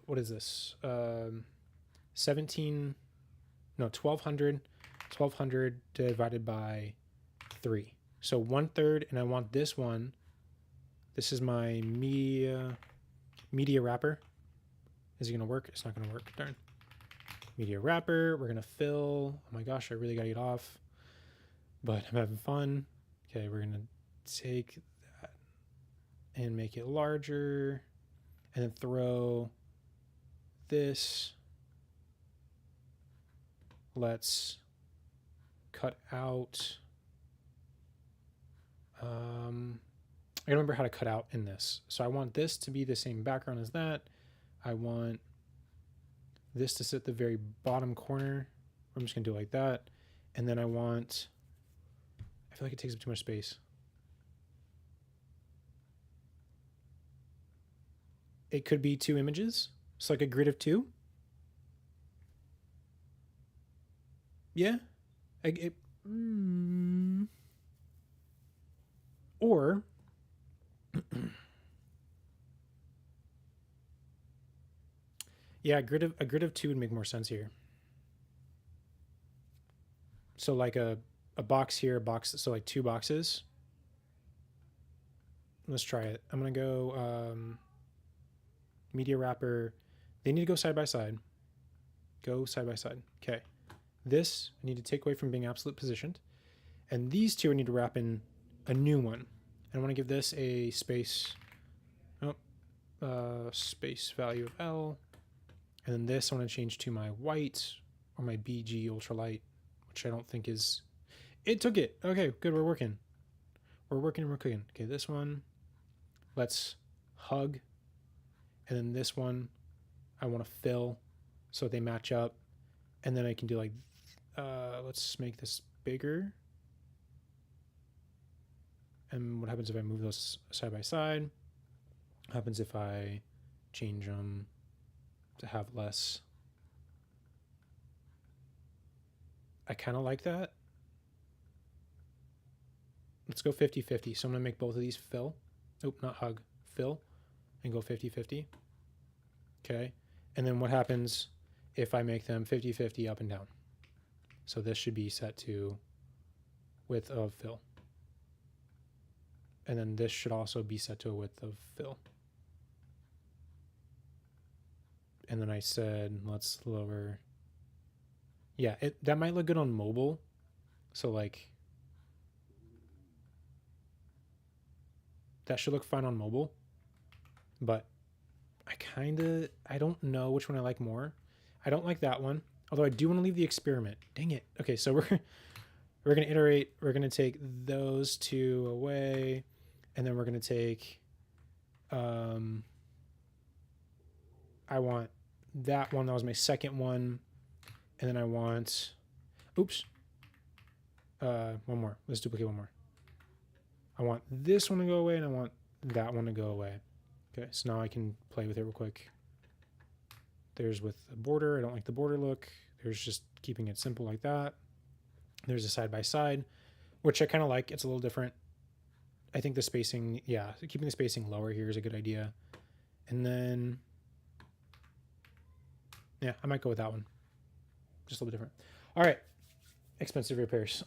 what is this? 1200 divided by 3. So 1/3, and I want this one. This is my media wrapper. Is it going to work? It's not going to work. Darn. Media wrapper. We're going to fill. Oh my gosh, I really got to get off. But I'm having fun. Okay, we're going to take that and make it larger. And then throw this. Let's cut out. I don't remember how to cut out in this. So I want this to be the same background as that. I want this to sit at the very bottom corner. I'm just going to do it like that. And then I feel like it takes up too much space. It could be 2 images. So like a grid of 2. Yeah. Or yeah, a grid of 2 would make more sense here. So like a box here, a box, so like 2 boxes. Let's try it. I'm gonna go media wrapper. They need to go side by side. Go side by side. Okay. This I need to take away from being absolute positioned. And these 2 I need to wrap in a new one. And I want to give this a space. Space value of L. And then this I want to change to my white or my BG ultralight, which I don't think is, it took it. Okay, good, we're working. We're cooking. Okay, this one, let's hug. And then this one, I want to fill so they match up. And then I can do like, let's make this bigger. And what happens if I move those side by side? What happens if I change them to have less? I kind of like that. Let's go 50-50. So I'm going to make both of these fill. Nope, not hug. Fill. And go 50-50. Okay. And then what happens if I make them 50-50 up and down? So this should be set to width of fill. And then this should also be set to a width of fill. And then I said, let's lower. Yeah, that might look good on mobile. So like, that should look fine on mobile. But I don't know which one I like more. I don't like that one. Although I do want to leave the experiment. Dang it. Okay, so we're going to iterate. We're going to take those two away. And then we're going to take, I want that one. That was my second one. And then I want, oops. One more. Let's duplicate one more. I want this one to go away and I want that one to go away. Okay, so now I can play with it real quick. There's with the border. I don't like the border look. There's just keeping it simple like that. There's a side by side, which I kind of like. It's a little different. I think the spacing, yeah, keeping the spacing lower here is a good idea. And then, yeah, I might go with that one. Just a little bit different. All right, expensive repairs.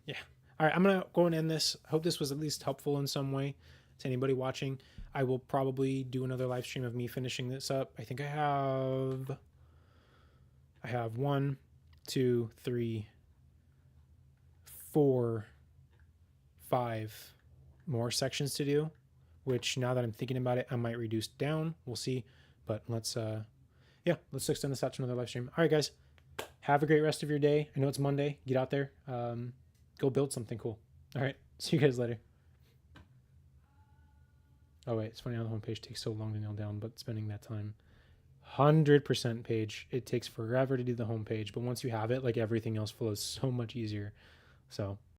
Yeah. All right, I'm going to go and end this. I hope this was at least helpful in some way to anybody watching. I will probably do another live stream of me finishing this up. I think I have 1, 2, 3, 4, 5 more sections to do, which now that I'm thinking about it, I might reduce down. We'll see. But let's extend this out to another live stream. All right, guys. Have a great rest of your day. I know it's Monday. Get out there. Go build something cool. All right. See you guys later. Oh, wait. It's funny how the homepage takes so long to nail down, but spending that time. 100% page. It takes forever to do the homepage, but once you have it, like everything else flows so much easier. So